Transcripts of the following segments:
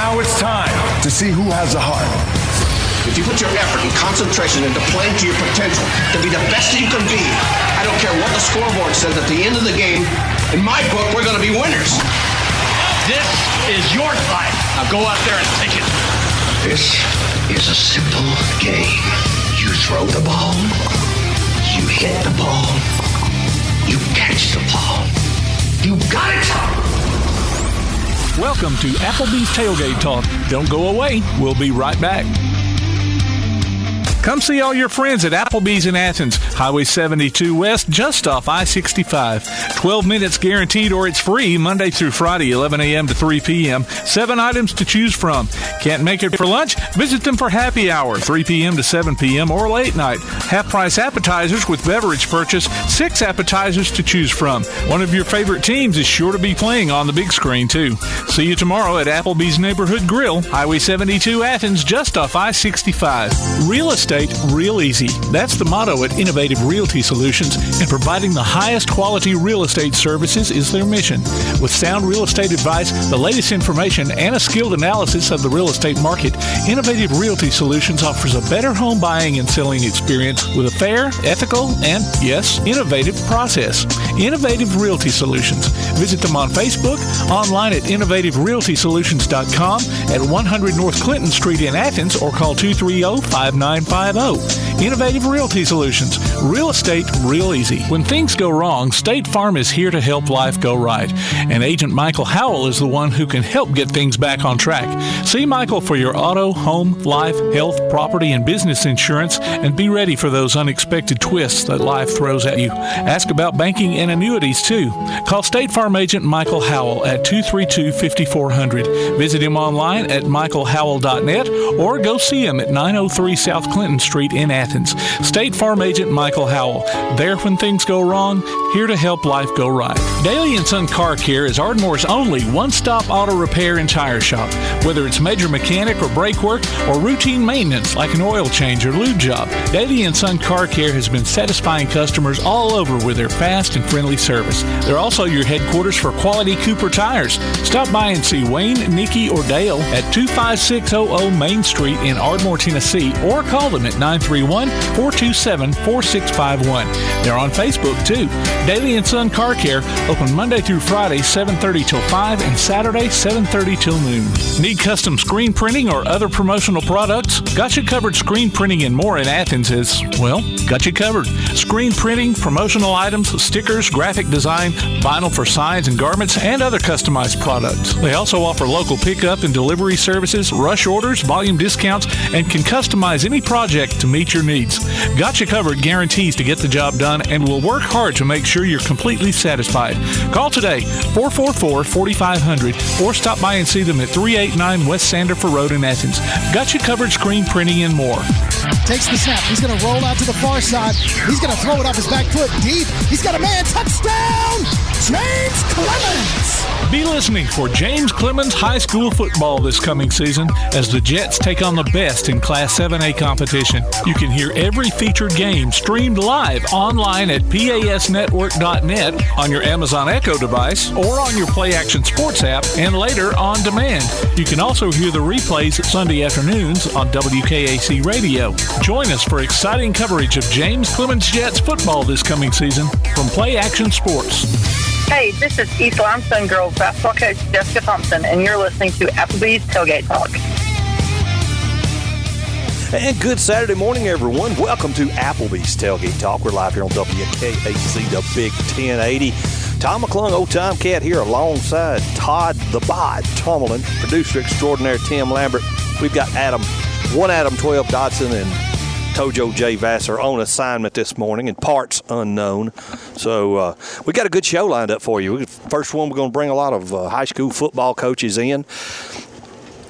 Now it's time to see who has the heart. If you put your effort and concentration into playing to your potential, to be the best that you can be, I don't care what the scoreboard says at the end of the game, in my book, we're going to be winners. This is your fight. Now go out there and take it. This is a simple game. You throw the ball, you hit the ball, you catch the ball. You got it! Welcome to Applebee's Tailgate Talk. Don't go away. We'll be right back. Come see all your friends at Applebee's in Athens, Highway 72 West, just off I-65. 12 minutes guaranteed or it's free Monday through Friday, 11 a.m. to 3 p.m. 7 items to choose from. Can't make it for lunch? Visit them for happy hour, 3 p.m. to 7 p.m. or late night. Half-price appetizers with beverage purchase, 6 appetizers to choose from. One of your favorite teams is sure to be playing on the big screen, too. See you tomorrow at Applebee's Neighborhood Grill, Highway 72 Athens, just off I-65. Real estate real easy. That's the motto at Innovative Realty Solutions, and providing the highest quality real estate services is their mission. With sound real estate advice, the latest information, and a skilled analysis of the real estate market, Innovative Realty Solutions offers a better home buying and selling experience with a fair, ethical, and, yes, innovative process. Innovative Realty Solutions. Visit them on Facebook, online at innovativerealtysolutions.com, at 100 North Clinton Street in Athens, or call 230-5950. Innovative Realty Solutions. Real estate real easy. When things go wrong, State Farm is here to help life go right. And Agent Michael Howell is the one who can help get things back on track. See Michael for your auto, home, life, health, property, and business insurance, and be ready for those unexpected twists that life throws at you. Ask about banking and annuities, too. Call State Farm Agent Michael Howell at 232-5400. Visit him online at michaelhowell.net or go see him at 903 South Clinton Street in Athens. State Farm Agent Michael Howell. There when things go wrong, here to help life go right. Daly & Son Car Care is Ardmore's only one-stop auto repair and tire shop. Whether it's major mechanic or brake work or routine maintenance like an oil change or lube job, Daly & Son Car Care has been satisfying customers all over with their fast and friendly service. They're also your headquarters for quality Cooper tires. Stop by and see Wayne, Nikki, or Dale at 25600 Main Street in Ardmore, Tennessee, or call them at 931-427-4651. They're on Facebook, too. Daly & Son Car Care, open Monday through Friday, 7:30 till 5, and Saturday, 7:30 till noon. Need custom screen printing or other promotional products? Got You Covered Screen Printing and More in Athens is, well, got you covered. Screen printing, promotional items, stickers, graphic design, vinyl for signs and garments, and other customized products. They also offer local pickup and delivery services, rush orders, volume discounts, and can customize any project to meet your needs. Got You Covered guarantees to get the job done and will work hard to make sure you're completely satisfied. Call today, 444-4500, or stop by and see them at 389 West Sandifer Road in Athens. Got You Covered Screen Printing and More. Takes the snap. He's going to roll out to the far side. He's going to throw it off his back foot deep. He's got a man. Touchdown! James Clemens! Be listening for James Clemens High School football this coming season as the Jets take on the best in Class 7A competition. You can hear every featured game streamed live online at pasnetwork.net, on your Amazon Echo device, or on your Play Action Sports app, and later on demand. You can also hear the replays Sunday afternoons on WKAC Radio. Join us for exciting coverage of James Clemens Jets football this coming season from Play Action Sports. Hey, this is East Limestone Girls basketball coach Jessica Thompson, and you're listening to Applebee's Tailgate Talk. And good Saturday morning, everyone. Welcome to Applebee's Tailgate Talk. We're live here on WKAC, the Big 1080. Tom McClung, Old Time Cat here alongside Todd the Bod Tomlin, producer extraordinaire Tim Lambert. We've got Adam 12 Dodson, and Tojo J. Vassar on assignment this morning, and parts unknown. So we got a good show lined up for you. First one, we're going to bring a lot of high school football coaches in.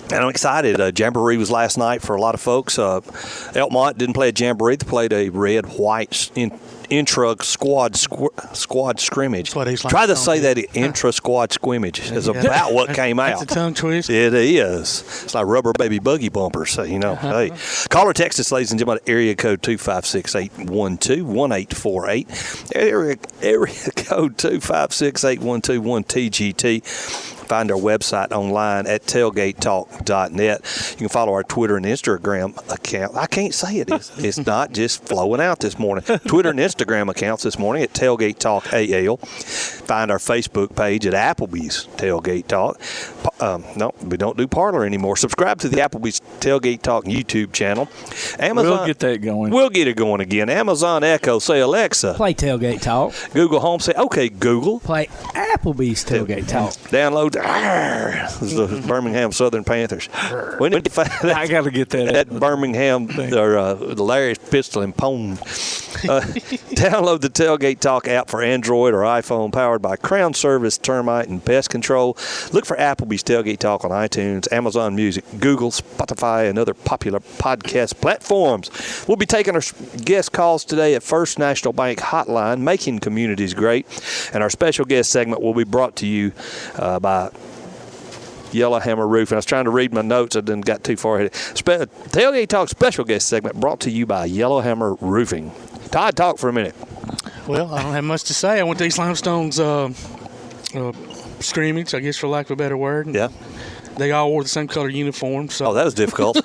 And I'm excited. Jamboree was last night for a lot of folks. Elkmont didn't play a jamboree. They played a red-white intra-squad scrimmage. Try to say that intra-squad scrimmage is about what came out. That's a tongue twist. It is. It's like rubber baby buggy bumpers, so, you know. Hey, call or text us, ladies and gentlemen, area code 256-812-1848. Area code 256-812-1TGT. Find our website online at tailgatetalk.net. You can follow our Twitter and Instagram account. I can't say it. It's not just flowing out this morning. Twitter and Instagram accounts this morning at Tailgate Talk AL. Find our Facebook page at Applebee's Tailgate Talk. No, we don't do Parler anymore. Subscribe to the Applebee's Tailgate Talk YouTube channel. Amazon, we'll get that going. We'll get it going again. Amazon Echo, say Alexa. Play Tailgate Talk. Google Home, say, okay, Google. Play Applebee's Tailgate Talk. Download the Birmingham Southern Panthers. We need to find that. I got to get that Birmingham or Larry's Pistol and Pone. Download the Tailgate Talk app for Android or iPhone, powered by Crown Service Termite and Pest Control. Look for Applebee's Tailgate Talk on iTunes, Amazon Music, Google, Spotify, and other popular podcast platforms. We'll be taking our guest calls today at First National Bank Hotline, Making Communities Great. And our special guest segment will be brought to you by Yellowhammer Roofing. I was trying to read my notes. I didn't got too far ahead. Tailgate Talk special guest segment brought to you by Yellowhammer Roofing. Todd, talk for a minute. Well, I don't have much to say. I went to East Limestone's scrimmage, I guess, for lack of a better word. Yeah. They all wore the same color uniform. So. Oh, that was difficult.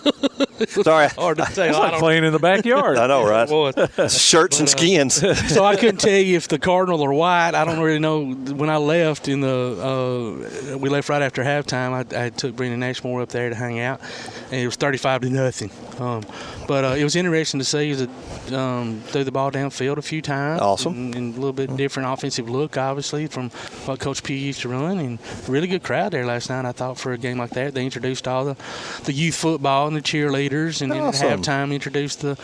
Sorry. Hard to say. It's like playing in the backyard. I know, right? Shirts and skins. So I couldn't tell you if the Cardinal or white. I don't really know. When I left we left right after halftime. I took Brendan Ashmore up there to hang out, and it was 35-0. But it was interesting to see that threw the ball downfield a few times. Awesome. And a little bit different offensive look, obviously, from what Coach Pugh used to run. And really good crowd there last night, I thought, for a game like that. They introduced all the youth football and the cheerleaders, and then at halftime introduced the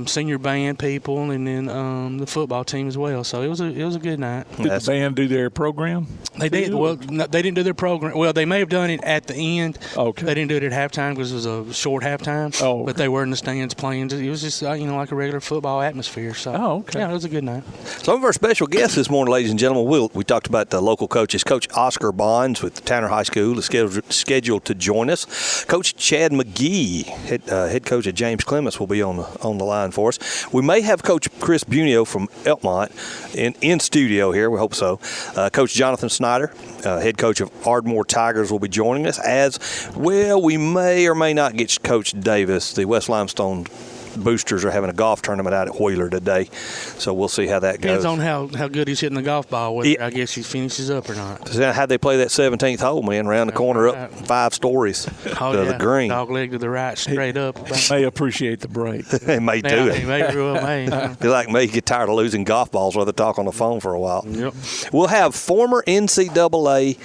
senior band people, and then the football team as well. So it was a good night. Did the band do their program? They did. Well, no, they didn't do their program. Well, they may have done it at the end. Okay. They didn't do it at halftime because it was a short halftime. Oh, okay. But they were in the stands playing. It was just like a regular football atmosphere. So okay. Yeah, it was a good night. Some of our special guests this morning, ladies and gentlemen, we talked about the local coaches. Coach Oscar Bonds with Tanner High School is scheduled to join us. Coach Chad McGehee, head coach at James Clemens, will be on the line for us. We may have Coach Chris Bunio from Elkmont in studio here. We hope so. Coach Jonathan Snider, head coach of Ardmore Tigers, will be joining us. As well, we may or may not get Coach Davis. The West Limestone boosters are having a golf tournament out at Wheeler today, so we'll see how that goes. Depends on how good he's hitting the golf ball, whether I guess he finishes up or not. How'd they play that 17th hole, man? Around the corner, up 5 stories to the green. Dog leg to the right, straight up. May appreciate the break. They may do it. He may grew up, Be like me, get tired of losing golf balls, rather talk on the phone for a while. Yep. We'll have former NCAA,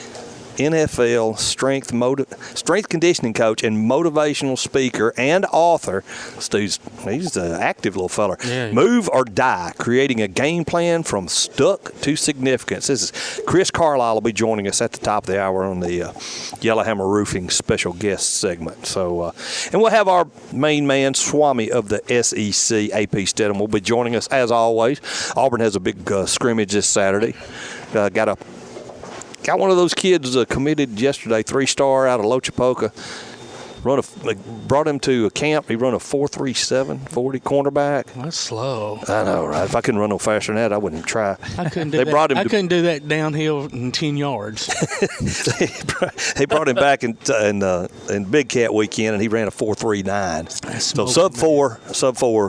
NFL strength conditioning coach and motivational speaker and author. He's an active little fella. Yeah. Move or Die, creating a game plan from stuck to significance. This is Chris Carlisle will be joining us at the top of the hour on the Yellowhammer Roofing special guest segment. So, and we'll have our main man, Swami of the SEC, AP Steadham, will be joining us as always. Auburn has a big scrimmage this Saturday. Got one of those kids committed yesterday, 3-star out of Lochapoka. Brought him to a camp. He run a 4.37 40 cornerback. That's slow. I know, right? If I couldn't run no faster than that, I wouldn't try. I couldn't do that. I couldn't do that downhill in 10 yards. He brought him back in Big Cat weekend, and he ran a 4.39. So sub four.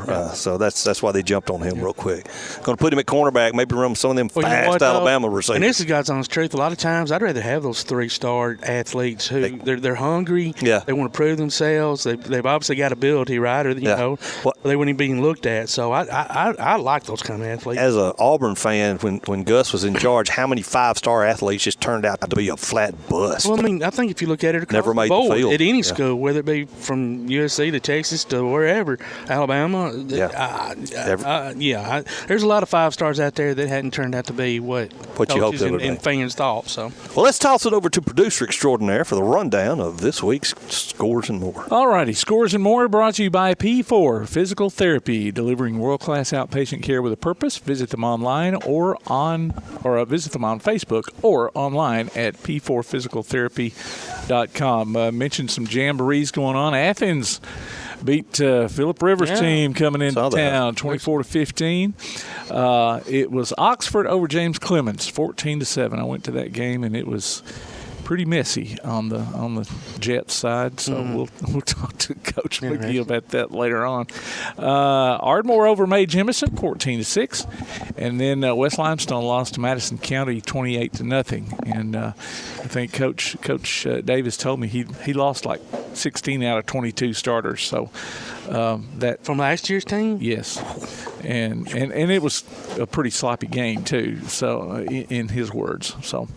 Yeah. So that's why they jumped on him real quick. Going to put him at cornerback, maybe run some of them fast Alabama receivers. And this is God's honest truth. A lot of times, I'd rather have those 3-star athletes who they're hungry. Yeah. They want to prove themselves. They've obviously got ability, right? Or they weren't even being looked at. So I like those kind of athletes. As an Auburn fan, when Gus was in charge, how many 5-star athletes just turned out to be a flat bust? Well, I mean, I think if you look at it across Never made the board, the field. at any school, whether it be from USC to Texas to wherever, Alabama, there's a lot of 5-stars out there that hadn't turned out to be what you hoped they would be. And fans thought. So, well, let's toss it over to producer extraordinaire for the rundown of this week's Scores and More. All righty, Scores and More brought to you by P4 Physical Therapy, delivering world-class outpatient care with a purpose. Visit them online visit them on Facebook or online at p4physicaltherapy.com. Mentioned some jamborees going on. Athens beat Phillip Rivers' team coming into town, 24-15. It was Oxford over James Clemens, 14-7. I went to that game, and it was pretty messy on the Jets side. So we'll talk to Coach McGehee about that later on. Ardmore over Jemison 14-6, and then West Limestone lost to Madison County 28-0. And I think Coach Davis told me he lost like 16 out of 22 starters. So that from last year's team. Yes, and it was a pretty sloppy game too. So in his words. So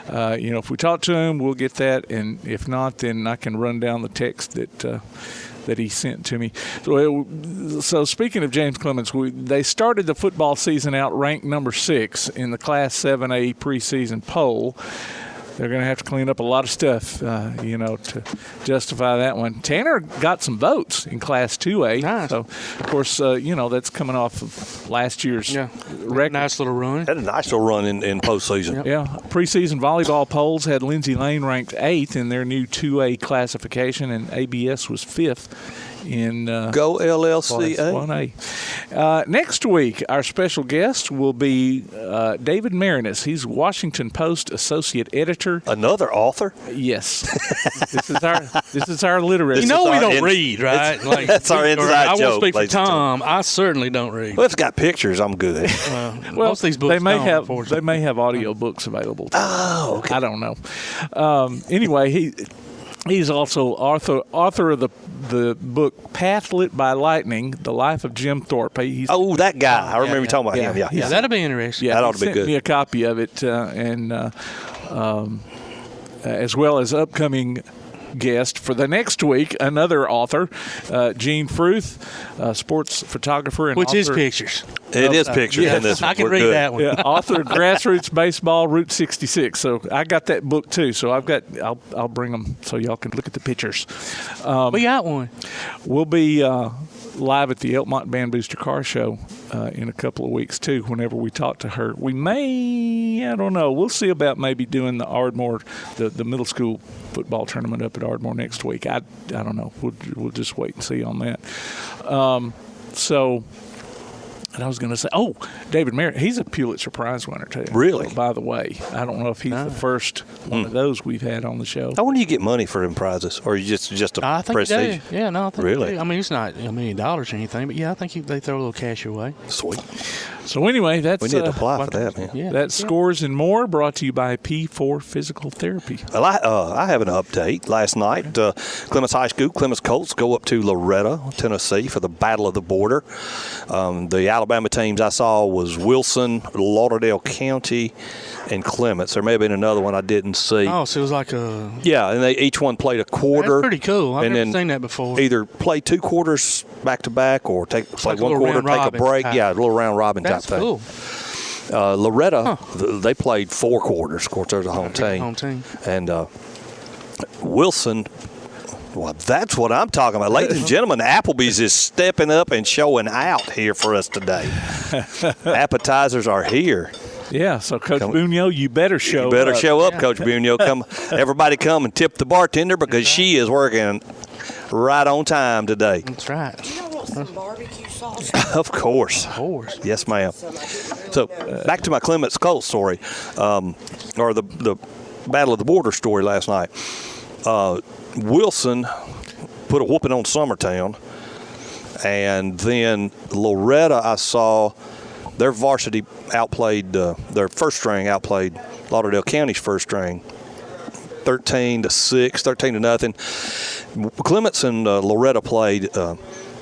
if we talk to him, we'll get that, and if not, then I can run down the text that he sent to me. So speaking of James Clemens, they started the football season out ranked number 6 in the Class 7A preseason poll. They're going to have to clean up a lot of stuff, to justify that one. Tanner got some votes in Class 2A. Nice. So, of course, that's coming off of last year's record. Nice little run. Had a nice little run in postseason. Yep. Yeah. Preseason volleyball polls had Lindsay Lane ranked 8th in their new 2A classification, and ABS was 5th. In Go LLCA. 1A. Next week, our special guest will be David Marinus. He's Washington Post associate editor. Another author? Yes. This is our literacy. We don't read, right? That's our inside I joke. won't speak for Tom. I certainly don't read. Well, if it's got pictures, I'm good. Well, most of these books they may have audio books available. Oh, okay. I don't know. Anyway, he's also author of the book Path Lit by Lightning, The Life of Jim Thorpe. That guy. I remember you talking about him. Yeah, that'll be interesting. Yeah, that ought to be good. He sent me a copy of it, as well as upcoming guest for the next week, another author, Gene Fruth, sports photographer and which author. is pictures. It is pictures in this one. I can read that one. Yeah, author of Grassroots Baseball, Route 66. So I got that book too. So I'll bring them so y'all can look at the pictures. We got one. We'll be live at the Elkmont Band Booster Car Show in a couple of weeks too. Whenever we talk to her, we may, I don't know. We'll see about maybe doing the Ardmore, the middle school football tournament up at Ardmore next week. I don't know. We'll just wait and see on that. And I was going to say, David Merritt, he's a Pulitzer Prize winner, too. Really? By the way, I don't know if he's the first one of those we've had on the show. How when do you get money for them prizes? Or you just a I think prestige? They do. Yeah, no, I think Really? they do. I mean, it's not $1 million or anything, but yeah, I think they throw a little cash your way. Sweet. So anyway, that's we need to apply for that, man. Yeah. That's Scores and More, brought to you by P4 Physical Therapy. Well, I have an update. Last night, Clemens High School, Clemens Colts go up to Loretta, Tennessee for the Battle of the Border. The Alabama teams I saw was Wilson, Lauderdale County, and Clements. There may have been another one I didn't see. Oh, so it was like a... Yeah, and they each one played a quarter. That's pretty cool. I've and never then seen that before. Either play 2 quarters back-to-back or play like one quarter, take a break. type. Yeah, a little round-robin type That's thing. cool. Loretta, they played 4 quarters. Of course, there's a home team. And Wilson... Well, that's what I'm talking about. Ladies and gentlemen, Applebee's is stepping up and showing out here for us today. Appetizers are here. Yeah, so Coach Bunio, you better show up. You better show up, Coach Bunio. Come, everybody come and tip the bartender because she is working right on time today. That's right. Do you know what some barbecue sauce? Of course. Of course. Yes, ma'am. So back to my Clements Colts story, or the Battle of the Border story last night. Wilson put a whooping on Summertown, and then Loretta, I saw their varsity outplayed, their first string outplayed Lauderdale County's first string 13-6, 13-0. Clements and Loretta played,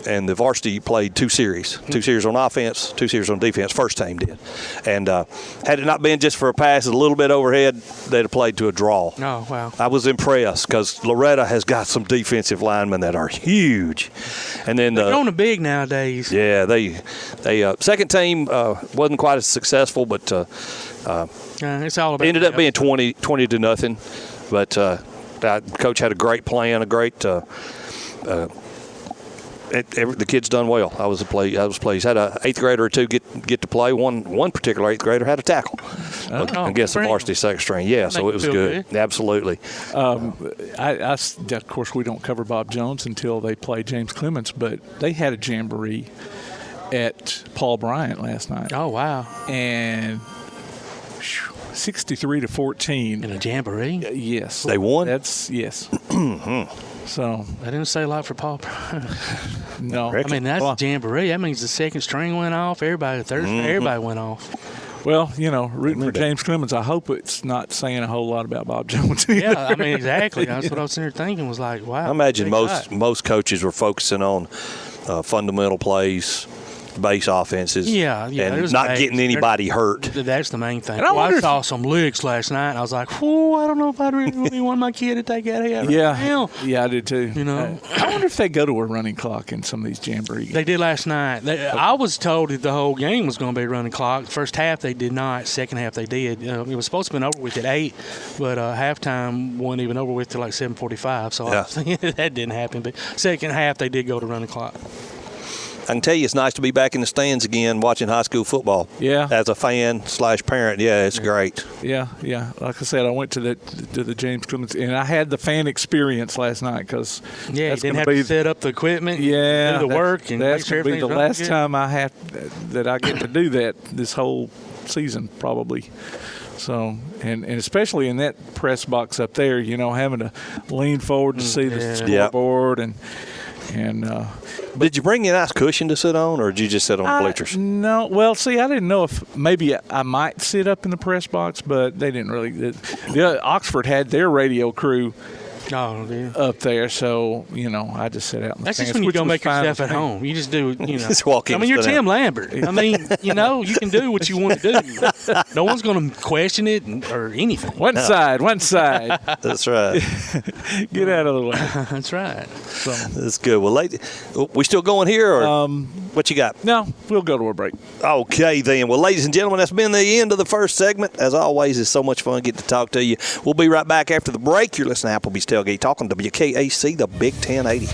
and the varsity played 2 series. 2 series on offense, 2 series on defense. First team did. And had it not been just for a pass a little bit overhead, they'd have played to a draw. Oh, wow. I was impressed because Loretta has got some defensive linemen that are huge. And then they're going to big nowadays. Yeah, they second team wasn't quite as successful, but it's all about ended up being 20-0. But coach had a great plan, a great. The kid's done well. I was pleased. Had an 8th grader or 2 get to play. One particular 8th grader had a tackle against the varsity second string. Yeah, so it was good. Absolutely. Of course, we don't cover Bob Jones until they play James Clements, but they had a jamboree at Paul Bryant last night. Oh, wow. And 63-14 in a jamboree. Yes, they won. Yes. So I didn't say a lot for Paul. No, I mean that's a jamboree. That means the second string went off. Everybody went off. Well, rooting for James Clemens. I hope it's not saying a whole lot about Bob Jones. Yeah, I mean exactly. That's what I was sitting there thinking. Was like, wow. I imagine most coaches were focusing on fundamental plays, base offenses, and not getting anybody hurt. That's the main thing. I saw some licks last night, and I was like, "Whoa, I don't know if I'd really want my kid to take that out." Yeah, I did too. I wonder if they go to a running clock in some of these jamboree games. They did last night. I was told that the whole game was going to be running clock. First half they did not. Second half they did. It was supposed to be over with at 8, but halftime wasn't even over with till like 7:45. So I was thinking that didn't happen. But second half they did go to running clock. I can tell you it's nice to be back in the stands again watching high school football. Yeah. As a fan/parent, it's great. Yeah. Like I said, I went to the James Clemens, and I had the fan experience last night because you didn't have to set up the equipment, do the work, and that's make sure going to be the last good. time I get to do that this whole season probably. So, and especially in that press box up there, having to lean forward to see the scoreboard and did you bring a nice cushion to sit on, or did you just sit on the bleachers? No. Well, see, I didn't know if maybe I might sit up in the press box, but they didn't really. Oxford had their radio crew up there, so I just sit out in the That's stands, just when you go make yourself at home. You just do, just walk in. I mean, you're Tim Lambert. I mean, you can do what you want to do. No one's going to question it or anything. One side. That's right. Get out of the way. That's right. So. That's good. Well, we still going here, or what you got? No, we'll go to a break. Okay, then. Well, ladies and gentlemen, that's been the end of the first segment. As always, it's so much fun getting to talk to you. We'll be right back after the break. You're listening to Applebee's Tailgate Talk on WKAC, the Big 1080.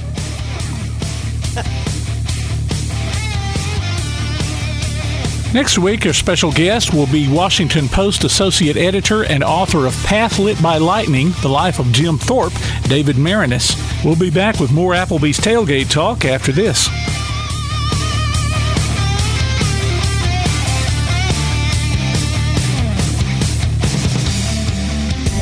Next week, our special guest will be Washington Post Associate Editor and author of Path Lit by Lightning, The Life of Jim Thorpe, David Marinis. We'll be back with more Applebee's Tailgate Talk after this.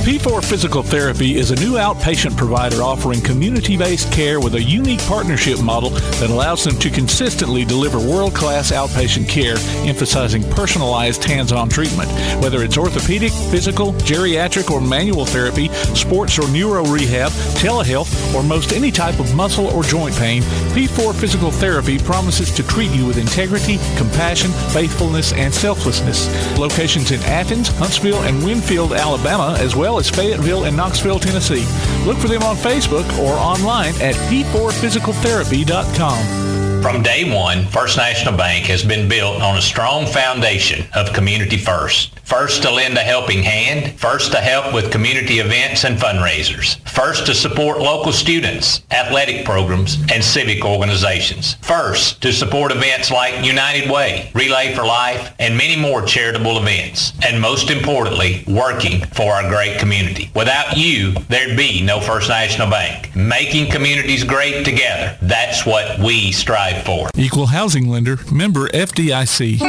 P4 Physical Therapy is a new outpatient provider offering community-based care with a unique partnership model that allows them to consistently deliver world-class outpatient care, emphasizing personalized hands-on treatment. Whether it's orthopedic, physical, geriatric, or manual therapy, sports or neuro rehab, telehealth, or most any type of muscle or joint pain, P4 Physical Therapy promises to treat you with integrity, compassion, faithfulness, and selflessness. Locations in Athens, Huntsville, and Winfield, Alabama, as well as Fayetteville and Knoxville, Tennessee. Look for them on Facebook or online at p4physicaltherapy.com. From day one, First National Bank has been built on a strong foundation of community first. First to lend a helping hand, first to help with community events and fundraisers, first to support local students, athletic programs, and civic organizations, first to support events like United Way, Relay for Life, and many more charitable events, and most importantly, working for our great community. Without you, there'd be no First National Bank. Making communities great together, that's what we strive for. Equal housing lender, member FDIC.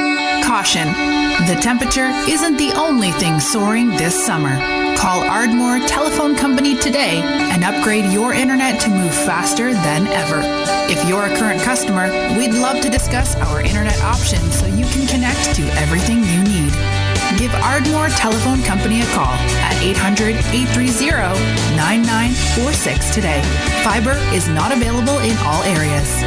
Caution. The temperature isn't the only thing soaring this summer. Call Ardmore Telephone Company today and upgrade your internet to move faster than ever. If you're a current customer, we'd love to discuss our internet options so you can connect to everything you need. Give Ardmore Telephone Company a call at 800-830-9946 today. Fiber is not available in all areas.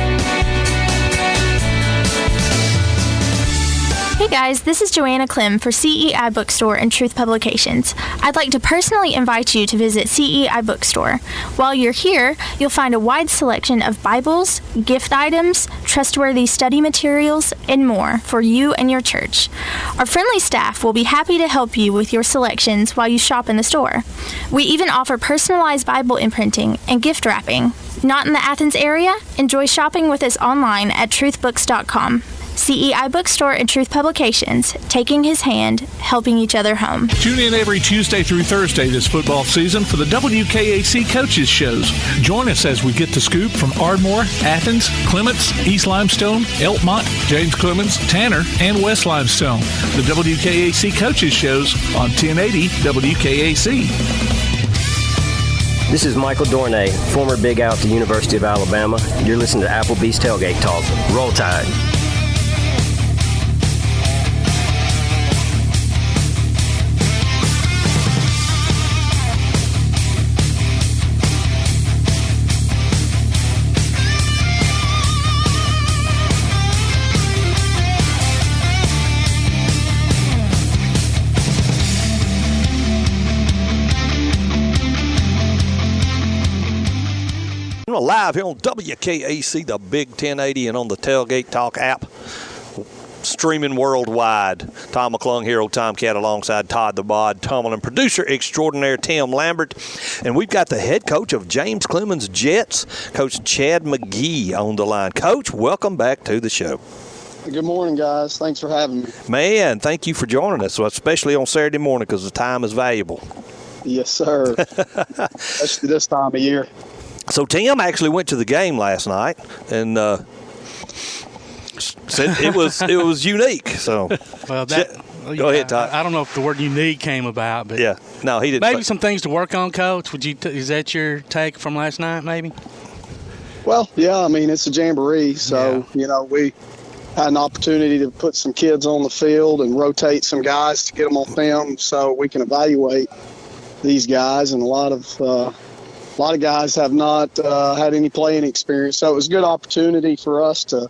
Hey guys, this is Joanna Clem for CEI Bookstore and Truth Publications. I'd like to personally invite you to visit CEI Bookstore. While you're here, you'll find a wide selection of Bibles, gift items, trustworthy study materials, and more for you and your church. Our friendly staff will be happy to help you with your selections while you shop in the store. We even offer personalized Bible imprinting and gift wrapping. Not in the Athens area? Enjoy shopping with us online at truthbooks.com. CEI Bookstore and Truth Publications, taking his hand, helping each other home. Tune in every Tuesday through Thursday this football season for the WKAC Coaches Shows. Join us as we get the scoop from Ardmore, Athens, Clemens, East Limestone, Elkmont, James Clemens, Tanner, and West Limestone. The WKAC Coaches Shows on 1080 WKAC. This is Michael Dornay, former Big Out at the University of Alabama. You're listening to Applebee's Tailgate Talk. Roll Tide. Live here on WKAC, the Big 1080, and on the Tailgate Talk app, streaming worldwide. Tom McClung here, old Tomcat, alongside Todd the Bod Tomlin, producer extraordinaire Tim Lambert, and we've got the head coach of James Clemens Jets, Coach Chad McGehee, on the line. Coach, welcome back to the show. Good morning, guys. Thanks for having me. Man, thank you for joining us, especially on Saturday morning because the time is valuable. Yes, sir. Especially this time of year. So Tim actually went to the game last night and said it was unique. So well, go ahead, Todd. I don't know if the word unique came about, but yeah, no, he didn't. Maybe some things to work on, Coach. Is that your take from last night? Maybe. Well, yeah. I mean, it's a jamboree, so we had an opportunity to put some kids on the field and rotate some guys to get them on film, so we can evaluate these guys. And a lot of guys have not had any playing experience, so it was a good opportunity for us to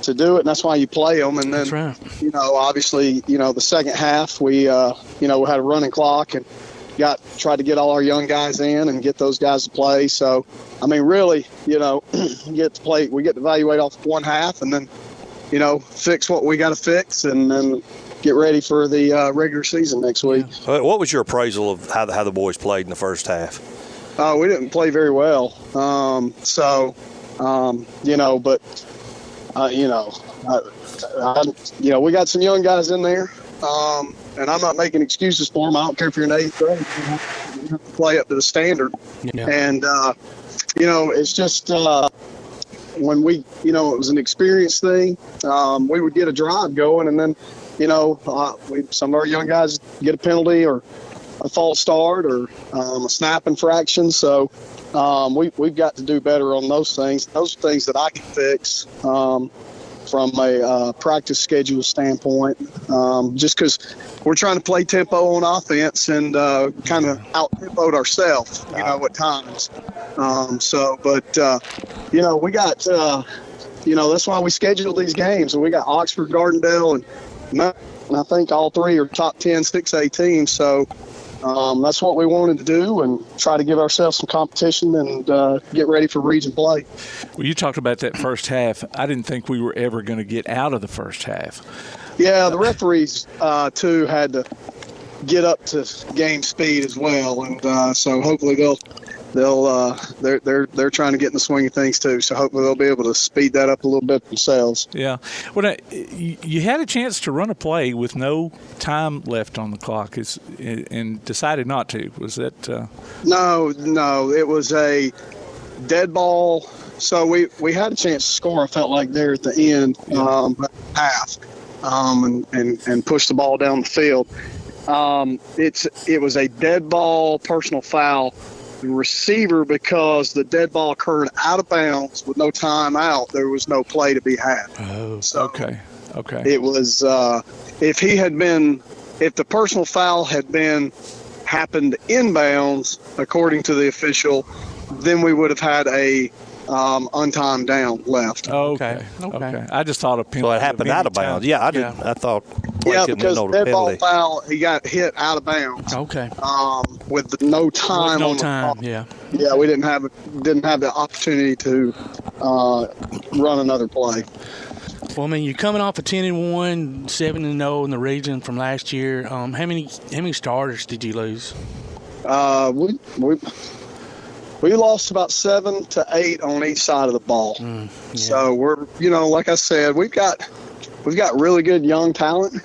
do it, and that's why you play them. And then, right. Obviously, the second half we had a running clock and tried to get all our young guys in and get those guys to play. So, I mean, really, we get to evaluate off one half and then, fix what we got to fix and then get ready for the regular season next week. What was your appraisal of how the boys played in the first half? We didn't play very well. We got some young guys in there, and I'm not making excuses for them. I don't care if you're in 8th grade. You have to play up to the standard. Yeah. And, it's just when we, it was an experience thing. We would get a drive going, and then, some of our young guys get a penalty or a false start or a snap infraction. So we've got to do better on those things. Those are things that I can fix from a practice schedule standpoint, just because we're trying to play tempo on offense and kind of out-tempoed ourselves, at times. We got, that's why we scheduled these games. And we got Oxford, Gardendale, and I think all three are top 10 6A teams. So that's what we wanted to do and try to give ourselves some competition and get ready for region play. Well, you talked about that first half. I didn't think we were ever going to get out of the first half. Yeah, the referees, too, had to get up to game speed as well. And so hopefully they're trying to get in the swing of things too. So hopefully they'll be able to speed that up a little bit themselves. Yeah. Well, you had a chance to run a play with no time left on the clock, and decided not to. Was that? No. It was a dead ball. So we had a chance to score. I felt like there at the end, half, and push the ball down the field. It was a dead ball personal foul. The receiver, because the dead ball occurred out of bounds with no time out, there was no play to be had. Oh, so okay. It was if the personal foul had happened inbounds, according to the official, then we would have had a untimed down left. Okay. I just thought a penalty. So it happened out of bounds. Yeah, I didn't. I thought. Because dead ball foul, he got hit out of bounds. Okay. With no time. No time. Yeah. Yeah, we didn't have the opportunity to run another play. Well, I mean, you're coming off a 10-1, 7-0 in the region from last year. How many starters did you lose? We lost about 7 to 8 on each side of the ball. Yeah. So we're, like I said, we've got we've got really good young talent.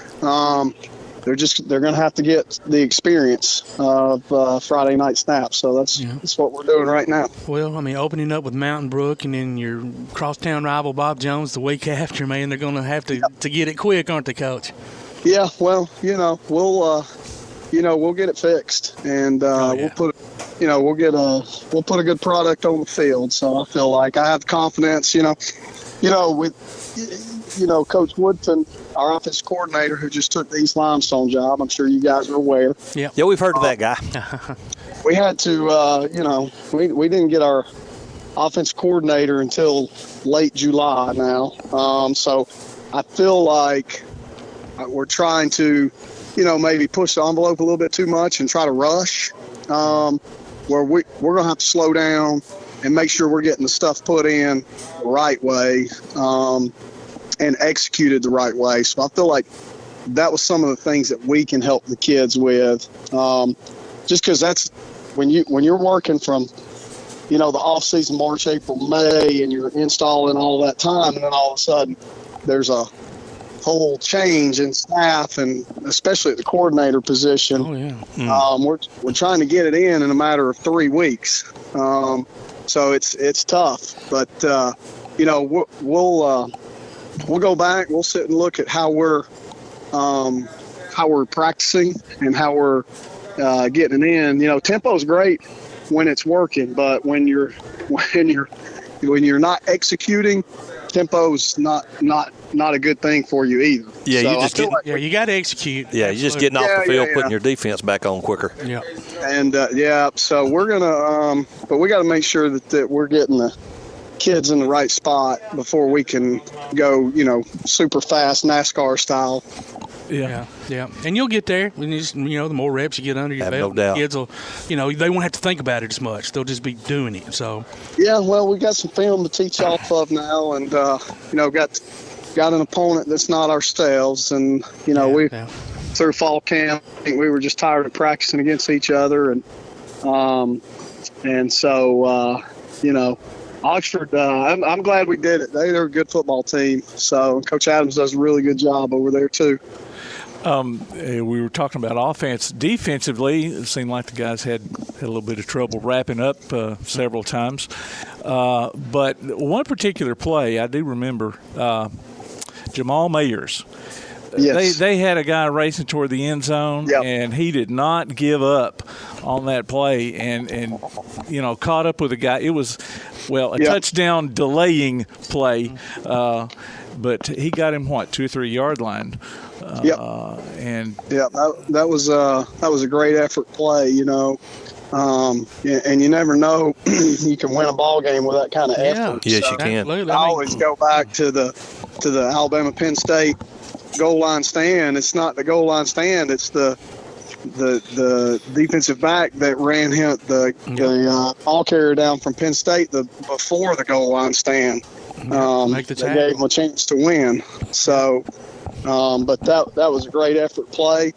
They're going to have to get the experience of Friday night snaps. So that's what we're doing right now. Well, I mean, opening up with Mountain Brook and then your crosstown rival Bob Jones the week after, man, they're going to have to get it quick, aren't they, Coach? Yeah, well, we'll get it fixed, and we'll put a good product on the field. So I feel like I have confidence. With Coach Woodson, our office coordinator, who just took the East Limestone job. I'm sure you guys are aware. Yeah, we've heard of that guy. We had to, we didn't get our offense coordinator until late July now. So I feel like we're trying to, maybe push the envelope a little bit too much and try to rush, where we're going to have to slow down and make sure we're getting the stuff put in the right way and executed the right way. So I feel like that was some of the things that we can help the kids with, just because that's when you're working from, the off-season, March, April, May, and you're installing all that time, and then all of a sudden there's a whole change in staff, and especially at the coordinator position. Oh, yeah. We're trying to get it in a matter of 3 weeks. So it's tough, but we'll go back. We'll sit and look at how we're practicing and how we're getting it in. Tempo's great when it's working, but when you're not executing, tempo's not a good thing for you either. Yeah, so you got to execute. Yeah, you're just getting off the field, putting your defense back on quicker. Yeah, and so we're gonna, but we got to make sure that we're getting the kids in the right spot before we can go, super fast NASCAR style. Yeah. And you'll get there. The more reps you get under your belt, no doubt. Kids will, they won't have to think about it as much. They'll just be doing it. So. Yeah, well, we got some film to teach off of now, and got an opponent that's not ourselves, and through fall camp, I think we were just tired of practicing against each other, and so Oxford, I'm glad we did it. They're a good football team. So Coach Adams does a really good job over there too. We were talking about offense. Defensively, it seemed like the guys had a little bit of trouble wrapping up several times. But one particular play, I do remember Jamal Mayers. Yes. They had a guy racing toward the end zone, and he did not give up on that play and caught up with a guy. It was, a touchdown delaying play, but he got him, 2 or 3 yard line. And that was a great effort play, and you never know you can win a ball game with that kind of effort. Yes, you can. I always go back to the Alabama Penn State goal line stand. It's not the goal line stand, it's the defensive back that ran the ball carrier down from Penn State before the goal line stand. They gave him a chance to win. So but that was a great effort play.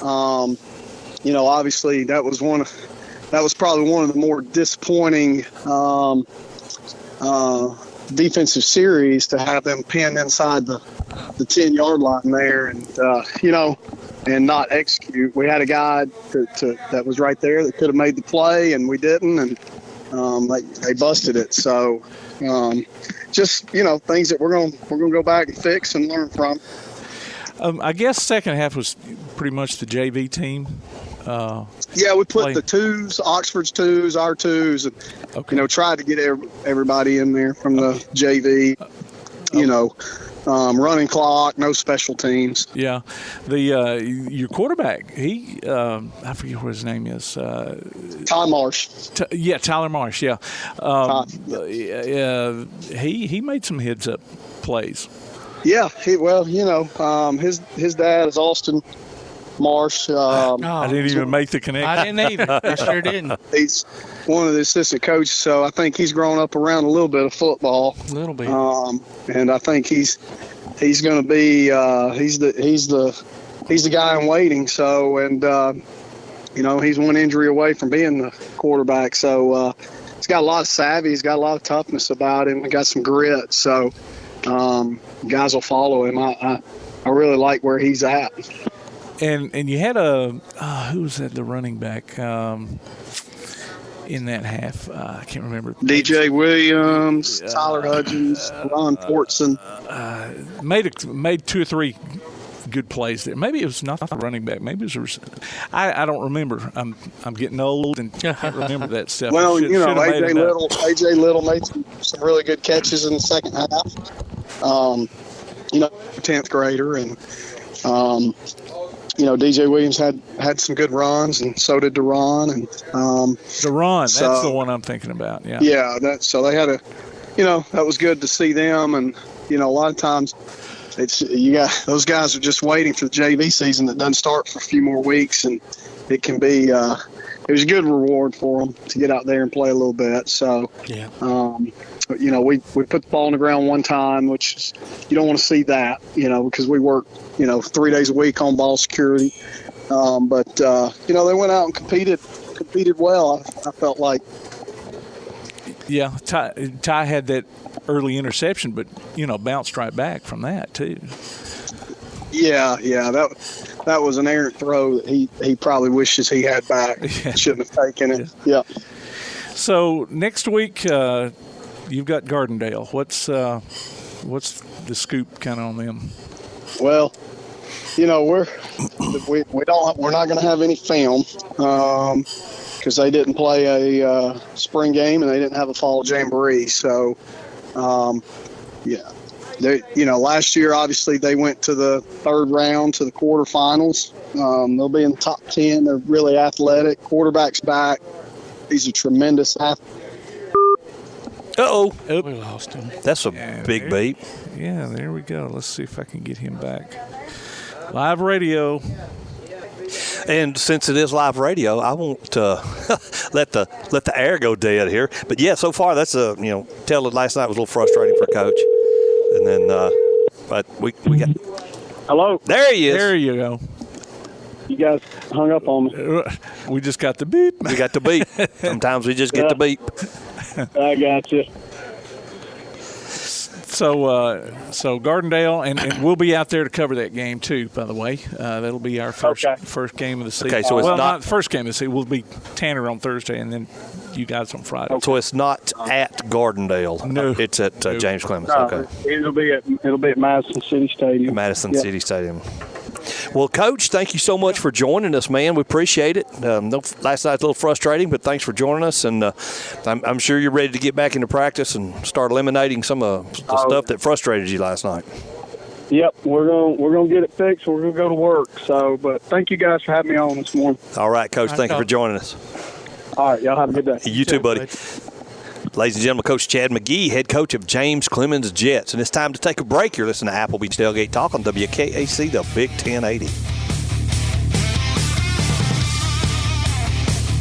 Obviously that was probably one of the more disappointing defensive series, to have them pinned inside the 10-yard line there, and not execute. We had a guy that was right there that could have made the play, and we didn't, and they busted it. So just things that we're going to go back and fix and learn from. I guess second half was pretty much the JV team. We put the twos, Oxford's twos, our twos, and tried to get everybody in there from the JV. Running clock, no special teams. Yeah, your quarterback, he I forget what his name is. Ty Marsh. Tyler Marsh. Yeah, he made some heads up plays. Yeah, his dad is Austin Marsh. I didn't even make the connection. I didn't either. I sure didn't. He's one of the assistant coaches, so I think he's grown up around a little bit of football. A little bit. And I think he's going to be he's the guy in waiting. So, and he's one injury away from being the quarterback. So he's got a lot of savvy. He's got a lot of toughness about him. He got some grit. So guys will follow him. I really like where he's at. And you had who was that, the running back in that half? I can't remember. DJ Williams, Tyler Hudgens, Ron Fortson. Made 2 or 3 good plays there. Maybe it was not the running back. Maybe it was. I don't remember. I'm getting old and can't remember that stuff. Well, AJ Little made some really good catches in the second half. 10th grader, and DJ Williams had some good runs, and so did Deron. And Deron, that's the one I'm thinking about. Yeah. Yeah. So they had that was good to see them, and a lot of times. Those guys are just waiting for the JV season that doesn't start for a few more weeks, and it can be it was a good reward for them to get out there and play a little bit. So, yeah. We put the ball on the ground one time, which is, you don't want to see that, because we work 3 days a week on ball security. But they went out and competed well. I felt like. Yeah, Ty had that early interception, but bounced right back from that too. Yeah, that was an errant throw that he probably wishes he had back. Yeah. Shouldn't have taken it. Yeah. So next week you've got Gardendale. What's the scoop kind of on them? Well, we're not going to have any film. Because they didn't play a spring game and they didn't have a fall jamboree. So, last year, obviously, they went to the third round to the quarterfinals. They'll be in the top 10. They're really athletic. Quarterback's back. He's a tremendous athlete. Uh-oh. We lost him. That's a big beat. Yeah, there we go. Let's see if I can get him back. Live radio. And since it is live radio, I won't let the air go dead here. But yeah, so far that's last night was a little frustrating for Coach. And then, but we got. Hello. There he is. There you go. You guys hung up on me. We just got the beep. We got the beep. Sometimes we just get the beep. I got you. So Gardendale, and we'll be out there to cover that game too. By the way, that'll be our first game of the season. Okay, so it's not the first game of the season. We'll be Tanner on Thursday, and then you guys on Friday. Okay. So it's not at Gardendale. No, it's at James Clemens. No, okay, it'll be at Madison City Stadium. City Stadium. Well, Coach, thank you so much for joining us, man. We appreciate it. Last night's a little frustrating, but thanks for joining us. And I'm sure you're ready to get back into practice and start eliminating some of the stuff that frustrated you last night. Yep, we're gonna get it fixed. We're gonna go to work. So, but thank you guys for having me on this morning. All right, Coach. Thank you for joining us. All right, y'all have a good day. You too, buddy. Ladies and gentlemen, Coach Chad McGehee, head coach of James Clemens Jets. And it's time to take a break. You're listening to Applebee's Tailgate Talk on WKAC, the Big 1080.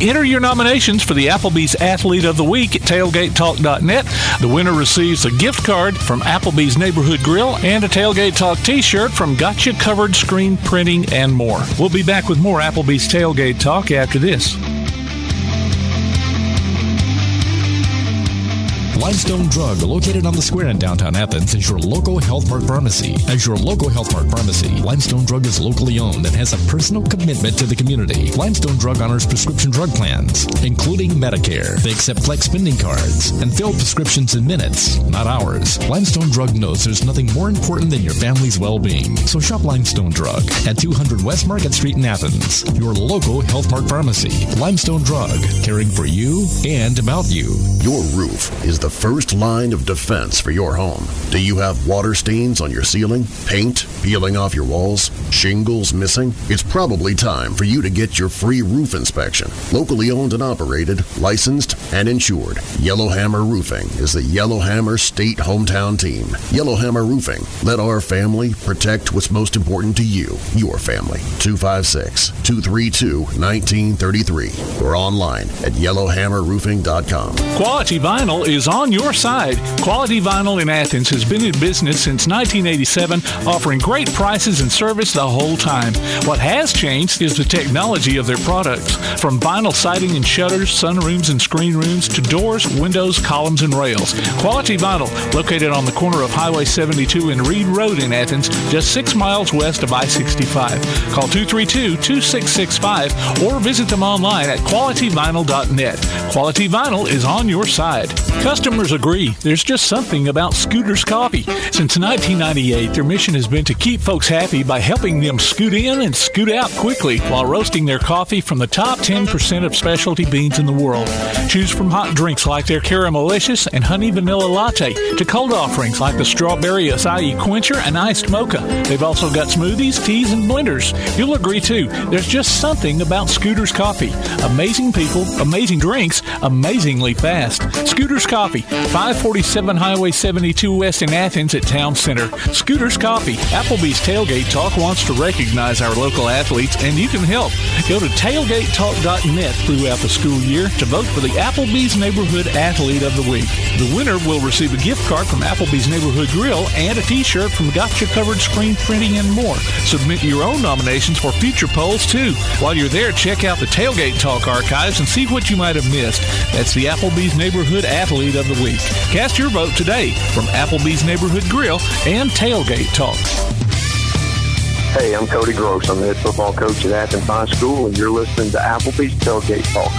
Enter your nominations for the Applebee's Athlete of the Week at tailgatetalk.net. The winner receives a gift card from Applebee's Neighborhood Grill and a Tailgate Talk t-shirt from Gotcha Covered Screen Printing and more. We'll be back with more Applebee's Tailgate Talk after this. Limestone Drug, located on the square in downtown Athens, is your local Health Mart pharmacy. As your local Health Mart pharmacy, Limestone Drug is locally owned and has a personal commitment to the community. Limestone Drug honors prescription drug plans, including Medicare. They accept flex spending cards and fill prescriptions in minutes, not hours. Limestone Drug knows there's nothing more important than your family's well-being. So shop Limestone Drug at 200 West Market Street in Athens, your local Health Mart pharmacy. Limestone Drug, caring for you and about you. Your roof is the first line of defense for your home. Do you have water stains on your ceiling? Paint peeling off your walls? Shingles missing? It's probably time for you to get your free roof inspection. Locally owned and operated, licensed and insured, Yellowhammer Roofing is the Yellowhammer State hometown team. Yellowhammer Roofing. Let our family protect what's most important to you, your family. 256-232-1933 or online at yellowhammerroofing.com. Quality Vinyl is on on your side. Quality Vinyl in Athens has been in business since 1987, offering great prices and service the whole time. What has changed is the technology of their products. From vinyl siding and shutters, sunrooms and screen rooms, to doors, windows, columns, and rails. Quality Vinyl, located on the corner of Highway 72 and Reed Road in Athens, just 6 miles west of I-65. Call 232-2665 or visit them online at qualityvinyl.net. Quality Vinyl is on your side. Customers agree. There's just something about Scooter's Coffee. Since 1998, their mission has been to keep folks happy by helping them scoot in and scoot out quickly while roasting their coffee from the top 10% of specialty beans in the world. Choose from hot drinks like their Caramelicious and Honey Vanilla Latte to cold offerings like the Strawberry Acai Quencher and Iced Mocha. They've also got smoothies, teas, and blenders. You'll agree, too. There's just something about Scooter's Coffee. Amazing people, amazing drinks, amazingly fast. Scooter's Coffee, 547 Highway 72 West in Athens at Town Center. Scooter's Coffee. Applebee's Tailgate Talk wants to recognize our local athletes, and you can help. Go to tailgatetalk.net throughout the school year to vote for the Applebee's Neighborhood Athlete of the Week. The winner will receive a gift card from Applebee's Neighborhood Grill and a t-shirt from Gotcha Covered Screen Printing and more. Submit your own nominations for future polls, too. While you're there, check out the Tailgate Talk archives and see what you might have missed. That's the Applebee's Neighborhood Athlete of the Week. Cast your vote today from Applebee's Neighborhood Grill and Tailgate Talk. Hey, I'm Cody Gross. I'm the head football coach at Athens High School, and you're listening to Applebee's Tailgate Talk.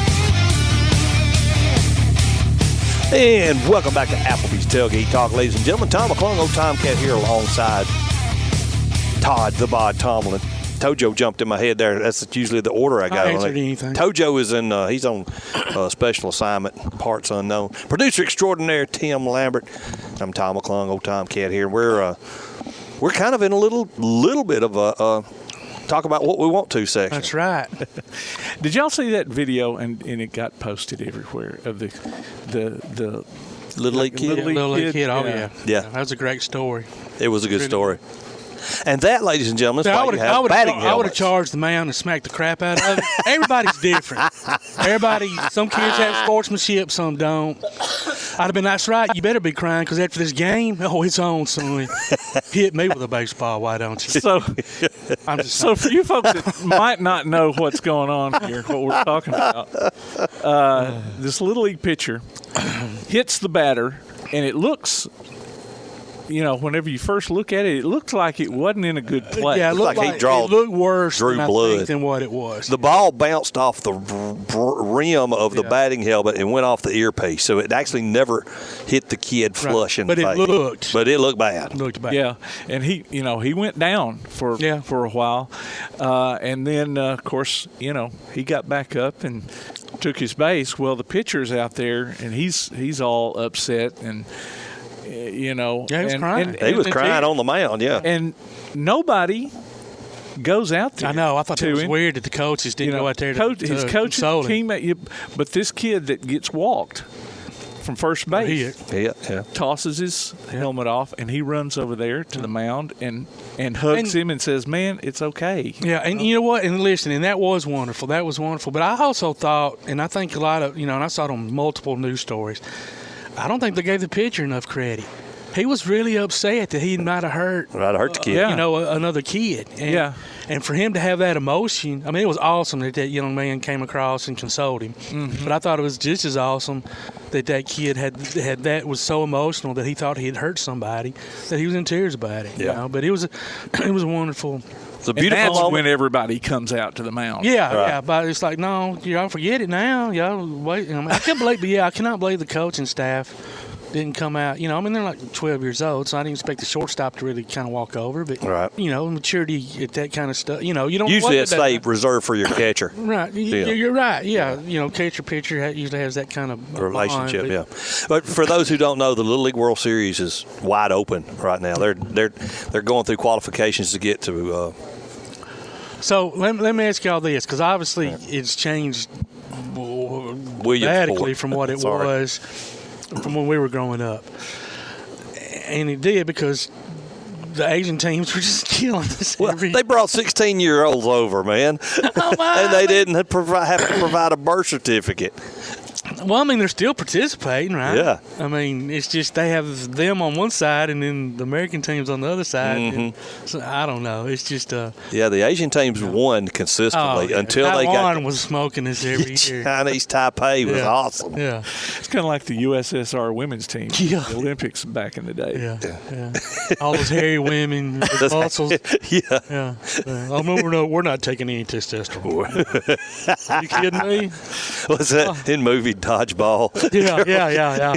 And welcome back to Applebee's Tailgate Talk, ladies and gentlemen. Tom McClung, old Tomcat here alongside Todd the Bod Tomlin. Tojo jumped in my head there. That's usually the order I got on it. Anything. Tojo is in, he's on special assignment, parts unknown. Producer extraordinaire Tim Lambert. I'm Tom McClung, old Tomcat here. We're kind of in a little bit of a talk about what we want to section. That's right. Did y'all see that video and it got posted everywhere of the Little League kid? Little League kid. Oh, yeah. That was a great story. It was a good story. And that, ladies and gentlemen, is why you have batting helmets. I would have charged the man and smacked the crap out of him. Everybody's different. Some kids have sportsmanship, some don't. I'd have been, that's right, you better be crying because after this game, it's on, son. Hit me with a baseball, why don't you? So for you folks that might not know what's going on here, what we're talking about, this Little League pitcher hits the batter, and it looks, whenever you first look at it, it looked like it wasn't in a good place. Yeah, it looked like it looked worse than what it was. The ball bounced off the rim of the batting helmet and went off the earpiece, so it actually never hit the kid flush in the face. But it looked bad. Yeah, and he went down for a while, and then of course he got back up and took his base. Well, the pitcher's out there and he's all upset and. He was crying. He was crying on the mound, and nobody goes out there. I know. I thought it was weird that the coaches didn't go out there his coach, teammate, but this kid that gets walked from first base tosses his helmet off, and he runs over there to the mound and hugs him and says, man, it's okay. Yeah, and you know what? And listen, and that was wonderful. But I also thought, and I think a lot of, and I saw it on multiple news stories, I don't think they gave the pitcher enough credit. He was really upset that he might have hurt the kid. Another kid. And for him to have that emotion, I mean, it was awesome that young man came across and consoled him. Mm-hmm. But I thought it was just as awesome that kid had that was so emotional that he thought he had hurt somebody, that he was in tears about it. But it was wonderful. It's a beautiful moment when everybody comes out to the mound. But it's like, no, y'all forget it now. Y'all wait. I cannot believe the coaching staff didn't come out. They're like 12 years old, so I didn't expect the shortstop to really kind of walk over. But maturity at that kind of stuff. You don't usually it's reserved for your catcher. Right, you're right. Yeah, catcher pitcher usually has that kind of relationship. But for those who don't know, the Little League World Series is wide open right now. They're going through qualifications to get to. So let me ask y'all this, because obviously it's changed radically from what it was from when we were growing up. And it did because the Asian teams were just killing us. They brought 16-year-olds over, man. And they didn't have to provide a birth certificate. Well, I mean, they're still participating, right? Yeah. I mean, it's just they have them on one side and then the American team's on the other side. Mm-hmm. So I don't know. It's just yeah, the Asian teams won consistently until they Taiwan was smoking us every year. Chinese Taipei was awesome. Yeah. It's kind of like the USSR women's team. Yeah. The Olympics back in the day. Yeah. All those hairy women with muscles. Yeah. Oh, no, we're not taking any testosterone. Are you kidding me? Was that in movie Dodgeball? Yeah.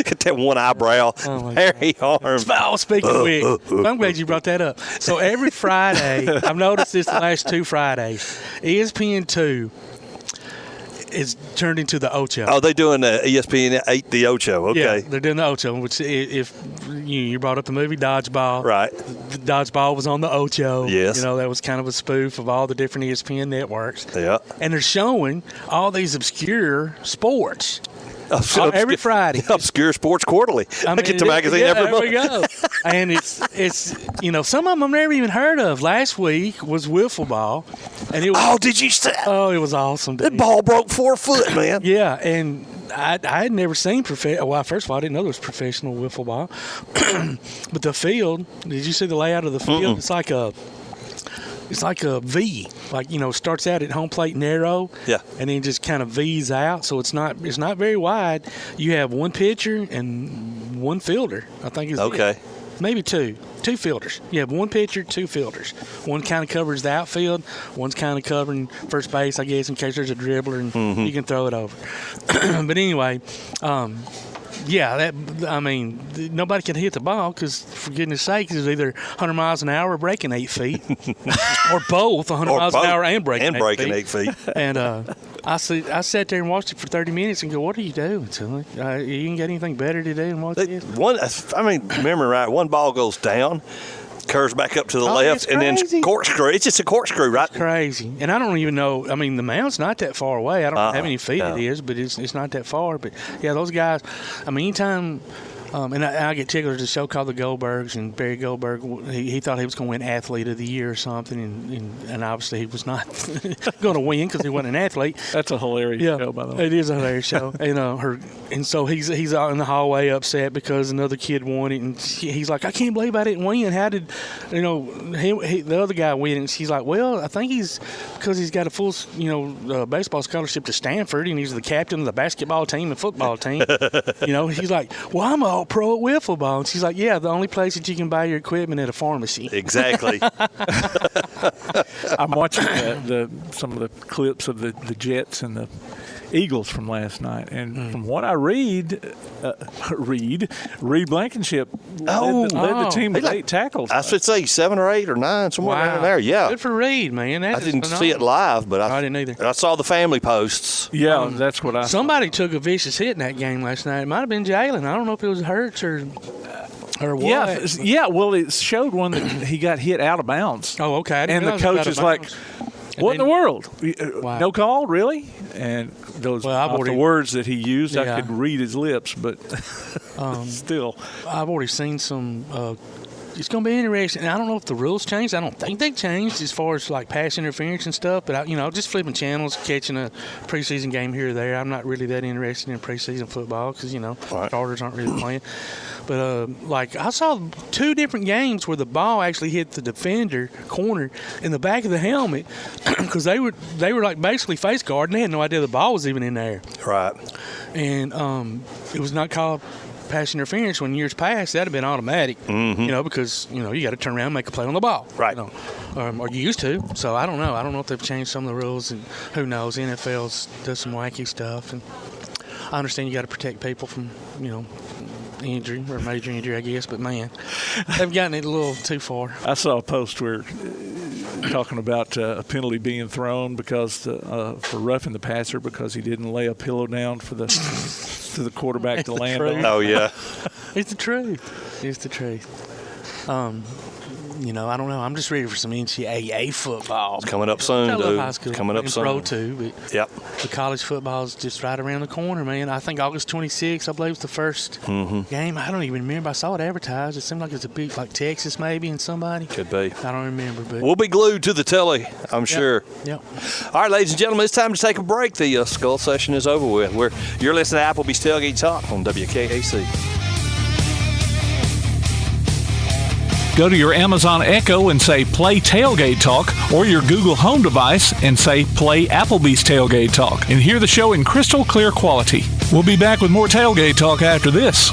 Get that one eyebrow, hairy arm. Speaking of which, I'm glad you brought that up. So every Friday, I've noticed this the last 2 Fridays, ESPN2 is turned into the Ocho. Oh, they're doing ESPN 8 the Ocho. Okay. Yeah, they're doing the Ocho, which if you brought up the movie Dodgeball. Right. Dodgeball was on the Ocho. Yes. You know, that was kind of a spoof of all the different ESPN networks. Yeah. And they're showing all these obscure sports. Every Friday. Obscure Sports Quarterly. I get the magazine every month. There we go. And it's some of them I've never even heard of. Last week was wiffle ball. And it was, did you see? Oh, it was awesome. That ball broke 4 foot, man. Yeah, and I had never seen well, first of all, I didn't know there was professional wiffle ball. But the field, did you see the layout of the field? It's like a V, starts out at home plate narrow, and then just kind of V's out. So it's not very wide. You have one pitcher and one fielder. I think is okay. Maybe two fielders. You have one pitcher, 2 fielders. One kind of covers the outfield. One's kind of covering first base, I guess, in case there's a dribbler and you can throw it over. But anyway. Nobody can hit the ball because, for goodness sake, it's either 100 miles an hour or breaking 8 feet, or both 100 miles an hour and breaking 8 feet. And I sat there and watched it for 30 minutes and go, "What are you doing, Tilly? You ain't got anything better to do than watch this?" Remember right, one ball goes down, curves back up to the left, and then corkscrew. It's just a corkscrew, right? It's crazy. And I don't even know. I mean, the mound's not that far away. I don't know how many feet it is, but it's not that far. But, yeah, those guys, I mean, anytime and I get tickled. There's a show called The Goldbergs, and Barry Goldberg, he thought he was going to win Athlete of the Year or something, and obviously he was not going to win because he wasn't an athlete. That's a hilarious show, by the way. It is a hilarious show. And so he's out in the hallway upset because another kid won it, and he's like, I can't believe I didn't win. How did, the other guy win? And she's like, well, I think because he's got a full, baseball scholarship to Stanford, and he's the captain of the basketball team and football team. He's like, well, I'm all pro at wiffle ball. And she's like, yeah, the only place that you can buy your equipment at a pharmacy. Exactly. I'm watching some of the clips of the Jets and the Eagles from last night, and from what I read Blankenship led the team with 8 tackles. I should say 7 or 8 or 9, somewhere around there. Yeah, good for Reed, man. I didn't see it live, but I didn't either. I saw the family posts. Yeah, that's what I. Somebody took a vicious hit in that game last night. It might have been Jalen. I don't know if it was Hurts or what. Yeah. Well, it showed one that he got hit out of bounds. Oh, okay. And the coach is like, "What in the world? Wow. No call, really?" And those the words that he used, I could read his lips, but still. I've already seen some. It's going to be interesting. I don't know if the rules changed. I don't think they changed as far as like pass interference and stuff. But just flipping channels, catching a preseason game here or there. I'm not really that interested in preseason football because starters aren't really playing. But I saw 2 different games where the ball actually hit the defender corner in the back of the helmet because they were like basically face guard and they had no idea the ball was even in there. Right. And it was not called pass interference. When years past, that'd have been automatic. Mm-hmm. Because you got to turn around and make a play on the ball. Right. Or you used to. So I don't know. I don't know if they've changed some of the rules, and who knows? The NFL does some wacky stuff, and I understand you got to protect people from injury or major injury, I guess. But man, they've gotten it a little too far. I saw a post where talking about a penalty being thrown because for roughing the passer because he didn't lay a pillow down for the quarterback to land on. Oh yeah, it's the truth. It's the truth. I don't know. I'm just ready for some NCAA football. It's coming up soon, I love dude. high school. Coming up soon. Pro too, but yep. The college football is just right around the corner, man. I think August 26th, I believe, is the first game. I don't even remember. I saw it advertised. It seemed like it's a big, like Texas maybe, and somebody. Could be. I don't remember, but we'll be glued to the telly, I'm sure. Yep. All right, ladies and gentlemen, it's time to take a break. The Skull session is over with. You're listening to Applebee's Tailgate Talk on WKAC. Go to your Amazon Echo and say Play Tailgate Talk, or your Google Home device and say Play Applebee's Tailgate Talk, and hear the show in crystal clear quality. We'll be back with more Tailgate Talk after this.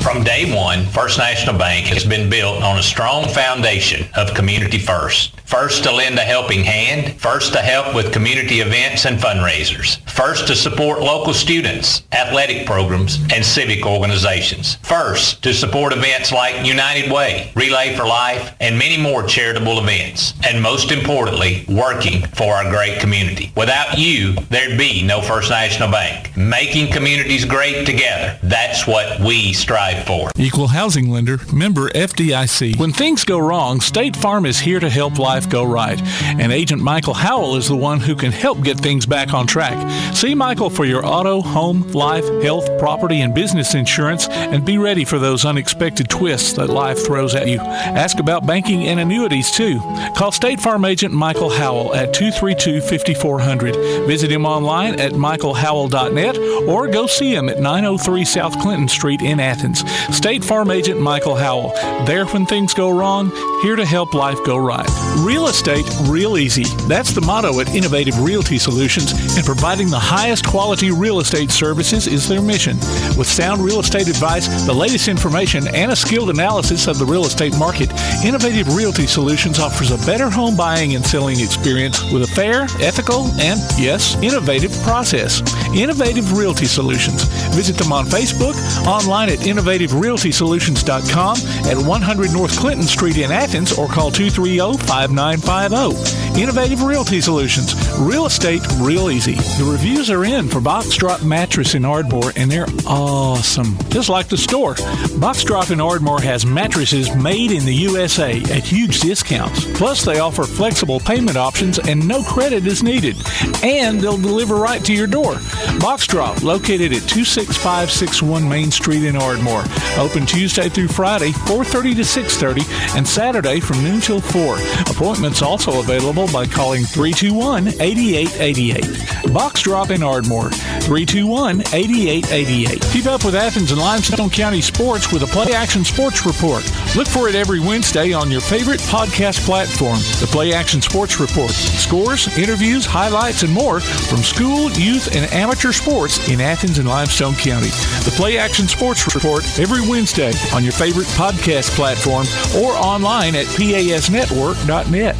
From day one, First National Bank has been built on a strong foundation of community first. First to lend a helping hand, first to help with community events and fundraisers, first to support local students, athletic programs, and civic organizations, first to support events like United Way, Relay for Life, and many more charitable events, and most importantly, working for our great community. Without you, there'd be no First National Bank. Making communities great together, that's what we strive for. Equal housing lender, member FDIC. When things go wrong, State Farm is here to help life go right. And Agent Michael Howell is the one who can help get things back on track. See Michael for your auto, home, life, health, property, and business insurance, and be ready for those unexpected twists that life throws at you. Ask about banking and annuities, too. Call State Farm Agent Michael Howell at 232-5400. Visit him online at michaelhowell.net or go see him at 903 South Clinton Street in Athens. State Farm Agent Michael Howell. There when things go wrong, here to help life go right. Real estate, real easy. That's the motto at Innovative Realty Solutions, and providing the highest quality real estate services is their mission. With sound real estate advice, the latest information, and a skilled analysis of the real estate market, Innovative Realty Solutions offers a better home buying and selling experience with a fair, ethical, and, yes, innovative process. Innovative Realty Solutions. Visit them on Facebook, online at innovativerealtysolutions.com, at 100 North Clinton Street in Athens, or call 230-5950. Innovative Realty Solutions. Real estate, real easy. The reviews are in for Box Drop Mattress in Ardmore, and they're awesome. Just like the store. Box Drop in Ardmore has mattresses made in the USA at huge discounts. Plus, they offer flexible payment options and no credit is needed. And they'll deliver right to your door. Box Drop, located at 26561 Main Street in Ardmore. Open Tuesday through Friday, 4:30 to 6:30, and Saturday from noon till 4. Appointments also available by calling 321-8888. Box Drop in Ardmore, 321-8888. Keep up with Athens and Limestone County sports with a Play Action Sports Report. Look for it every Wednesday on your favorite podcast platform. The Play Action Sports Report. Scores, interviews, highlights, and more from school, youth, and amateur sports in Athens and Limestone County. The Play Action Sports Report every Wednesday on your favorite podcast platform or online at pasnetwork.net.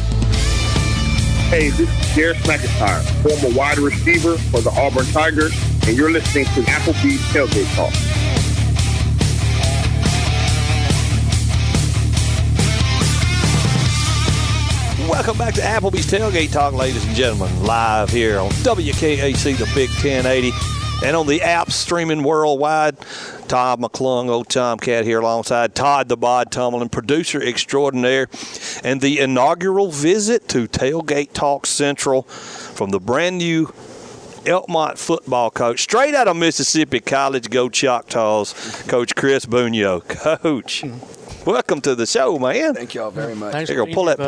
Hey, this is Jared McIntyre, former wide receiver for the Auburn Tigers, and you're listening to Applebee's Tailgate Talk. Welcome back to Applebee's Tailgate Talk, ladies and gentlemen, live here on WKAC, the Big 1080, and on the apps streaming worldwide. Todd McClung, old Tomcat here alongside Todd the Bod Tumblin, producer extraordinaire, and the inaugural visit to Tailgate Talk Central from the brand new Elkmont football coach, straight out of Mississippi College, go Choctaws, Coach Chris Bunio. Coach, welcome to the show, man. Thank y'all very much. There you go. Pull that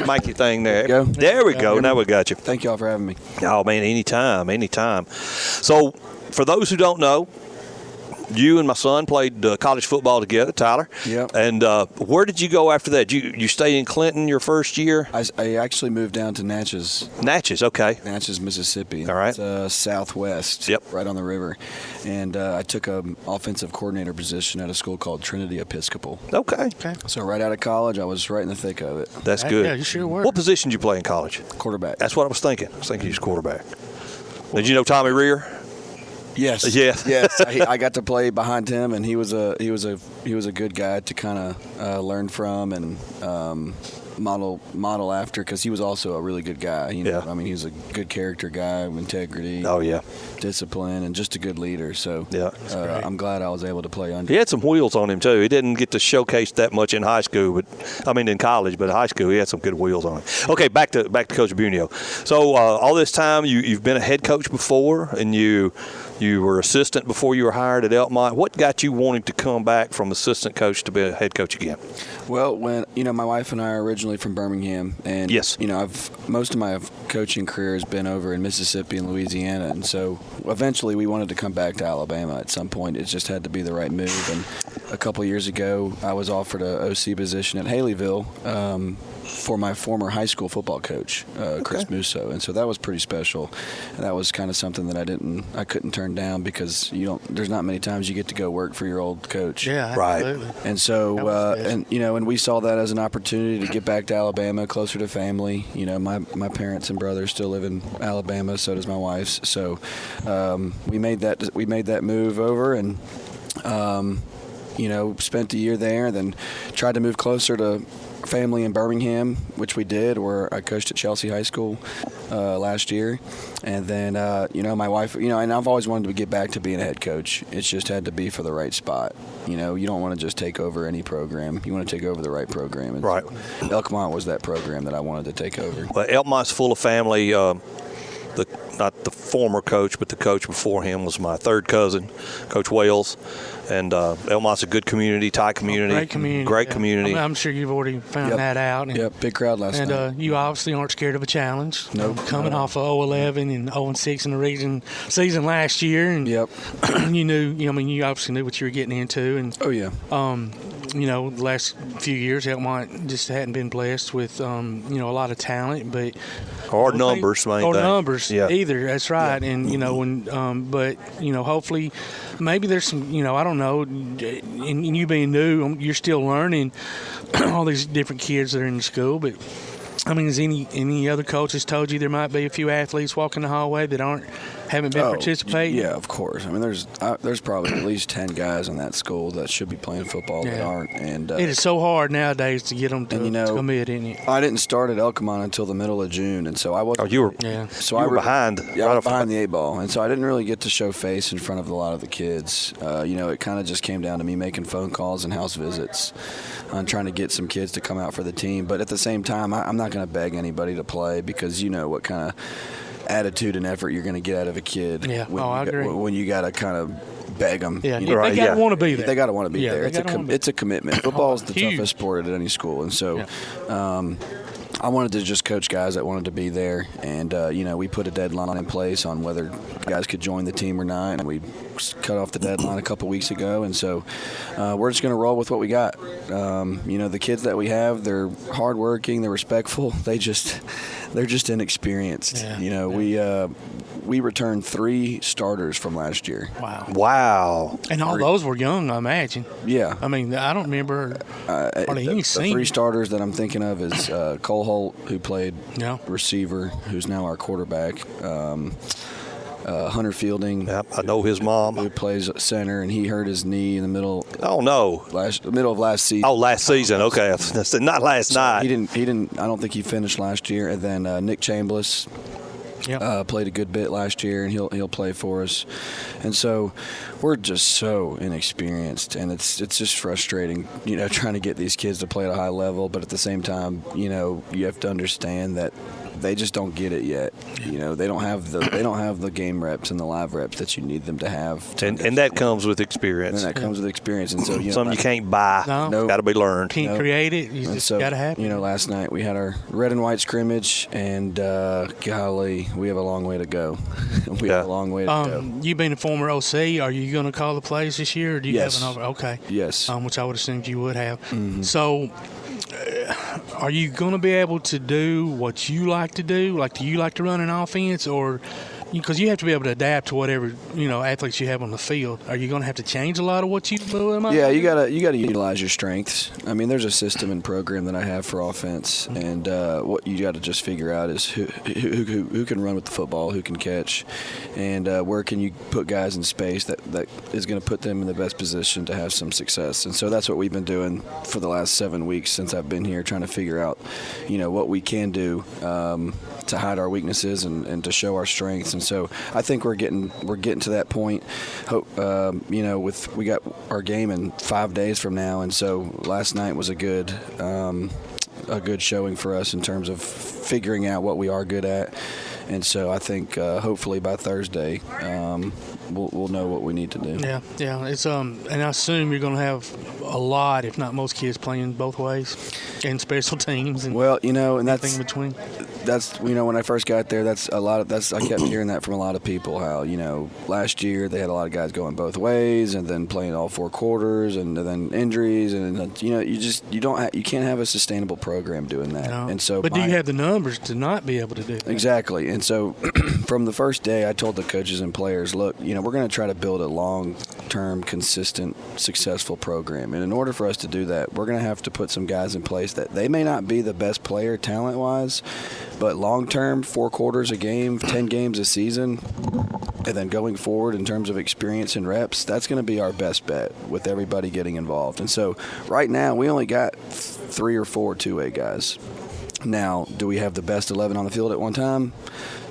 mikey thing there. There we go. Now we got you. Thank y'all for having me. Oh, man, anytime. So, for those who don't know, you and my son played college football together, Tyler. Yep. And where did you go after that? You stayed in Clinton your first year? I actually moved down to Natchez. Natchez, okay. Natchez, Mississippi. All right. It's southwest. Yep. Right on the river. And I took an offensive coordinator position at a school called Trinity Episcopal. Okay. So right out of college, I was right in the thick of it. That's good. Yeah, you sure were. What position did you play in college? Quarterback. That's what I was thinking. I was thinking you was quarterback. Did you know Tommy Rear? Yes. Yes. Yes. I got to play behind him, and he was a good guy to kind of learn from, and model after, because he was also a really good guy. You know? I mean, he was a good character guy, integrity. Oh, yeah. Discipline, and just a good leader. So I'm glad I was able to play under. He had some wheels on him, too. He didn't get to showcase that much in high school, in college, but in high school he had some good wheels on him. Okay, back to Coach Bunio. So all this time you've been a head coach before, and you were assistant before you were hired at Elkmont. What got you wanting to come back from assistant coach to be a head coach again? Well, when my wife and I are originally from Birmingham, and most of my coaching career has been over in Mississippi and Louisiana, and so eventually we wanted to come back to Alabama at some point. It just had to be the right move. And a couple years ago, I was offered a OC position at Haleyville for my former high school football coach, Chris Musso, and so that was pretty special. And that was kind of something that I couldn't turn down, because there's not many times you get to go work for your old coach. Yeah, absolutely. Right. And so and we saw that as an opportunity to get back to Alabama, closer to family. My parents and brothers still live in Alabama, so does my wife's. So we made that move over, and spent a year there, then tried to move closer to family in Birmingham, which we did, where I coached at Chelsea High School last year. And then, my wife, and I've always wanted to get back to being a head coach. It's just had to be for the right spot. You don't want to just take over any program. You want to take over the right program. And right. So Elkmont was that program that I wanted to take over. Well, Elkmont's full of family. Not the former coach, but the coach before him was my third cousin, Coach Wales. And Elkmont's a good community, tight community. Great community. I'm sure you've already found that out. And, big crowd last night. And you obviously aren't scared of a challenge. Nope. Coming off of 0-11 and 0-6 in the region season last year. And you you obviously knew what you were getting into. And the last few years, Elkmont just hadn't been blessed with, a lot of talent, but numbers, either. That's right. Yeah. And hopefully, maybe there's some, I don't know. And you being new, you're still learning all these different kids that are in the school, but. Has any other coaches told you there might be a few athletes walking the hallway that haven't been participating? Yeah, of course. There's probably at least 10 guys in that school that should be playing football that aren't. And it is so hard nowadays to get them to commit, isn't it? I didn't start at Elkmont until the middle of June, and so I wasn't. Oh, you were. So you were behind. Yeah, I was behind the 8-ball, and so I didn't really get to show face in front of a lot of the kids. It kind of just came down to me making phone calls and house visits on trying to get some kids to come out for the team. But at the same time, I'm not going to beg anybody to play, because you know what kind of attitude and effort you're going to get out of a kid. Yeah, I agree. When you got to kind of beg them. Yeah, they got to want to be there. They got to want to be there. It's a commitment. Football is the toughest sport at any school, and so I wanted to just coach guys that wanted to be there, and we put a deadline in place on whether guys could join the team or not, and we cut off the deadline a couple weeks ago, and so we're just going to roll with what we got. The kids that we have, they're hardworking, they're respectful, they're just inexperienced. We returned 3 starters from last year. Wow. And all those were young, I imagine. Yeah. I don't remember hardly any the 3 starters that I'm thinking of is Cole Holt, who played receiver, who's now our quarterback. Hunter Fielding. Yep, I know his mom. Who plays center, and he hurt his knee in the middle. Oh no! Middle of last season. Oh, last season. Okay, not last night. He didn't. I don't think he finished last year. And then Nick Chambliss. Played a good bit last year, and he'll play for us. And so we're just so inexperienced, and it's just frustrating, trying to get these kids to play at a high level. But at the same time, you have to understand that they just don't get it yet. They don't have the game reps and the live reps that you need them to have. And that comes with experience. And that comes with experience. And so something you can't buy. No. Got to be learned. Can't create it. You just got to have it. Last night we had our red and white scrimmage, and golly, we have a long way to go. We have a long way to go. You being a former OC, are you going to call the plays this year, or do you have an over? Okay. Yes. Which I would assume you would have. Mm-hmm. So, are you going to be able to do what you like to do? Like, do you like to run an offense, or because you have to be able to adapt to whatever athletes you have on the field. Are you going to have to change a lot of what you do? Yeah, you gotta utilize your strengths. I mean, there's a system and program that I have for offense, and what you got to just figure out is who can run with the football, who can catch, and where can you put guys in space that is going to put them in the best position to have some success. And so that's what we've been doing for the last 7 weeks since I've been here, trying to figure out, what we can do to hide our weaknesses and to show our strengths. And so I think we're getting to that point. We got our game in 5 days from now, and so last night was a good showing for us in terms of figuring out what we are good at. And so I think hopefully by Thursday we'll know what we need to do. Yeah. It's and I assume you're going to have a lot, if not most, kids playing both ways and special teams. And and that's in between. That's when I first got there. That's a lot of I kept hearing that from a lot of people. How last year they had a lot of guys going both ways and then playing all 4 quarters and then injuries and you can't have a sustainable program doing that. No. And so, but do you have the numbers to not be able to do that? Exactly. And so from the first day, I told the coaches and players, look, we're going to try to build a long-term, consistent, successful program. And in order for us to do that, we're going to have to put some guys in place that they may not be the best player talent-wise, but long-term, 4 quarters a game, 10 games a season, and then going forward in terms of experience and reps, that's going to be our best bet with everybody getting involved. And so right now, we only got 3 or 4 two-way guys. Now, do we have the best 11 on the field at one time?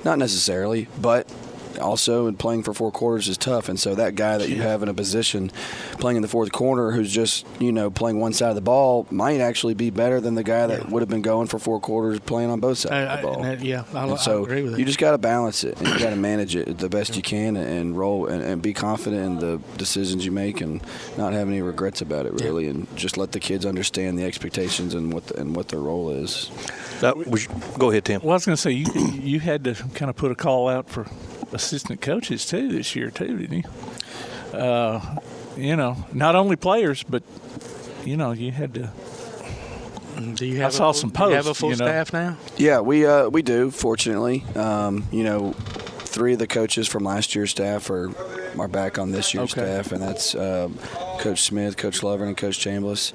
Not necessarily, but also playing for 4 quarters is tough. And so that guy that you have in a position playing in the fourth quarter who's just, playing one side of the ball might actually be better than the guy that would have been going for 4 quarters playing on both sides of the ball. I agree with that. You just got to balance it, and you got to manage it the best you can and roll and be confident in the decisions you make and not have any regrets about it, really, and just let the kids understand the expectations and what their role is. Go ahead, Tim. Well, I was going to say, you had to kind of put a call out for assistant coaches too this year too, didn't you? Not only players, but you had to. Do you have I saw some posts. Do you have a full staff now? Yeah, we do. Fortunately, 3 of the coaches from last year's staff are back on this year's staff, and that's Coach Smith, Coach Lovren, and Coach Chambliss.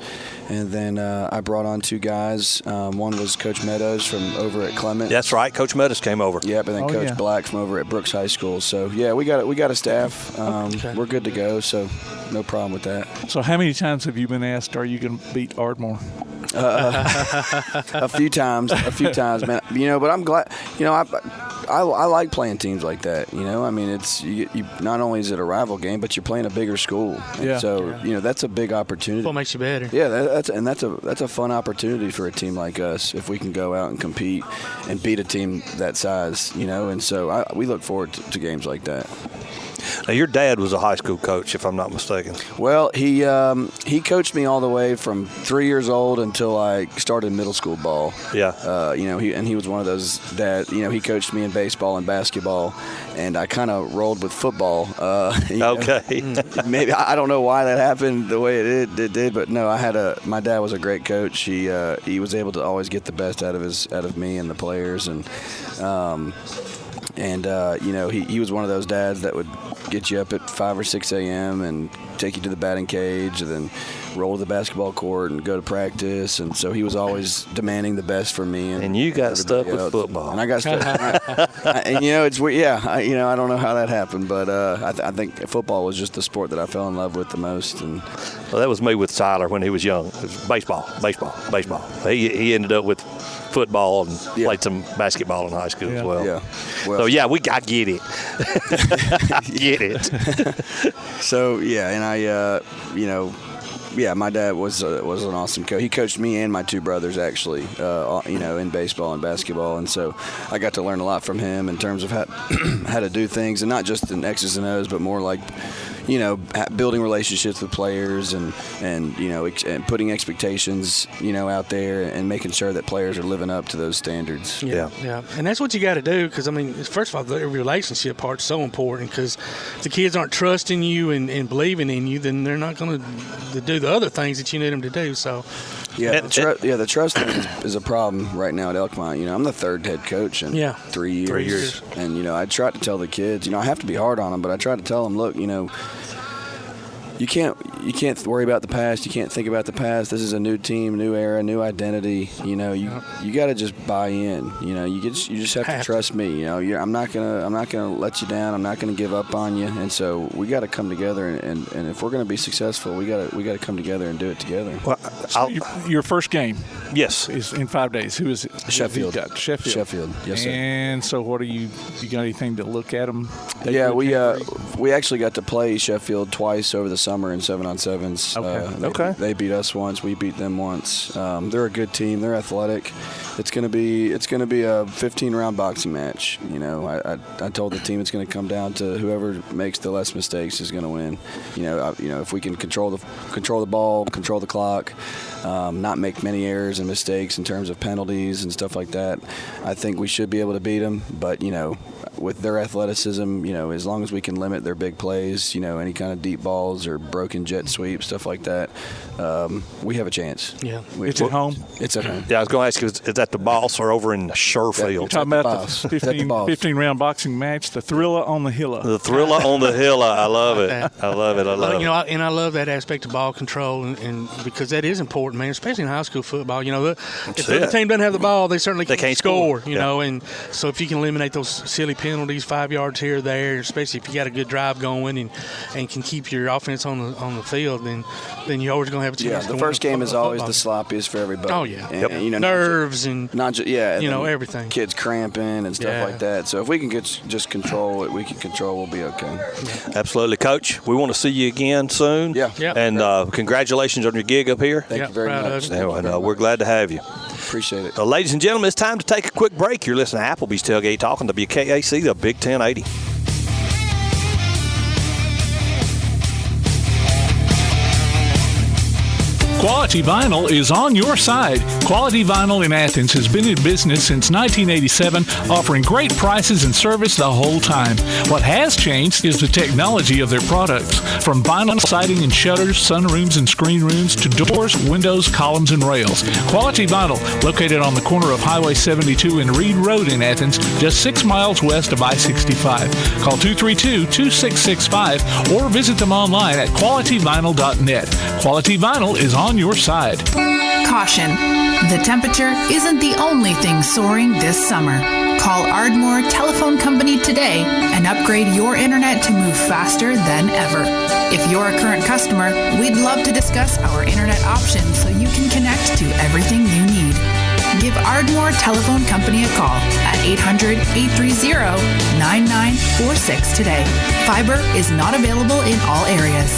And then I brought on 2 guys. One was Coach Meadows from over at Clemens. That's right, Coach Meadows came over. Yep, and then Coach Black from over at Brooks High School. So yeah, we got a staff. We're good to go. So no problem with that. So how many times have you been asked, are you going to beat Ardmore? A few times, man. But I'm glad. I like playing teams like that. I mean, it's you not only is it a rival game, but you're playing a bigger school. And so that's a big opportunity. What makes you better? Yeah, that's a fun opportunity for a team like us if we can go out and compete and beat a team that size. And so we look forward to games like that. Now, your dad was a high school coach, if I'm not mistaken. Well, he coached me all the way from 3 years old until I started middle school ball. Yeah. He was one of those dads. He coached me in baseball and basketball, and I kind of rolled with football. Maybe I don't know why that happened the way it did, but no, my dad was a great coach. He was able to always get the best out of me and the players, and he was one of those dads that would get you up at 5 or 6 a.m. and take you to the batting cage and then roll to the basketball court and go to practice. And so he was always demanding the best from me. And you got stuck with football. And I got stuck. And, it's weird. Yeah, I don't know how that happened, but I think football was just the sport that I fell in love with the most. And well, that was me with Tyler when he was young. It was baseball. He ended up with football and played some basketball in high school as well. Yeah. Well, so, I get it. Get it. So, and my dad was an awesome coach. He coached me and my 2 brothers, actually, in baseball and basketball. And so I got to learn a lot from him in terms of how to do things, and not just in X's and O's, but more like, building relationships with players and putting expectations, out there and making sure that players are living up to those standards. Yeah. And that's what you got to do, because, I mean, first of all, the relationship part's so important, because if the kids aren't trusting you and believing in you, then they're not going to do the other things that you need them to do. So Yeah, the trust thing is a problem right now at Elkmont. I'm the third head coach in 3 years. 3 years. And, I try to tell the kids, I have to be hard on them, but I try to tell them, look, you can't worry about the past. You can't think about the past. This is a new team, new era, new identity. You got to just buy in. You just have to trust me. I'm not gonna let you down. I'm not gonna give up on you. And so we got to come together. And if we're gonna be successful, we got to come together and do it together. Well, your first game, yes, is in 5 days. Who is it? Sheffield. Sheffield. Yes, sir. And so, what are you got anything to look at them? Yeah, we actually got to play Sheffield twice over the summer in 7-on-7s. Okay. They beat us once. We beat them once. They're a good team. They're athletic. It's gonna be a 15-round boxing match. I told the team it's gonna come down to whoever makes the less mistakes is gonna win. If we can control the ball, control the clock, not make many errors and mistakes in terms of penalties and stuff like that, I think we should be able to beat them. But with their athleticism, as long as we can limit their big plays, any kind of deep balls or broken jet sweep, stuff like that, we have a chance. Yeah. It's at home? It's at home. Yeah, I was going to ask you, is that the Boss or over in Sherfield? You're talking about the 15-round boxing match, the Thriller on the Hilla. The Thriller on the Hilla. I love it. I love it. And I love that aspect of ball control, and because that is important, man, especially in high school football. If the other team doesn't have the ball, they certainly can't score. And so if you can eliminate those silly penalties, 5 yards here or there, especially if you got a good drive going and can keep your offense on the field, then you're always going to have a chance. Yeah, the first game is always the sloppiest for everybody. Oh yeah, and, nerves and everything. Kids cramping and stuff like that. So if we can just control it, we'll be okay. Yeah. Absolutely, Coach. We want to see you again soon. Yeah. And congratulations on your gig up here. Thank you very much. And we're glad to have you. Appreciate it. Ladies and gentlemen, it's time to take a quick break. You're listening to Applebee's Tailgate Talk on WKAC, the Big 1080. Quality Vinyl is on your side. Quality Vinyl in Athens has been in business since 1987, offering great prices and service the whole time. What has changed is the technology of their products. From vinyl siding and shutters, sunrooms and screen rooms, to doors, windows, columns, and rails. Quality Vinyl, located on the corner of Highway 72 and Reed Road in Athens, just 6 miles west of I-65. Call 232-2665 or visit them online at qualityvinyl.net. Quality Vinyl is on your side. Caution. The temperature isn't the only thing soaring this summer. Call Ardmore Telephone Company today and upgrade your internet to move faster than ever. If you're a current customer, we'd love to discuss our internet options so you can connect to everything you need. Give Ardmore Telephone Company a call at 800-830-9946 today. Fiber is not available in all areas.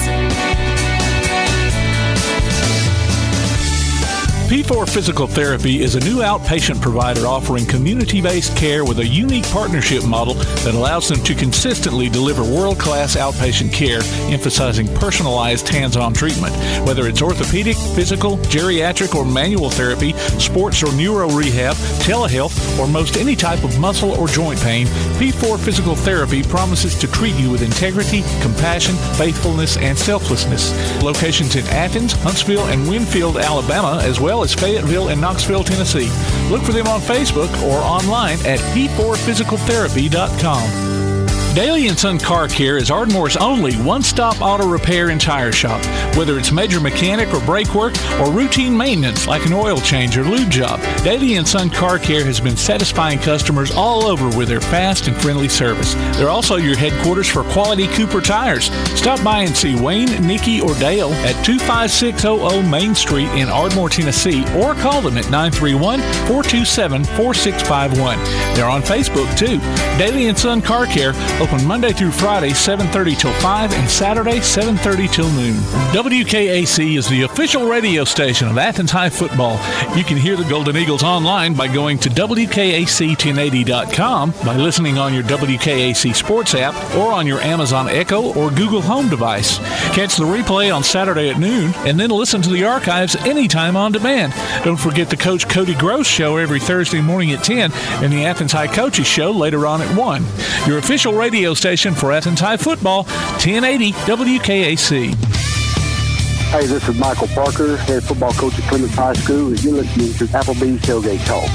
P4 Physical Therapy is a new outpatient provider offering community-based care with a unique partnership model that allows them to consistently deliver world-class outpatient care, emphasizing personalized hands-on treatment. Whether it's orthopedic, physical, geriatric, or manual therapy, sports or neuro rehab, telehealth, or most any type of muscle or joint pain, P4 Physical Therapy promises to treat you with integrity, compassion, faithfulness, and selflessness. Locations in Athens, Huntsville, and Winfield, Alabama, as well as Fayetteville and Knoxville, Tennessee. Look for them on Facebook or online at p4physicaltherapy.com. Daly & Son Car Care is Ardmore's only one-stop auto repair and tire shop. Whether it's major mechanic or brake work or routine maintenance like an oil change or lube job, Daly & Son Car Care has been satisfying customers all over with their fast and friendly service. They're also your headquarters for quality Cooper tires. Stop by and see Wayne, Nikki, or Dale at 25600 Main Street in Ardmore, Tennessee, or call them at 931-427-4651. They're on Facebook, too. Daly & Son Car Care, open Monday through Friday, 7:30 till 5, and Saturday, 7:30 till noon. WKAC is the official radio station of Athens High football. You can hear the Golden Eagles online by going to WKAC1080.com, by listening on your WKAC Sports app, or on your Amazon Echo or Google Home device. Catch the replay on Saturday at noon, and then listen to the archives anytime on demand. Don't forget the Coach Cody Gross Show every Thursday morning at 10, and the Athens High Coaches Show later on at 1. Your official radio station for Athens High football, 1080 WKAC. Hey, this is Michael Parker, head football coach at Clemens High School, and you're listening to Applebee's Tailgate Talk.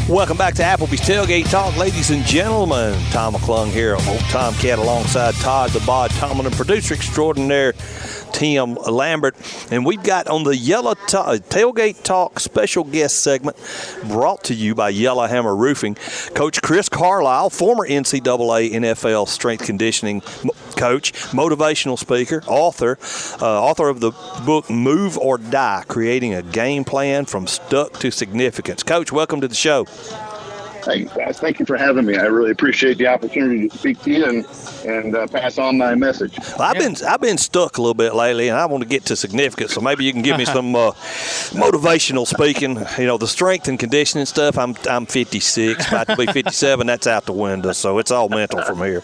Welcome back to Applebee's Tailgate Talk, ladies and gentlemen. Tom McClung here, old Tomcat, alongside Todd the Bod Tomlin, and producer extraordinaire Tim Lambert. And we've got on the Tailgate Talk special guest segment brought to you by Yellowhammer Roofing, Coach Chris Carlisle, former NCAA NFL strength conditioning coach, motivational speaker, author of the book Move or Die, Creating a Game Plan from Stuck to Significance. Coach, welcome to the show. Hey, guys, thank you for having me. I really appreciate the opportunity to speak to you and pass on my message. Well, I've been stuck a little bit lately, and I want to get to significance. So maybe you can give me some motivational speaking. You know, the strength and conditioning stuff. I'm 56, about to be 57. That's out the window. So it's all mental from here.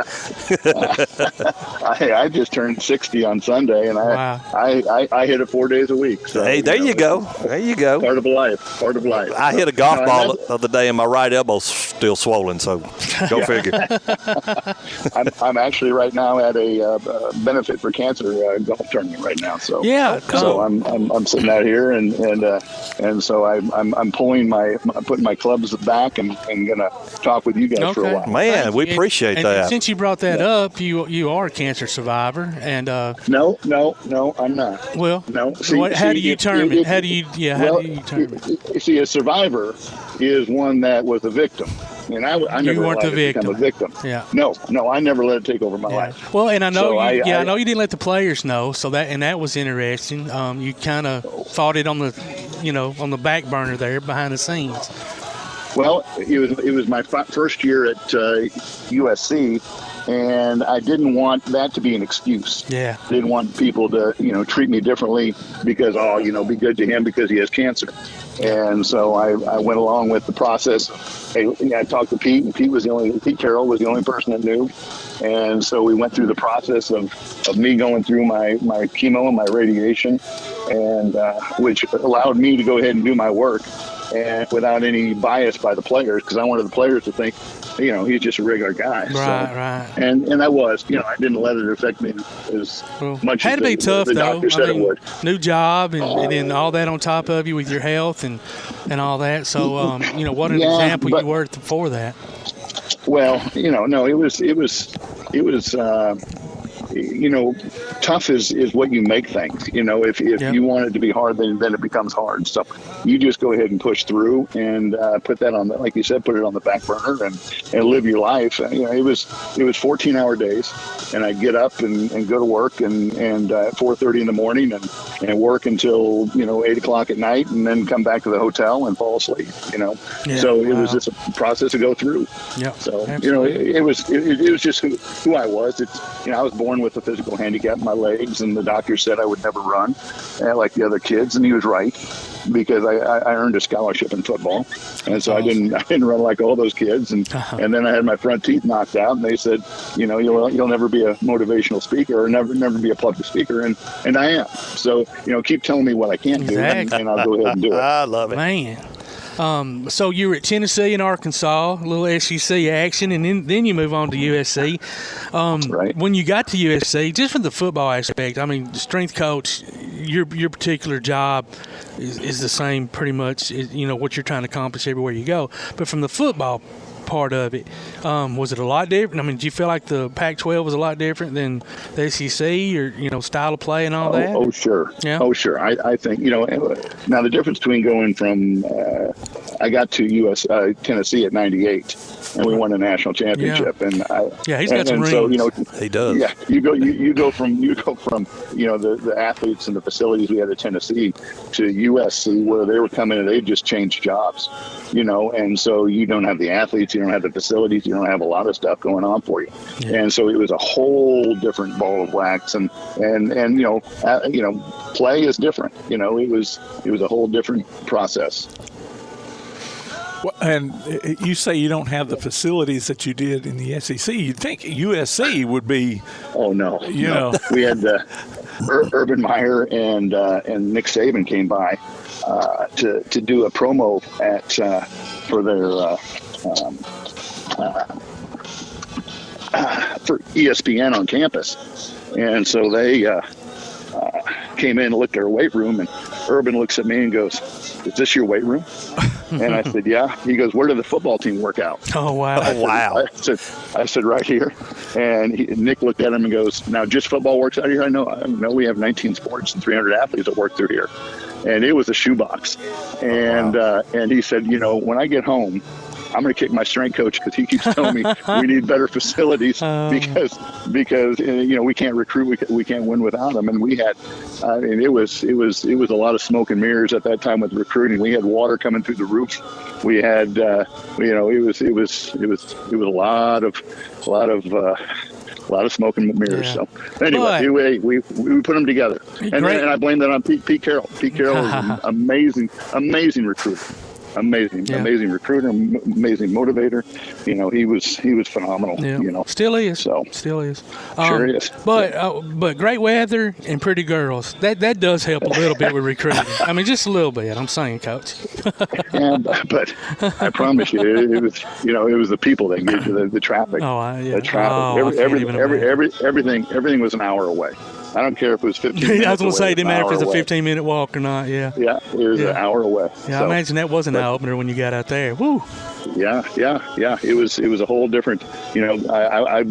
I just turned 60 on Sunday, and I hit it 4 days a week. So, hey, there you go. There you go. Part of life. Part of life. I hit a golf ball the other day, and my right elbow's still swollen. So go figure. I'm actually right now at a benefit for cancer golf tournament right now. So so I'm sitting out here and so I'm putting my clubs back and gonna talk with you guys for a while. Man, we appreciate that. And since you brought that up, you are a cancer survivor, and no, I'm not. Well, no. How do you term it? How do you term it? See, a survivor is one that was a victim. And I never weren't let it become a victim. Yeah. No, I never let it take over my life. Well, and I know, I know you didn't let the players know. So that was interesting. You kind of fought it on the, on the back burner there behind the scenes. Well, it was my first year at USC. And I didn't want that to be an excuse. Yeah. Didn't want people to, treat me differently because, be good to him because he has cancer. And so I went along with the process. I talked to Pete, and Pete Carroll was the only person that knew. And so we went through the process of me going through my chemo and my radiation, and which allowed me to go ahead and do my work, and without any bias by the players, because I wanted the players to think, he's just a regular guy. Right. And I was, I didn't let it affect me as much had as to be tough, the though. doctor said it would. New job and then all that on top of you with your health and all that. So, what an example you were for that. Well, no, it was tough is what you make things. If you want it to be hard, then it becomes hard. So you just go ahead and push through and put that on, like you said, put it on the back burner and live your life. It was 14-hour days, and I'd get up and go to work and at 4:30 in the morning and work until 8 o'clock at night, and then come back to the hotel and fall asleep. So it was just a process to go through. Yeah. So it was just who I was. I was born with a physical handicap in my legs, and the doctor said I would never run like the other kids, and he was right, because I earned a scholarship in football, and so I didn't run like all those kids, and then I had my front teeth knocked out, and they said, you'll never be a motivational speaker or never be a public speaker, and I am. So keep telling me what I can't do, and I'll go ahead and do it. I love it, man. So you were at Tennessee and Arkansas, a little SEC action, and then you move on to USC. Right. When you got to USC, just from the football aspect, strength coach, your particular job is the same pretty much, what you're trying to accomplish everywhere you go. But from the football part of it, was it a lot different? Do you feel like the Pac-12 was a lot different than the SEC, or style of play and all that? Oh, sure. Yeah. Oh, sure. I think now the difference between going from I got to Tennessee at 98, and we won a national championship, and he's got some rings. So he does. Yeah, you go from the athletes and the facilities we had at Tennessee to USC, where they were coming and they just changed jobs, and so you don't have the athletes, you don't have the facilities, you don't have a lot of stuff going on for you, and so it was a whole different ball of wax, and play is different. It was a whole different process. And you say you don't have the facilities that you did in the SEC. You'd think USC would be. Oh no! No. We had Urban Meyer and Nick Saban came by to do a promo for their for ESPN on campus, and so they came in and looked at our weight room, and Urban looks at me and goes, "Is this your weight room?" And I said, "Yeah." He goes, "Where did the football team work out?" Oh, wow. I said, "Right here." And Nick looked at him and goes, "Now just football works out here?" I know we have 19 sports and 300 athletes that work through here. And it was a shoebox. And and he said, "When I get home, I'm going to kick my strength coach because he keeps telling me we need better facilities because we can't recruit, we can't win without them." And we had, it was a lot of smoke and mirrors at that time with recruiting. We had water coming through the roof. We had, it was a lot of smoke and mirrors. So anyway, we put them together, and I blame that on Pete Carroll. Pete Carroll is an amazing recruiter. Amazing recruiter, amazing motivator. He was phenomenal. Yeah. Still is. Sure is. But great weather and pretty girls. That does help a little bit with recruiting. I mean, just a little bit. I'm saying, Coach. But I promise you, it was the people that gave you the traffic. The traffic. Everything was an hour away. I don't care if it was 15 minutes I was going to say, it didn't matter if it was a away. 15-minute walk or not, Yeah, it was an hour away. Yeah, I imagine that was an eye-opener when you got out there. Woo! Yeah. It was a whole different, I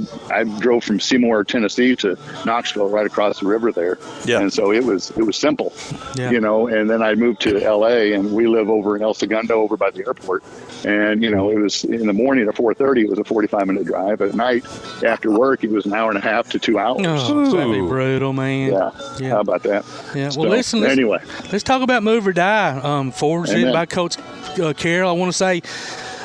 drove from Seymour, Tennessee to Knoxville right across the river there. Yeah. And so it was simple, and then I moved to LA, and we live over in El Segundo over by the airport. And, it was in the morning at 4:30, it was a 45-minute drive. At night after work, it was an hour and a half to 2 hours. Oh, that'd be brutal, man. Yeah. How about that? Yeah. Well, listen, let's talk about Move or Die. Forwarded by Coach Carroll. I want to say,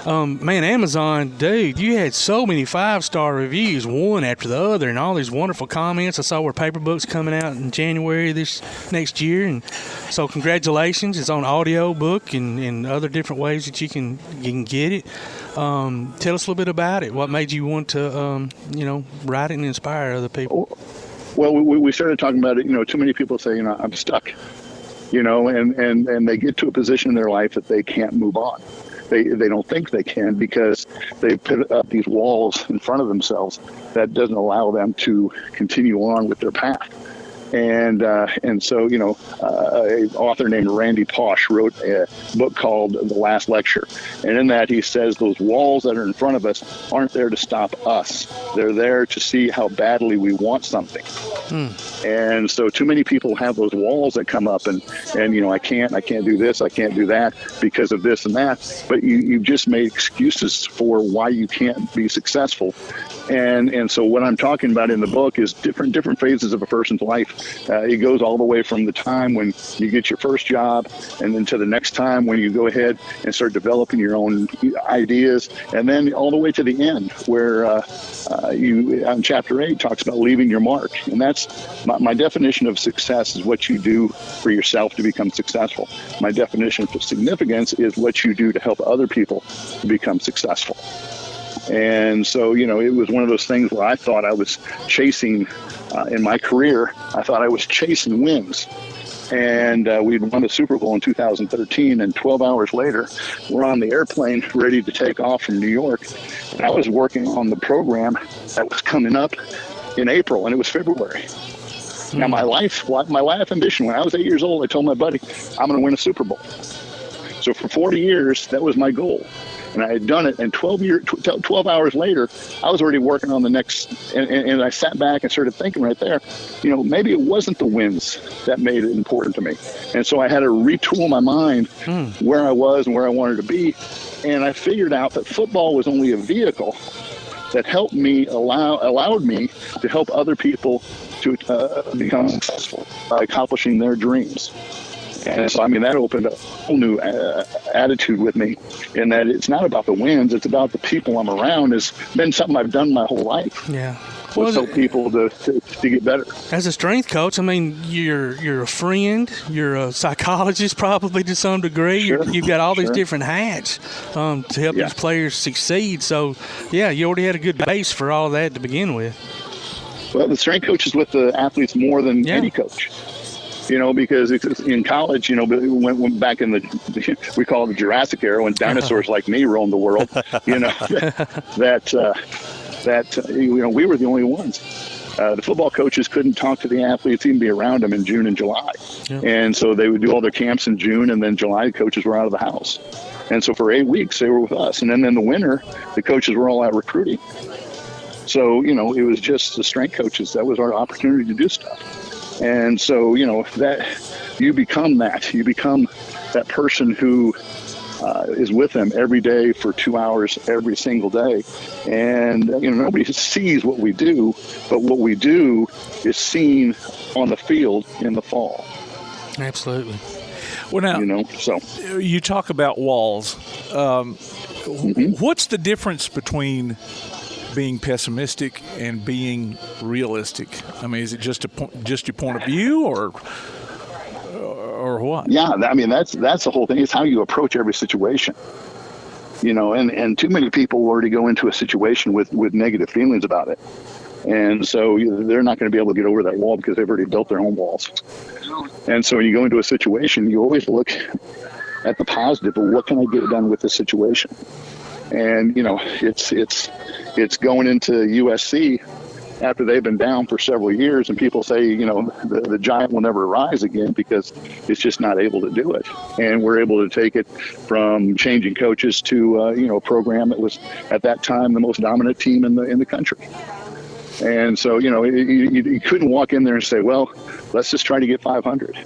man, Amazon, dude, you had so many 5-star reviews, one after the other, and all these wonderful comments. I saw where paper books coming out in January this next year, and so congratulations. It's on audio book and other different ways that you can get it. Tell us a little bit about it. What made you want to, write it and inspire other people? Well, we started talking about it. Too many people say, I'm stuck, and they get to a position in their life that they can't move on. They don't think they can because they put up these walls in front of themselves that doesn't allow them to continue on with their path. And so, an author named Randy Pausch wrote a book called The Last Lecture. And in that, he says those walls that are in front of us aren't there to stop us. They're there to see how badly we want something. And so too many people have those walls that come up and I can't do this, I can't do that because of this and that. But you've just made excuses for why you can't be successful. And so what I'm talking about in the book is different phases of a person's life. It goes all the way from the time when you get your first job and then to the next time when you go ahead and start developing your own ideas, and then all the way to the end where on chapter 8 talks about leaving your mark. And that's my definition of success is what you do for yourself to become successful. My definition of significance is what you do to help other people become successful. And so, it was one of those things where I thought I was chasing, in my career, I thought I was chasing wins. And we'd won the Super Bowl in 2013, and 12 hours later, we're on the airplane ready to take off from New York. And I was working on the program that was coming up in April, and it was February. Now, my life ambition, when I was 8 years old, I told my buddy, I'm going to win a Super Bowl. So for 40 years, that was my goal. And I had done it, and 12 hours later, I was already working on the next, and I sat back and started thinking right there, maybe it wasn't the wins that made it important to me. And so I had to retool my mind where I was and where I wanted to be. And I figured out that football was only a vehicle that helped me, allowed me to help other people to become successful by accomplishing their dreams. And so, that opened a whole new attitude with me in that it's not about the wins, it's about the people I'm around. It's been something I've done my whole life. Yeah. Well, help people to get better. As a strength coach, you're a friend, you're a psychologist probably to some degree. Sure. You've got all these different hats to help these players succeed. So, you already had a good base for all that to begin with. Well, the strength coach is with the athletes more than any coach. Because in college, when back in we call it the Jurassic era, when dinosaurs like me roamed the world, we were the only ones. the football coaches couldn't talk to the athletes, even be around them in June and July. Yeah. And so they would do all their camps in June, and then July, the coaches were out of the house. And so for 8 weeks, they were with us. And then in the winter, the coaches were all out recruiting. So, it was just the strength coaches. That was our opportunity to do stuff. And so, that you become that. You become that person who is with them every day for 2 hours every single day. And, nobody sees what we do, but what we do is seen on the field in the fall. Absolutely. Well, now, you talk about walls. What's the difference between being pessimistic and being realistic? I mean, is it just your point of view, or what? Yeah, I mean, that's the whole thing. It's how you approach every situation. And too many people already go into a situation with negative feelings about it. And so they're not going to be able to get over that wall because they've already built their own walls. And so when you go into a situation, you always look at the positive, but what can I get done with this situation? And, it's going into USC after they've been down for several years, and people say, the giant will never rise again because it's just not able to do it. And we're able to take it from changing coaches to, a program that was at that time the most dominant team in the country. And so, you couldn't walk in there and say, well, let's just try to get 500.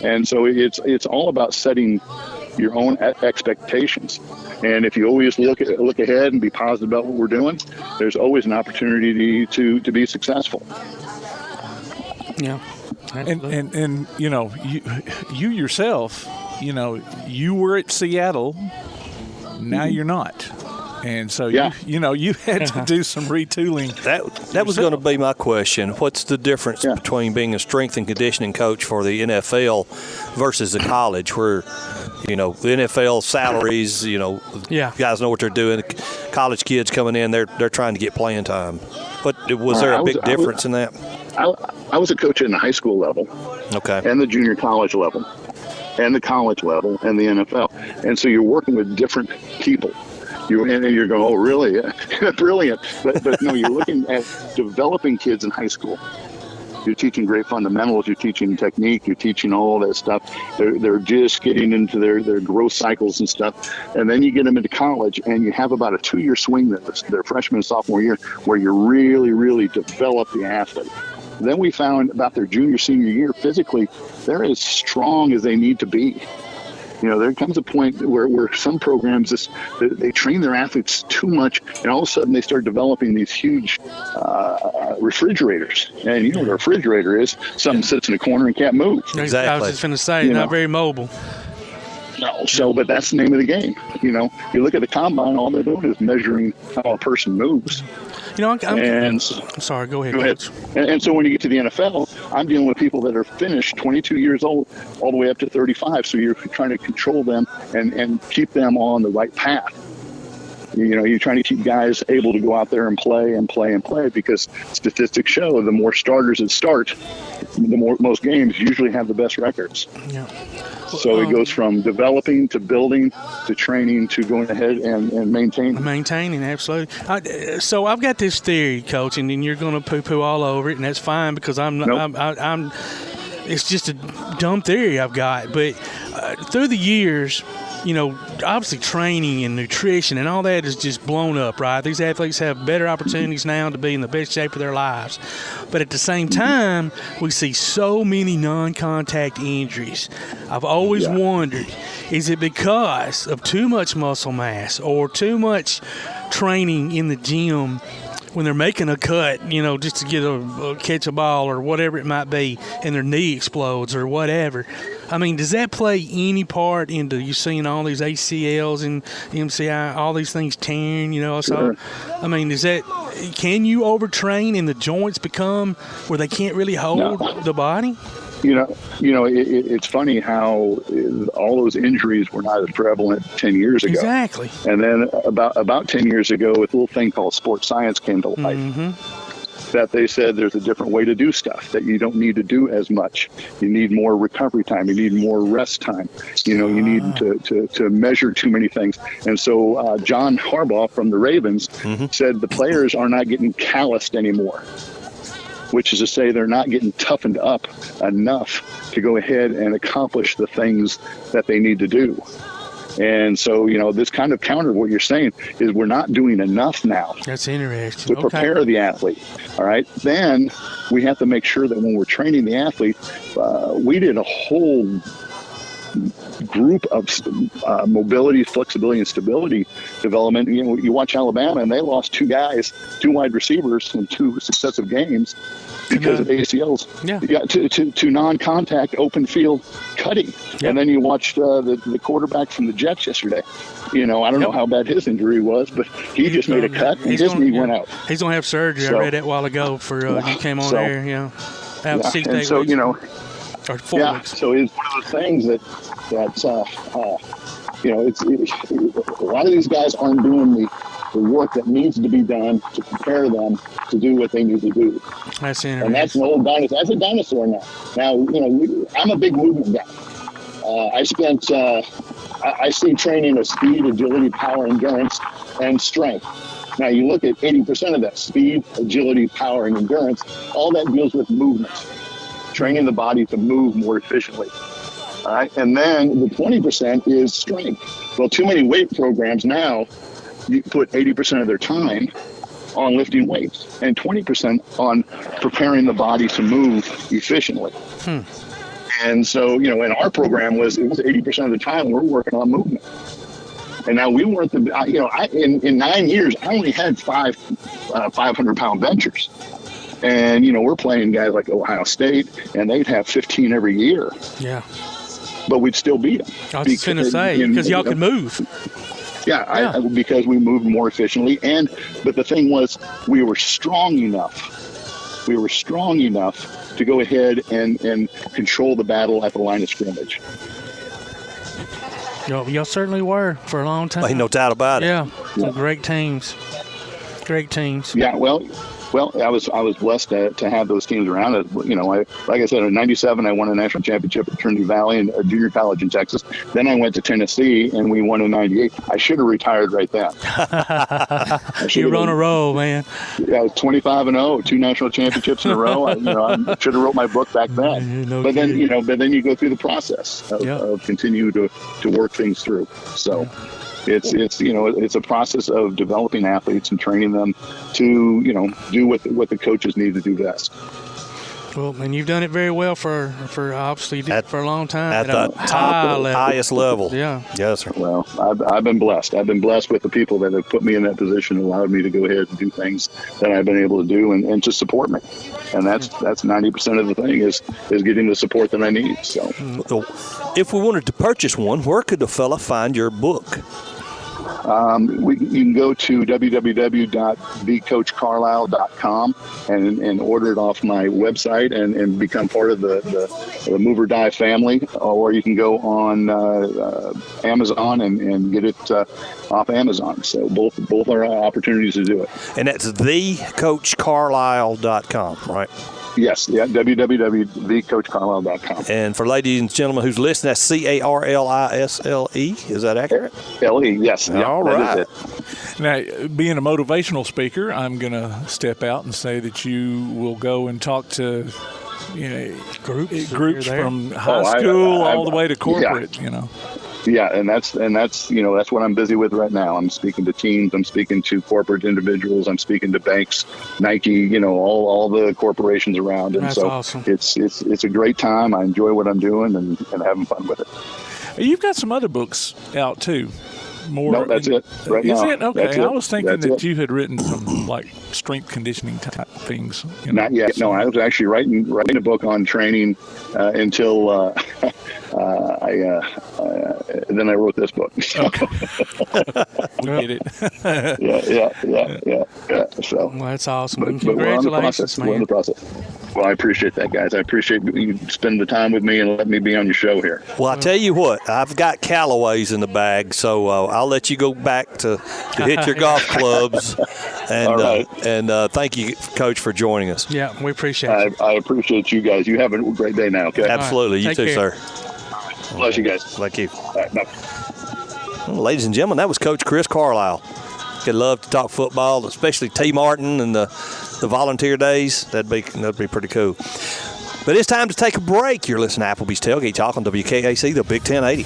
And so it's all about setting your own expectations. And if you always look ahead and be positive about what we're doing, there's always an opportunity to be successful. Yeah. And you yourself, you were at Seattle, now you're not. And so, you had to do some retooling. That was going to be my question. What's the difference between being a strength and conditioning coach for the NFL versus the college where, the NFL salaries, guys know what they're doing. College kids coming in, they're trying to get playing time. Was there a big difference in that? I was a coach in the high school level. Okay. And the junior college level and the college level and the NFL. And so you're working with different people. You're going, oh, really? Brilliant. But no, you're looking at developing kids in high school. You're teaching great fundamentals. You're teaching technique. You're teaching all that stuff. They're just getting into their growth cycles and stuff. And then you get them into college, and you have about a 2-year swing, their freshman and sophomore year, where you really, really develop the athlete. Then we found about their junior, senior year, physically, they're as strong as they need to be. There comes a point where some programs, they train their athletes too much, and all of a sudden they start developing these huge refrigerators. And you know what a refrigerator is? Something sits in a corner and can't move. Exactly. I was just going to say, not very mobile. No, but that's the name of the game. You look at the combine, all they're doing is measuring how a person moves. I'm sorry, go ahead. Coach. And so when you get to the NFL, I'm dealing with people that are finished 22 years old all the way up to 35. So you're trying to control them and keep them on the right path. You're trying to keep guys able to go out there and play because statistics show the more starters that start, most games usually have the best records. Yeah. So it goes from developing to building to training to going ahead and maintaining. Maintaining, absolutely. So I've got this theory, Coach, and then you're going to poo-poo all over it, and that's fine because I'm it's just a dumb theory I've got. But through the years, obviously training and nutrition and all that is just blown up, right? These athletes have better opportunities now to be in the best shape of their lives. But at the same time, we see so many non-contact injuries. I've always wondered, is it because of too much muscle mass or too much training in the gym when they're making a cut, just to get catch a ball or whatever it might be, and their knee explodes or whatever? I mean, does that play any part into you seeing all these ACLs and MCI, all these things tearing, So, I mean, can you overtrain and the joints become where they can't really hold the body? It's funny how all those injuries were not as prevalent 10 years ago. Exactly. And then about 10 years ago, a little thing called sports science came to light. Mm-hmm. That they said there's a different way to do stuff, that you don't need to do as much. You need more recovery time. You need more rest time. You need to measure too many things. And so John Harbaugh from the Ravens said the players are not getting calloused anymore. which is to say they're not getting toughened up enough to go ahead and accomplish the things that they need to do. And so, this kind of countered what you're saying is we're not doing enough now. That's interesting. To prepare the athlete. All right. Then we have to make sure that when we're training the athlete, we did a whole group of mobility, flexibility, and stability development. You watch Alabama, and they lost 2 wide receivers in 2 successive games because of ACLs. To non-contact open field cutting. And then you watched the quarterback from the Jets yesterday. I don't know how bad his injury was, but he just made a cut and his knee went out. He's going to have surgery. I read that a while ago you came on there. Have 6 and days. So, or 4 weeks. So it's one of those things that it's a lot of these guys aren't doing the work that needs to be done to prepare them to do what they need to do. That's interesting. And that's an old dinosaur. That's a dinosaur now. Now, I'm a big movement guy. I see training of speed, agility, power, endurance, and strength. Now, you look at 80% of that, speed, agility, power, and endurance, all that deals with movement, training the body to move more efficiently. All right, and then the 20% is strength. Well, too many weight programs now, you put 80% of their time on lifting weights and 20% on preparing the body to move efficiently. And so, in our program it was 80% of the time we're working on movement. And now we weren't in 9 years, I only had 5 500-pound benchers. And, we're playing guys like Ohio State, and they'd have 15 every year. Yeah. But we'd still beat them. I was just going to say, because y'all could move. Yeah, because we moved more efficiently. But the thing was, we were strong enough. We were strong enough to go ahead and control the battle at the line of scrimmage. Y'all certainly were for a long time. Ain't no doubt about it. Yeah, some great teams. Great teams. Yeah, well, I was blessed to have those teams around. Like I said, in '97, I won a national championship at Trinity Valley and a junior college in Texas. Then I went to Tennessee, and we won in '98. I should have retired right then. You were on a roll, man. Yeah, I was 25-0, 2 national championships in a row. I should have wrote my book back then. But then you go through the process of continue to work things through. So. It's a process of developing athletes and training them to do what the coaches need to do best. Well, and you've done it very well for obviously for a long time at the highest level. Yeah. Yes, sir. Well, I've been blessed. I've been blessed with the people that have put me in that position and allowed me to go ahead and do things that I've been able to do and to support me. And that's 90% of the thing is getting the support that I need. So, if we wanted to purchase one, where could the fella find your book? You can go to www.thecoachcarlisle.com and order it off my website and become part of the Move or Die family, or you can go on Amazon and get it off Amazon. So both are opportunities to do it. And that's thecoachcarlisle.com, right? Yes, www.thecoachcarlisle.com. And for ladies and gentlemen who's listening, that's Carlisle. Is that accurate? LE, yes. All right. Now, being a motivational speaker, I'm going to step out and say that you will go and talk to groups from high school all the way to corporate. Yeah, and that's what I'm busy with right now. I'm speaking to teams, I'm speaking to corporate individuals, I'm speaking to banks, Nike, all the corporations around. And that's so awesome. It's a great time. I enjoy what I'm doing and having fun with it. You've got some other books out too. No, that's it right now. Is it? Okay. I was thinking that you had written some like strength conditioning type things. Not yet. No, I was actually writing a book on training until then I wrote this book. Okay. We get it. Yeah. So well, that's awesome. But we're on the process. man. We're in the process. Well, I appreciate that, guys. I appreciate you spending the time with me and letting me be on your show here. Well, I tell you what, I've got Callaways in the bag, so I'll let you go back to hit your golf clubs. And all right. Thank you, Coach, for joining us. Yeah, we appreciate it. I appreciate you guys. You have a great day now, okay? Absolutely. Right. You too, care. sir. Bless you guys. Thank you. All right, bye. Well, ladies and gentlemen, that was Coach Chris Carlisle. He'd love to talk football, especially T. Martin and the the volunteer days. That'd be pretty cool. But it's time to take a break. You're listening to Applebee's Tailgate Talk on WKAC, the Big 1080.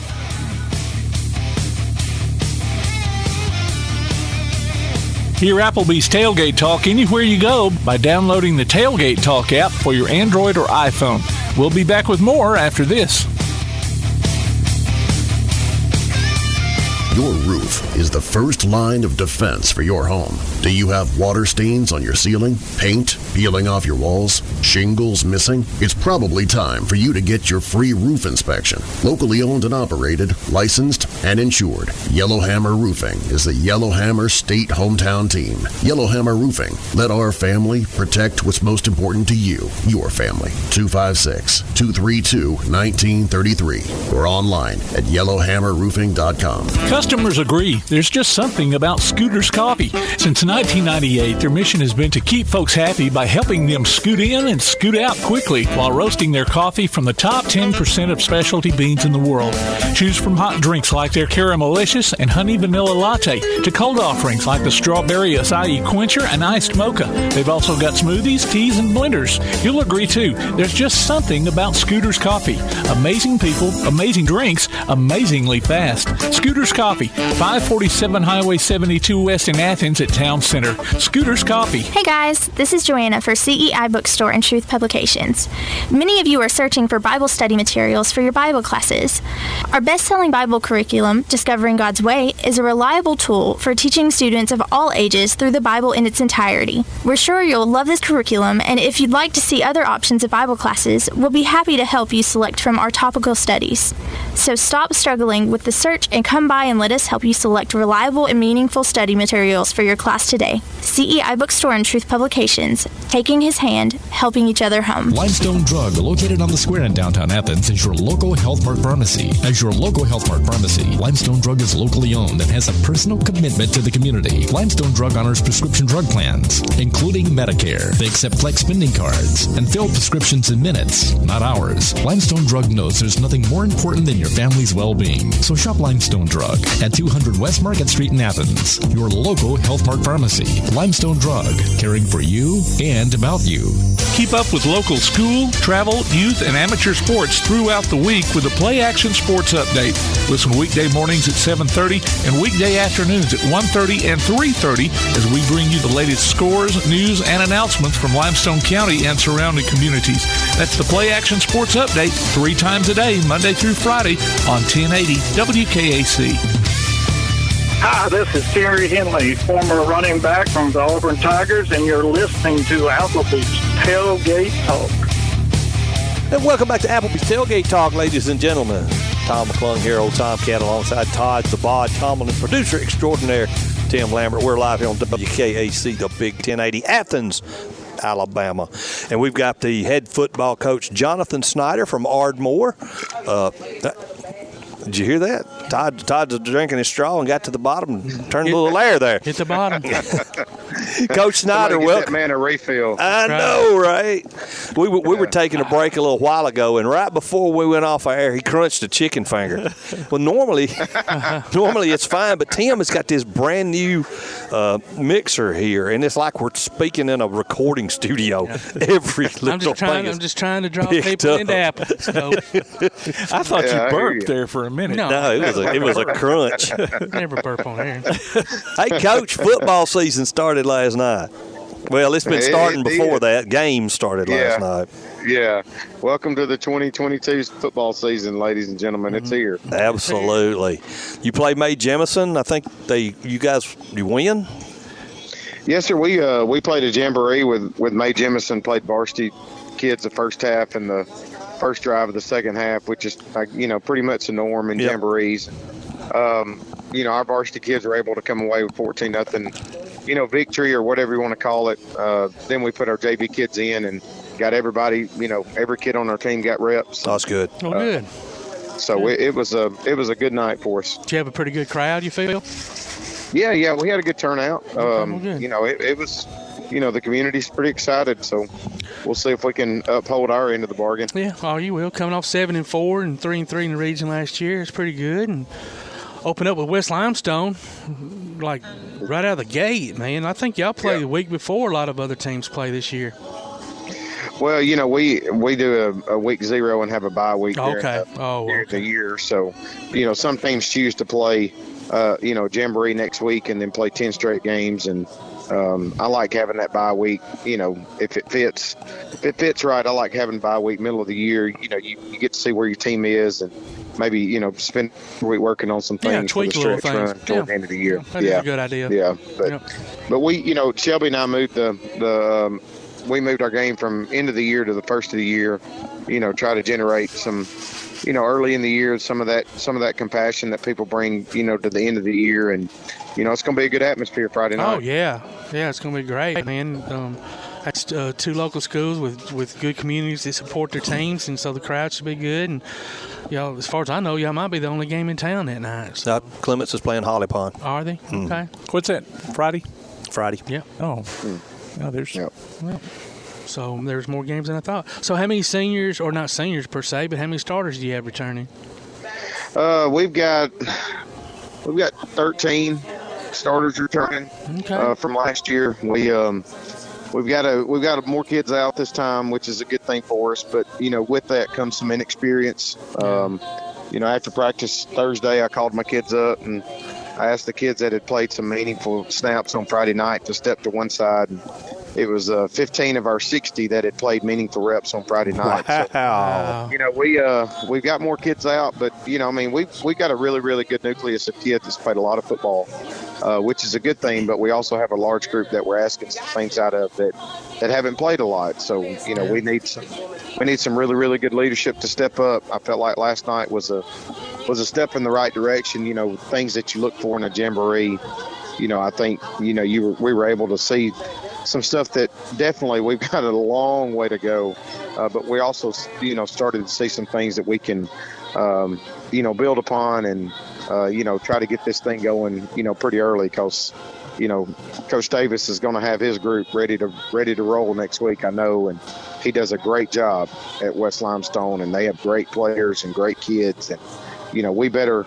Hear Applebee's Tailgate Talk anywhere you go by downloading the Tailgate Talk app for your Android or iPhone. We'll be back with more after this. Your roof is the first line of defense for your home. Do you have water stains on your ceiling, paint peeling off your walls, shingles missing? It's probably time for you to get your free roof inspection. Locally owned and operated, licensed, and insured, Yellowhammer Roofing is the Yellowhammer State Hometown Team. Yellowhammer Roofing. Let our family protect what's most important to you, your family. 256-232-1933 or online at yellowhammerroofing.com. Customers agree. There's just something about Scooter's Coffee. Since 1998, their mission has been to keep folks happy by helping them scoot in and scoot out quickly while roasting their coffee from the top 10% of specialty beans in the world. Choose from hot drinks like their Caramelicious and Honey Vanilla Latte to cold offerings like the Strawberry Acai Quencher and Iced Mocha. They've also got smoothies, teas, and blenders. You'll agree, too. There's just something about Scooter's Coffee. Amazing people, amazing drinks, amazingly fast. Scooter's Coffee, 547 Highway 72 West in Athens at Town Center. Scooter's Coffee. Hey guys, this is Joanna for CEI Bookstore and Truth Publications. Many of you are searching for Bible study materials for your Bible classes. Our best-selling Bible curriculum, Discovering God's Way, is a reliable tool for teaching students of all ages through the Bible in its entirety. We're sure you'll love this curriculum, and if you'd like to see other options of Bible classes, we'll be happy to help you select from our topical studies. So stop struggling with the search and come by and let us help you select reliable and meaningful study materials for your class today. CEI Bookstore and Truth Publications, taking his hand, helping each other home. Limestone Drug, located on the square in downtown Athens, is your local Health Mart pharmacy. As your local Health Mart pharmacy, Limestone Drug is locally owned and has a personal commitment to the community. Limestone Drug honors prescription drug plans, including Medicare. They accept flex spending cards and fill prescriptions in minutes, not hours. Limestone Drug knows there's nothing more important than your family's well-being. So shop Limestone Drug at 200 West Market Street in Athens, your local Health Mart pharmacy. Limestone Drug, caring for you and about you. Keep up with local school, travel, youth, and amateur sports throughout the week with the Play Action Sports Update. Listen weekday mornings at 7:30 and weekday afternoons at 1:30 and 3:30 as we bring you the latest scores, news, and announcements from Limestone County and surrounding communities. That's the Play Action Sports Update 3 times a day, Monday through Friday on 1080 WKAC. Hi, this is Terry Henley, former running back from the Auburn Tigers, and you're listening to Applebee's Tailgate Talk. And welcome back to Applebee's Tailgate Talk, ladies and gentlemen. Tom McClung here, old Tomcat, alongside Todd the Bod Tomlin, producer extraordinaire Tim Lambert. We're live here on WKAC, the Big 1080, Athens, Alabama. And we've got the head football coach, Jonathan Snider from Ardmore. Did you hear that? Todd's drinking his straw and got to the bottom and turned a little air there. Hit the bottom. Coach Snider, welcome. That man a refill. I know, right? We were taking a break a little while ago, and right before we went off our air, he crunched a chicken finger. Well, normally it's fine, but Tim has got this brand new mixer here, and it's like we're speaking in a recording studio. Every little I'm just trying to draw people into Apple. So. I thought you burped there for a minute. No, it was a crunch. Never burp on air. Hey, Coach, football season started last night. Well, it's been starting before that. Games started last night. Yeah. Welcome to the 2022 football season, ladies and gentlemen. It's here. Absolutely. You played Mae Jemison. I think you win? Yes, sir. We played a jamboree with Mae Jemison, played varsity kids the first half and the first drive of the second half, which is, pretty much the norm in jamborees. Our varsity kids were able to come away with 14-0, victory or whatever you want to call it. Then we put our JV kids in and got everybody, every kid on our team got reps. That's good. Oh, good. So it was a good night for us. Did you have a pretty good crowd, you feel? Yeah, we had a good turnout. Good. It was, the community's pretty excited, so we'll see if we can uphold our end of the bargain. Yeah, you will. Coming off 7-4 and 3-3 in the region last year, it's pretty good. And open up with West Limestone, like right out of the gate, man. I think y'all play the week before a lot of other teams play this year. Well, you know, we do a week 0 and have a bye week during the year. So, you know, some teams choose to play, you know, Jamboree next week and then play 10 straight games. And I like having that bye week. You know, if it fits right, I like having bye week middle of the year. You know, you get to see where your team is and maybe, you know, spend a week working on some things for the stretch run toward the end of the year. That's a good idea. Yeah, but we, you know, Shelby and I moved we moved our game from end of the year to the first of the year, you know, try to generate some, you know, early in the year, some of that compassion that people bring, you know, to the end of the year. And, you know, it's going to be a good atmosphere Friday night. Oh, yeah. Yeah, it's going to be great, man. That's 2 local schools with good communities that support their teams, and so the crowd should be good. And, you know, as far as I know, y'all might be the only game in town that night. So. Clemens is playing Holly Pond. Are they? Okay. What's that, Friday? Yeah. Oh. Oh, there's. Yep. Well, so there's more games than I thought. So how many seniors, or not seniors per se, but how many starters do you have returning? We've got 13 starters returning from last year. We've got more kids out this time, which is a good thing for us. But you know, with that comes some inexperience. You know, after practice Thursday, I called my kids up and I asked the kids that had played some meaningful snaps on Friday night to step to one side. And it was 15 of our 60 that had played meaningful reps on Friday night. Wow. So, you know, we've got more kids out, but you know, I mean, we've got a really, really good nucleus of kids that's played a lot of football, which is a good thing. But we also have a large group that we're asking some things out of that haven't played a lot. So, you know, we need some really, really good leadership to step up. I felt like last night was a step in the right direction. You know, things that you look for in a jamboree. You know, I think, you know, we were able to see some stuff that definitely we've got a long way to go. But we also, you know, started to see some things that we can, you know, build upon and, you know, try to get this thing going, you know, pretty early because, you know, Coach Davis is going to have his group ready to roll next week, I know, and he does a great job at West Limestone, and they have great players and great kids, and you know, we better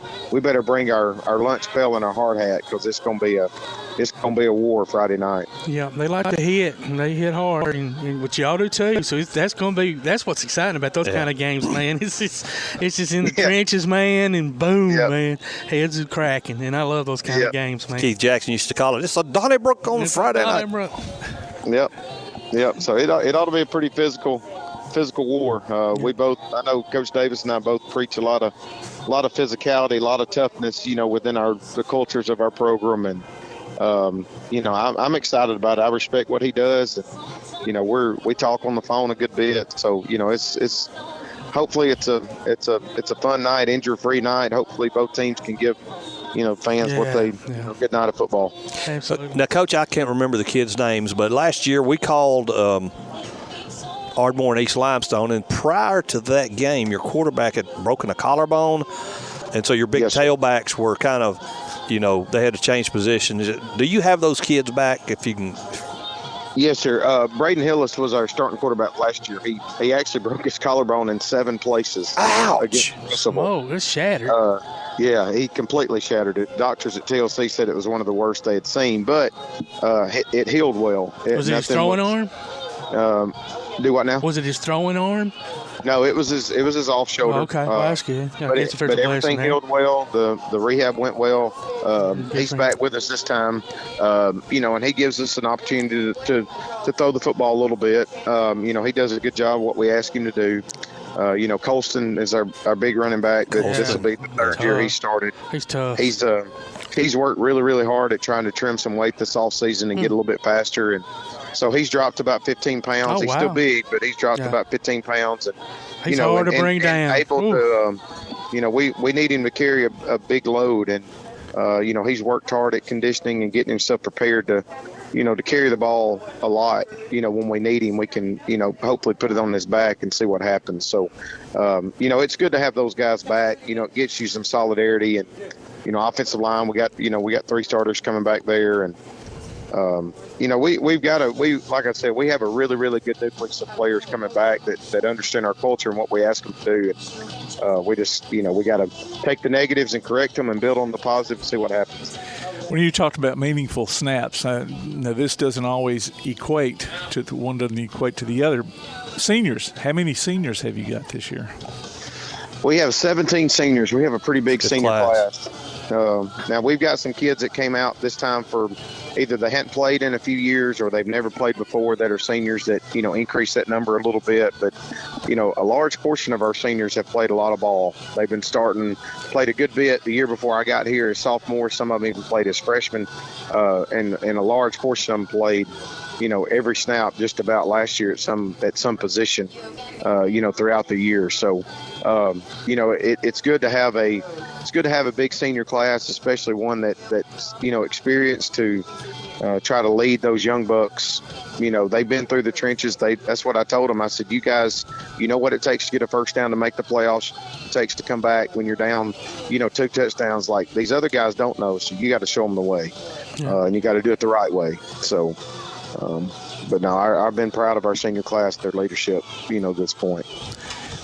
bring our lunch bell and our hard hat because it's gonna be a war Friday night. Yeah, they like to hit and they hit hard, and what y'all do too. So that's what's exciting about those kind of games, man. It's just in the trenches, man, and boom, man, heads are cracking, and I love those kind of games, man. Keith Jackson used to call it. It's a Donnybrook on Friday night. Yep. So it ought to be a pretty physical war. I know Coach Davis and I both preach a lot of physicality, a lot of toughness, you know, within the cultures of our program. And, you know, I'm excited about it. I respect what he does. And, you know, we talk on the phone a good bit. So, you know, it's hopefully it's a fun night, injury-free night. Hopefully both teams can give, you know, fans a good night of football. Absolutely. Now, Coach, I can't remember the kids' names, but last year we called Ardmore and East Limestone, and prior to that game, your quarterback had broken a collarbone, and so your big tailbacks were kind of, you know, they had to change positions. Do you have those kids back if you can? Yes, sir. Braden Hillis was our starting quarterback last year. He actually broke his collarbone in 7 places. Ouch! Oh, it's shattered. Yeah, he completely shattered it. Doctors at TLC said it was one of the worst they had seen, but it healed well. Was it his throwing arm? Do what now? Was it his throwing arm? No, it was his off shoulder. Oh, okay, well, that's good. Yeah, but everything healed well. The rehab went well. He's back with us this time. You know, and he gives us an opportunity to throw the football a little bit. You know, he does a good job of what we ask him to do. You know, Colston is our big running back. This will be the 3rd year he started. He's tough. He's worked really, really hard at trying to trim some weight this offseason and get a little bit faster. And so he's dropped about 15 pounds. Oh, he's still big, but he's dropped about 15 pounds. And he's hard to bring down. Able to, you know, we need him to carry a big load. And, you know, he's worked hard at conditioning and getting himself prepared to, you know, to carry the ball a lot. You know, when we need him, we can, you know, hopefully put it on his back and see what happens. So, you know, it's good to have those guys back. You know, it gets you some solidarity. And, you know, offensive line, we got 3 starters coming back there. And, you know, like I said, we have a really, really good nucleus of players coming back that understand our culture and what we ask them to do. we just, we got to take the negatives and correct them and build on the positive and see what happens. When you talked about meaningful snaps, now this doesn't always equate to one doesn't equate to the other. Seniors, how many seniors have you got this year? We have 17 seniors. We have a pretty big senior class. Now, we've got some kids that came out this time for either they hadn't played in a few years or they've never played before that are seniors that, increase that number a little bit. But, a large portion of our seniors have played a lot of ball. They've been played a good bit the year before I got here as sophomores. Some of them even played as freshmen, and a large portion of them played every snap just about last year at some position, throughout the year. So, it's good to have a big senior class, especially one that's experienced to try to lead those young bucks. They've been through the trenches. That's what I told them. I said, you guys, you know what it takes to get a first down to make the playoffs. It takes to come back when you're down, 2 touchdowns. Like these other guys don't know, so you got to show them the way, and you got to do it the right way. So. But no, I've been proud of our senior class, their leadership, at this point.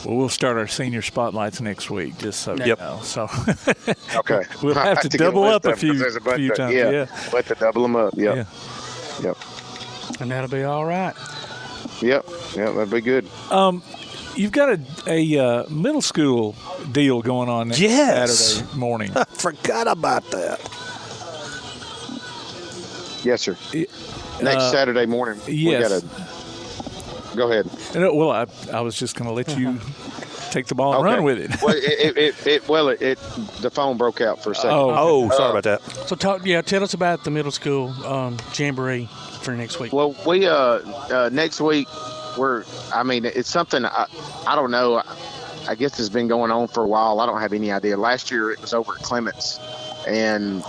Well, we'll start our senior spotlights next week, just so you know. So okay, we'll have to double up a few times. Yeah, we'll have to double them up. Yep. And that'll be all right. Yep, that'll be good. You've got a middle school deal going on next Saturday morning. I forgot about that. Yes, sir. Next Saturday morning. Yes. Go ahead. Well, I was just going to let you take the ball and run with it. Well, the phone broke out for a second. Sorry about that. So tell us about the middle school jamboree for next week. Well, we next week it's something I don't know. I guess it's been going on for a while. I don't have any idea. Last year it was over at Clemens, and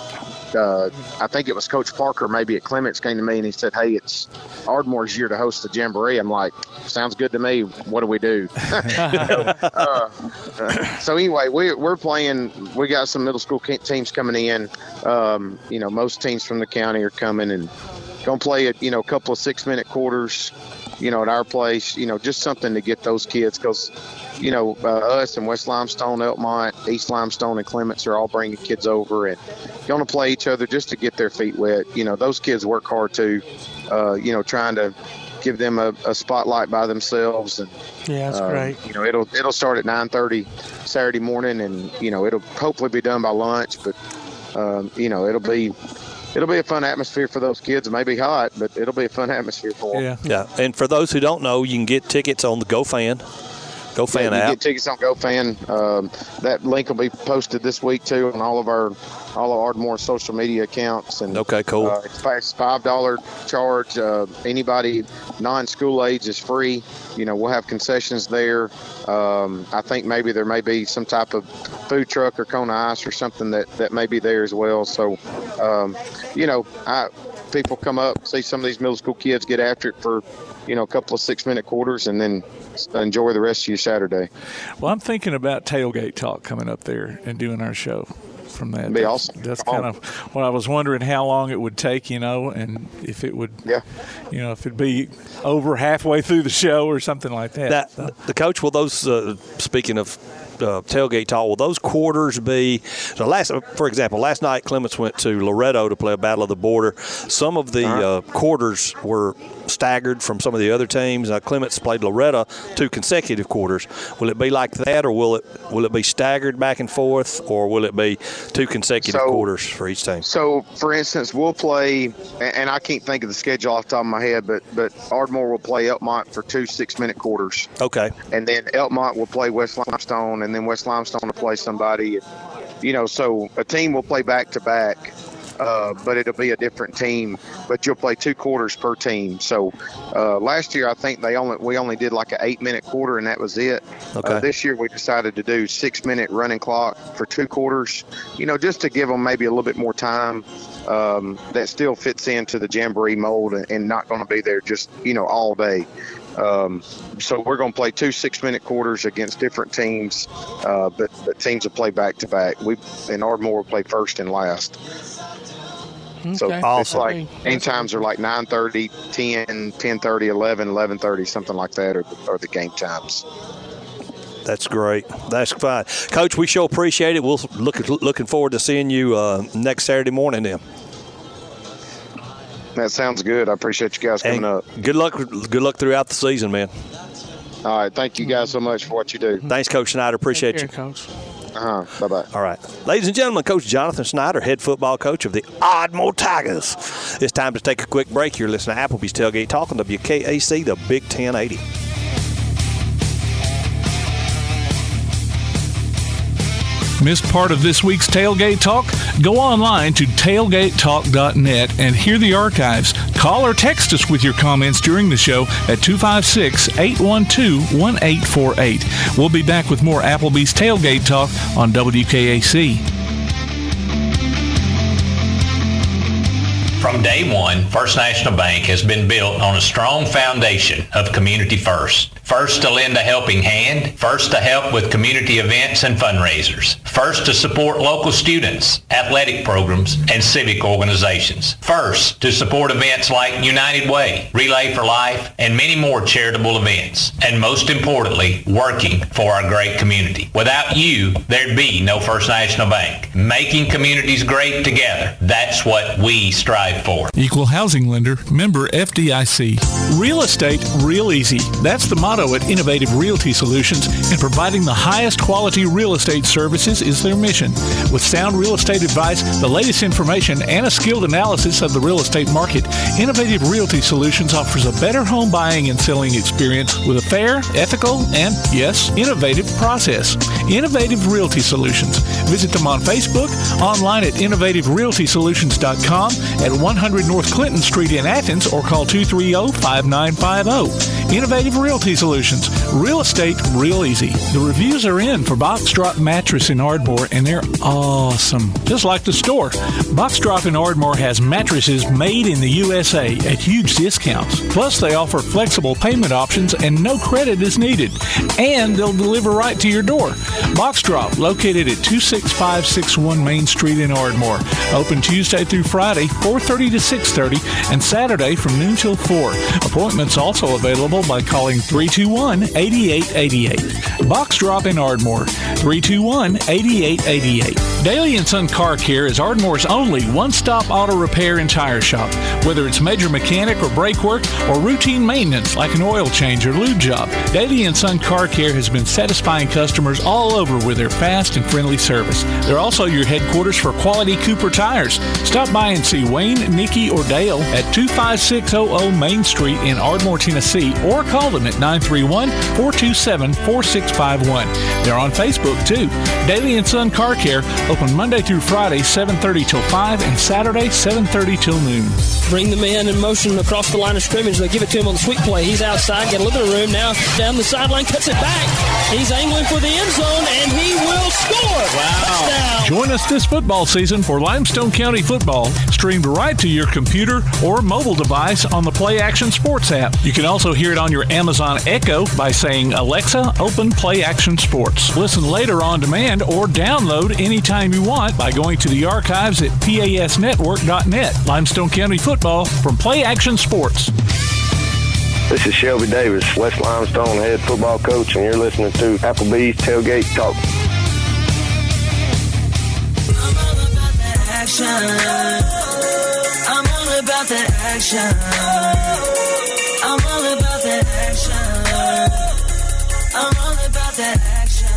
I think it was Coach Parker maybe at Clemens came to me and he said, hey, it's Ardmore's year to host the jamboree. I'm like, sounds good to me. What do we do? So anyway, we're playing. We got some middle school teams coming in. Most teams from the county are coming and going to play a couple of 6-minute quarters, at our place, just something to get those kids because, us and West Limestone, Elkmont, East Limestone, and Clements are all bringing kids over and going to play each other just to get their feet wet. Those kids work hard too, trying to give them a spotlight by themselves. And that's great. It'll start at 9:30 Saturday morning, and it'll hopefully be done by lunch. But it'll be a fun atmosphere for those kids. It may be hot, but it'll be a fun atmosphere for them. Yeah. And for those who don't know, you can get tickets on the GoFan app. You get tickets on GoFan. That link will be posted this week too on all of Ardmore social media accounts. And okay, cool. It's $5 charge. Anybody non-school age is free. We'll have concessions there. I think maybe there may be some type of food truck or cone of ice or something that may be there as well. So, people come up, see some of these middle school kids get after it for, a couple of 6-minute quarters, and then enjoy the rest of your Saturday. Well, I'm thinking about Tailgate Talk coming up there and doing our show from that. That'd be awesome. That's kind of what I was wondering, how long it would take, and if it would, if it'd be over halfway through the show or something like that. The coach, will those, speaking of Tailgate Talk, will those quarters be for example, last night Clemens went to Loretto to play a Battle of the Border. Some of the quarters were staggered from some of the other teams. Clemens played Loretto 2 consecutive quarters. Will it be like that, or will it be staggered back and forth, or will it be 2 consecutive quarters for each team? So, for instance, we'll play, and I can't think of the schedule off the top of my head, but Ardmore will play Elkmont for 2 6-minute quarters. Okay. And then Elkmont will play West Limestone, and then West Limestone will play somebody. So a team will play back-to-back. But it'll be a different team. But you'll play 2 quarters per team. So last year, I think we only did like an 8-minute quarter, and that was it. Okay. This year, we decided to do 6-minute running clock for 2 quarters. Just to give them maybe a little bit more time. That still fits into the jamboree mold and not going to be there just all day. So we're going to play 2 6-minute quarters against different teams, but teams will play back-to-back. And Ardmore will play first and last. So it's like game times are like 9:30, 10, 10:30, 11, 11:30, something like that, are the game times. That's great. That's fine. Coach, we sure appreciate it. We'll looking forward to seeing you next Saturday morning then. That sounds good. I appreciate you guys coming up. Good luck throughout the season, man. All right. Thank you guys so much for what you do. Thanks, Coach Snider. Appreciate you. Coach. Bye-bye. All right. Ladies and gentlemen, Coach Jonathan Snider, head football coach of the Ardmore Tigers. It's time to take a quick break. You're listening to Applebee's Tailgate Talk on WKAC, the Big 1080. Missed part of this week's Tailgate Talk? Go online to tailgatetalk.net and hear the archives. Call or text us with your comments during the show at 256-812-1848. We'll be back with more Applebee's Tailgate Talk on WKAC. From day one, First National Bank has been built on a strong foundation of community first. First to lend a helping hand, first to help with community events and fundraisers, first to support local students, athletic programs, and civic organizations, first to support events like United Way, Relay for Life, and many more charitable events, and most importantly, working for our great community. Without you, there'd be no First National Bank. Making communities great together, that's what we strive for. Equal housing lender, member FDIC. Real estate, real easy. That's the motto at Innovative Realty Solutions, and providing the highest quality real estate services is their mission. With sound real estate advice, the latest information, and a skilled analysis of the real estate market, Innovative Realty Solutions offers a better home buying and selling experience with a fair, ethical, and, yes, innovative process. Innovative Realty Solutions. Visit them on Facebook, online at innovativerealtysolutions.com, at 100 North Clinton Street in Athens, or call 230-5950. Innovative Realty Solutions. Real estate, real easy. The reviews are in for Box Drop Mattress in Ardmore, and they're awesome. Just like the store. Box Drop in Ardmore has mattresses made in the USA at huge discounts. Plus, they offer flexible payment options and no credit is needed. And they'll deliver right to your door. Box Drop, located at 26561 Main Street in Ardmore. Open Tuesday through Friday, 4:30 to 6:30, and Saturday from noon till 4. Appointments also available by calling 321-8888. Box Drop in Ardmore, 321-8888. Daly & Son Car Care is Ardmore's only one-stop auto repair and tire shop. Whether it's major mechanic or brake work or routine maintenance like an oil change or lube job, Daly & Son Car Care has been satisfying customers all over with their fast and friendly service. They're also your headquarters for quality Cooper tires. Stop by and see Wayne, Nikki, or Dale at 25600 Main Street in Ardmore, Tennessee, or call them at 931-427-4651. They're on Facebook, too. Daly & Son Car Care, open Monday through Friday, 7:30 till 5, and Saturday, 7:30 till noon. Bring the man in motion across the line of scrimmage. They give it to him on the sweep play. He's outside, got a little bit of room now. Down the sideline, cuts it back. He's angling for the end zone, and he will score. Wow. Touchdown. Join us this football season for Limestone County football, streamed right to your computer or mobile device on the Play Action Sports app. You can also hear it on your Amazon Echo by saying, Alexa, open Play Action Sports. Listen later on demand or download anytime you want by going to the archives at pasnetwork.net. Limestone County football from Play Action Sports. This is Shelby Davis, West Limestone head football coach, and you're listening to Applebee's Tailgate Talk. I'm all about that action. I'm all about that action. I'm all about that action.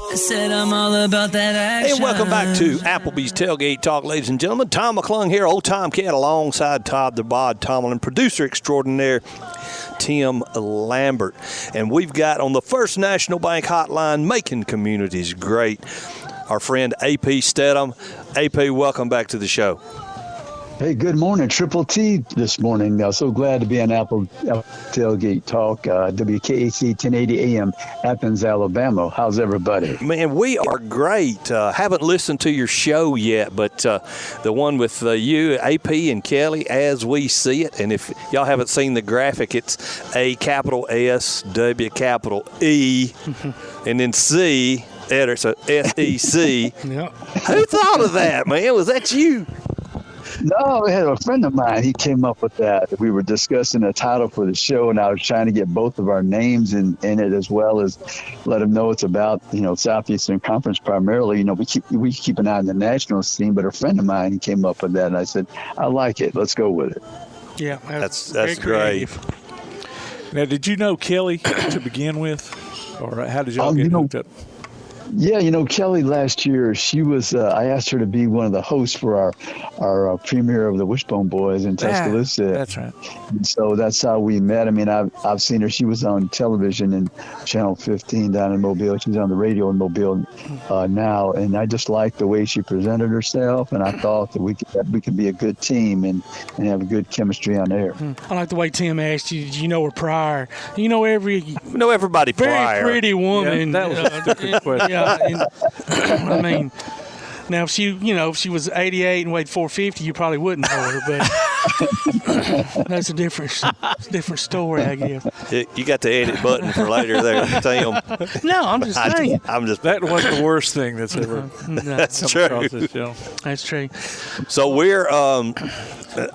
I said I'm all about that action. And welcome back to Applebee's Tailgate Talk, ladies and gentlemen. Tom McClung here, Old Tom Cat, alongside Todd the Bod Tomlin, producer extraordinaire Tim Lambert. And we've got on the First National Bank hotline, making communities great, our friend AP Steadham. AP, welcome back to the show. Hey, good morning. Triple T this morning. So glad to be on Apple Tailgate Talk, WKAC 1080 AM, Athens, Alabama. How's everybody? Man, we are great. Haven't listened to your show yet, but the one with you, AP, and Kelly, As We See It. And if y'all haven't seen the graphic, it's A capital S, W capital E, and then C, so SEC. Yep. Who thought of that, man? Was that you? No, we had a friend of mine. He came up with that. We were discussing a title for the show, and I was trying to get both of our names in it, as well as let him know it's about, Southeastern Conference primarily. We keep an eye on the national scene, but a friend of mine, he came up with that, and I said, I like it. Let's go with it. Yeah, that's great. Now, did you know Kelly to begin with, or how did y'all get hooked up? Yeah, Kelly last year, she was, I asked her to be one of the hosts for our premiere of the Wishbone Boys in Tuscaloosa. That's right. And so that's how we met. I mean, I've seen her. She was on television in Channel 15 down in Mobile. She's on the radio in Mobile now. And I just liked the way she presented herself. And I thought that we could be a good team and have a good chemistry on air. I like the way Tim asked you, did you know her prior? You know everybody very pretty woman. Yeah, that was a stupid question. I mean, now if she was 88 and weighed 450, you probably wouldn't know her, but that's a different story, I guess. You got the edit button for later there, Tim. No, I'm just saying. That wasn't the worst thing that's ever that's come across this show. That's true. So we're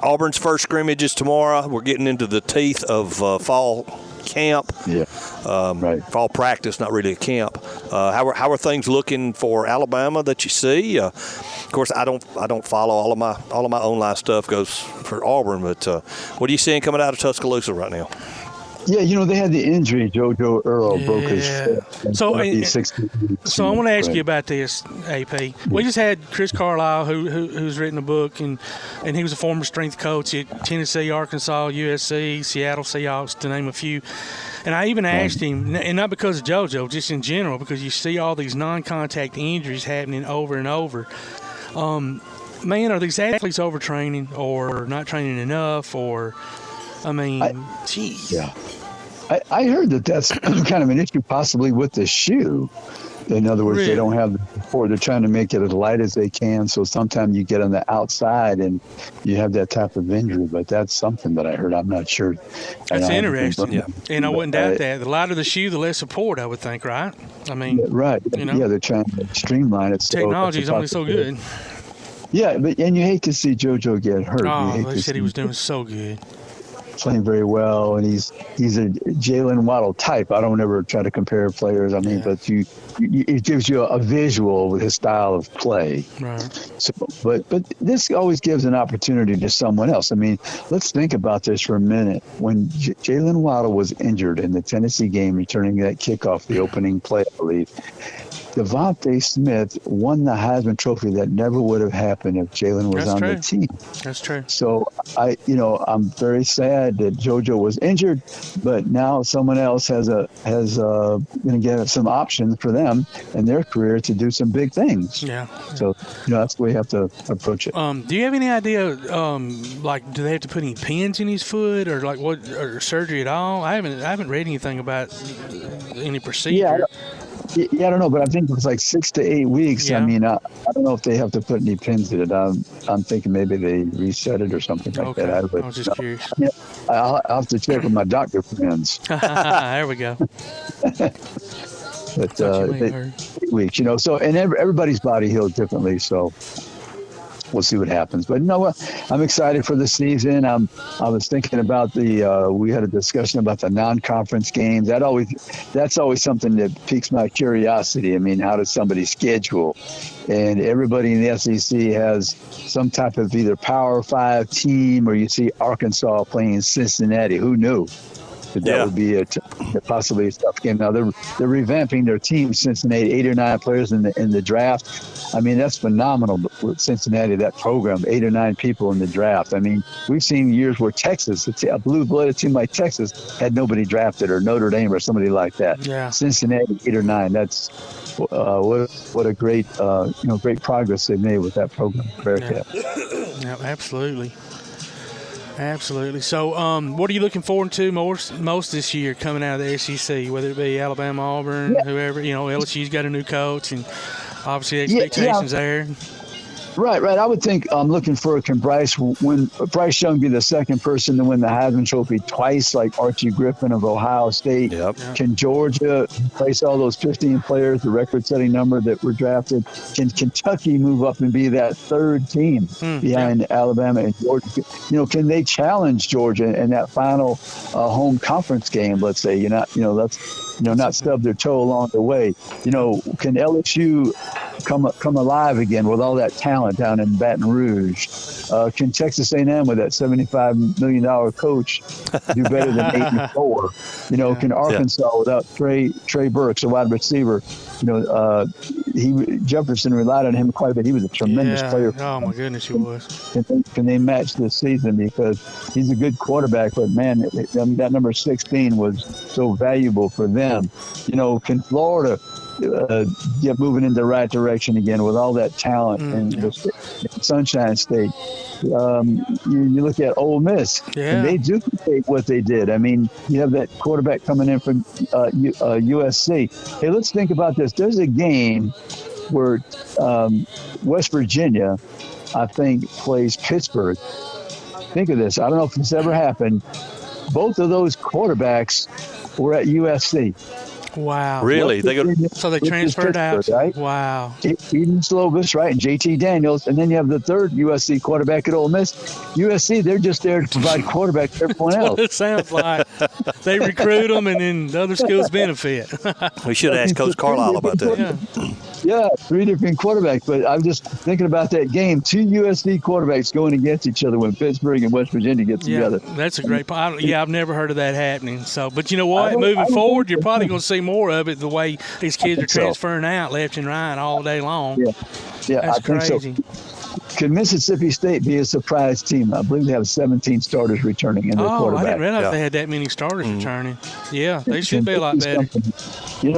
Auburn's first scrimmage is tomorrow. We're getting into the teeth of fall camp. Yeah. Right. Fall practice, not really a camp. How are things looking for Alabama that you see? Of course, I don't follow all of my own life stuff goes for Auburn, but what are you seeing coming out of Tuscaloosa right now? Yeah, they had the injury. JoJo Earl broke his foot. So I want to ask you about this, AP. We just had Chris Carlisle, who's written a book, and he was a former strength coach at Tennessee, Arkansas, USC, Seattle Seahawks, to name a few. And I even asked him, and not because of JoJo, just in general, because you see all these non-contact injuries happening over and over. Man, are these athletes overtraining or not training enough? Or, geez. Yeah. I heard that's kind of an issue possibly with the shoe. In other words, They don't have the support. They're trying to make it as light as they can. So sometimes you get on the outside and you have that type of injury. But that's something that I heard. I'm not sure. That's interesting. Yeah. And I wouldn't doubt that. The lighter the shoe, the less support, I would think, right? I mean, right. Yeah, they're trying to streamline it. Technology is only so good. Yeah, and you hate to see JoJo get hurt. Oh, they said he was doing so good. Playing very well, and he's a Jalen Waddle type. I don't ever try to compare players. But it gives you a visual with his style of play. Right. So, but this always gives an opportunity to someone else. I mean, let's think about this for a minute. When Jalen Waddle was injured in the Tennessee game, returning that kickoff, the opening play, I believe, Devontae Smith won the Heisman Trophy. That never would have happened if Jalen was on the team. That's true. So I'm very sad that JoJo was injured, but now someone else has going to get some options for them in their career to do some big things. Yeah. So that's the way you have to approach it. Do you have any idea? Do they have to put any pins in his foot, or or surgery at all? I haven't read anything about any procedure. Yeah, I don't know, but I think it was like 6 to 8 weeks. Yeah. I mean, I don't know if they have to put any pins in it. I'm thinking maybe they reset it or something like that. I was just curious. I'll have to check with my doctor friends. There we go. But 8 weeks, So, and everybody's body heals differently, so we'll see what happens. But I'm excited for the season. I was thinking about we had a discussion about the non-conference games. That's always something that piques my curiosity. I mean, how does somebody schedule? And everybody in the SEC has some type of either Power 5 team, or you see Arkansas playing Cincinnati. Who knew? That would be possibly a tough game. Now they're revamping their team. Cincinnati, 8 or 9 players in the draft. I mean, that's phenomenal with Cincinnati. That program, 8 or 9 people in the draft. I mean, we've seen years where Texas, a blue-blooded team like Texas, had nobody drafted, or Notre Dame or somebody like that. Yeah. Cincinnati, 8 or 9. That's what a great great progress they've made with that program. Yeah, absolutely. Absolutely. So, what are you looking forward to most this year coming out of the SEC, whether it be Alabama, Auburn, whoever? LSU's got a new coach, and obviously expectations there. Right. I would think I'm looking for can Bryce Young be the second person to win the Heisman Trophy twice, like Archie Griffin of Ohio State? Yep. Can Georgia place all those 15 players, the record-setting number that were drafted? Can Kentucky move up and be that third team behind Alabama and Georgia? Can they challenge Georgia in that final home conference game? Let's say not stub their toe along the way. Can LSU come alive again with all that talent down in Baton Rouge? Can Texas A&M with that $75 million coach do better than 8-4? Can Arkansas without Trey Burks, a wide receiver? Jefferson relied on him quite a bit. He was a tremendous player. Oh my goodness, he was. Can they match this season? Because he's a good quarterback, but man, that number 16 was so valuable for them. Can Florida get moving in the right direction again with all that talent in the Sunshine State? You look at Ole Miss, and they duplicate what they did. I mean, you have that quarterback coming in from USC. Hey, let's think about this. There's a game where West Virginia, I think, plays Pittsburgh. Think of this. I don't know if this ever happened. Both of those quarterbacks were at USC. Wow. Really? So they transferred out. Right? Wow. Eden Slovis, right, and JT Daniels. And then you have the third USC quarterback at Ole Miss. USC, they're just there to provide quarterback for everyone else. It sounds like they recruit them and then the other schools benefit. We should ask Coach Carlisle about that. Yeah, three different quarterbacks. But I'm just thinking about that game. Two USC quarterbacks going against each other when Pittsburgh and West Virginia get together. That's a great point. I've never heard of that happening. So, but you know what? Moving forward, you're probably going to see more of it the way these kids are transferring out left and right all day long. Yeah, that's I think crazy. So. Could Mississippi State be a surprise team? I believe they have 17 starters returning in their quarterback. I didn't realize they had that many starters returning. Yeah, they should be a lot better.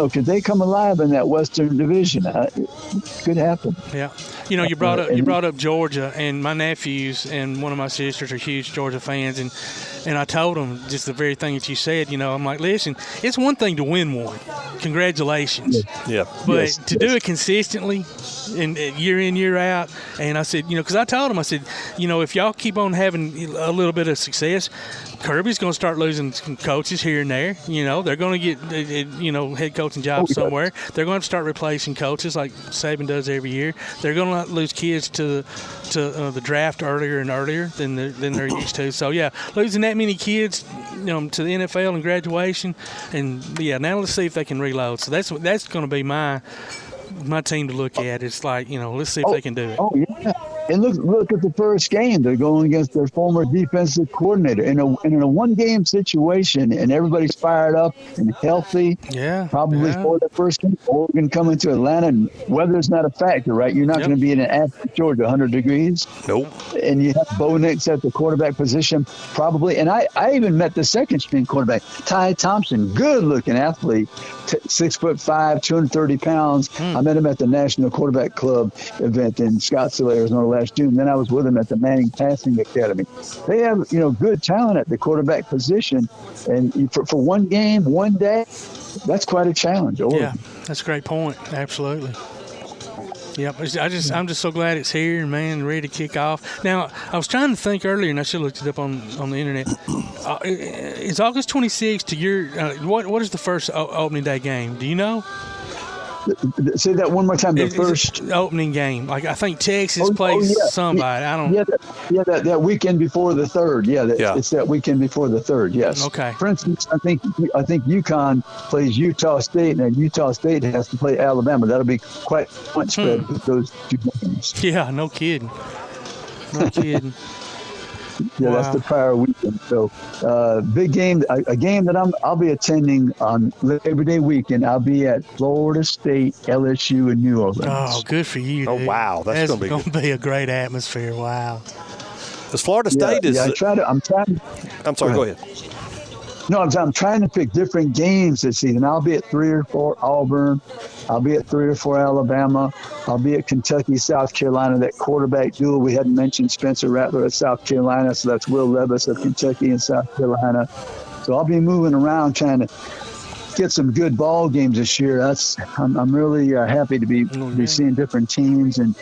Could they come alive in that Western Division? It could happen. Yeah. You brought up Georgia, and my nephews and one of my sisters are huge Georgia fans, and I told them just the very thing that you said. I'm like, listen, it's one thing to win one. Congratulations. Yeah. But to do it consistently and year in, year out, and I said, because I told them, I said, if y'all keep on having a little bit of success, Kirby's going to start losing some coaches here and there. They're going to get, head coaching jobs somewhere. They're going to start replacing coaches like Saban does every year. They're going to lose kids to the draft earlier and earlier than they're used to. So, losing that many kids, to the NFL and graduation. And, now let's see if they can reload. So that's going to be my team to look at. It's like, let's see if they can do it. Oh, yeah. And look at the first game. They're going against their former defensive coordinator in a one-game situation, and everybody's fired up and healthy. Yeah. Probably for the first game. Oregon coming to Atlanta, and weather's not a factor, right? You're not going to be in an Athens, Georgia, 100 degrees. Nope. And you have Bo Nix at the quarterback position, probably. And I even met the second-string quarterback, Ty Thompson, good-looking athlete, 6'5", 230 pounds. I met him at the National Quarterback Club event in Scottsdale, Arizona last June. Then I was with him at the Manning Passing Academy. They have, good talent at the quarterback position, and for one game, one day, that's quite a challenge. Yeah, that's a great point. Absolutely. Yep, I'm just so glad it's here, man, ready to kick off. Now, I was trying to think earlier, and I should have looked it up on the internet. Is August 26th to your what is the first opening day game? Do you know? Say that one more time. The first opening game, like I think Texas plays somebody. I don't. That weekend before the third. It's that weekend before the third. Yes. Okay. For instance, I think UConn plays Utah State, and then Utah State has to play Alabama. That'll be quite a point spread with those two games. Yeah, no kidding. No kidding. That's the prior weekend. So, big game, a game that I'll be attending on Labor Day weekend. I'll be at Florida State, LSU, in New Orleans. Oh, good for you, dude. Oh, wow. That's going to be a great atmosphere. Wow. Because Florida State is... I'm sorry, go ahead. No, I'm trying to pick different games this season. I'll be at 3 or 4 Auburn. I'll be at 3 or 4 Alabama. I'll be at Kentucky, South Carolina, that quarterback duel. We hadn't mentioned Spencer Rattler at South Carolina, so that's Will Levis of Kentucky and South Carolina. So I'll be moving around trying to get some good ball games this year. I'm really happy to be seeing different teams and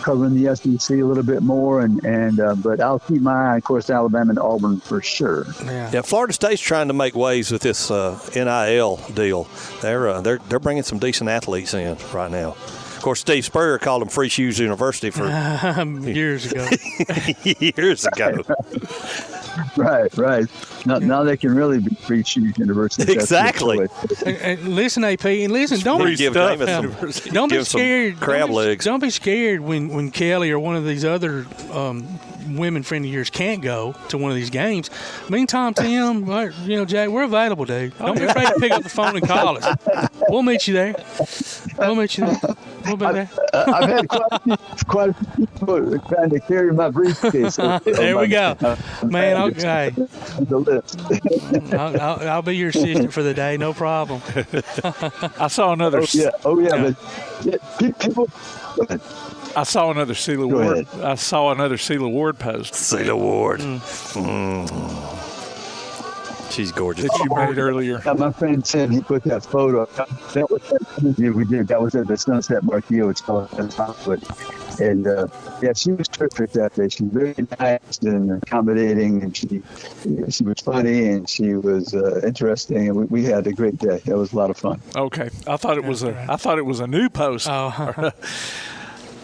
covering the SEC a little bit more. But I'll keep my eye, of course, Alabama and Auburn for sure. Yeah, Florida State's trying to make waves with this NIL deal. They're bringing some decent athletes in right now. Of course, Steve Spurrier called them Free Shoes University for years ago. Years ago. Right. Now they can really be Free Shoes University. Exactly. And listen, AP, and listen, don't be scared. Crab legs. Don't be scared when Kelly or one of these other women friend of yours can't go to one of these games. Meantime, Tim, Jack, we're available, dude. Don't be afraid to pick up the phone and call us. We'll meet you there. We'll be there. I've had quite a few people trying to carry my briefcase. There we go. Man, okay. I'll be your assistant for the day, no problem. I saw another. But people. I saw another Sheila Ward. I saw another Sheila Ward post. Sheila Ward. She's gorgeous. That you made earlier. My friend said he put that photo. That was that interview we did. That was at the Sunset Marquee. It's called Hollywood. And she was terrific that day. She was very nice and accommodating, and she was funny, and she was interesting, and we had a great day. It was a lot of fun. Okay, I thought it was a new post. Oh.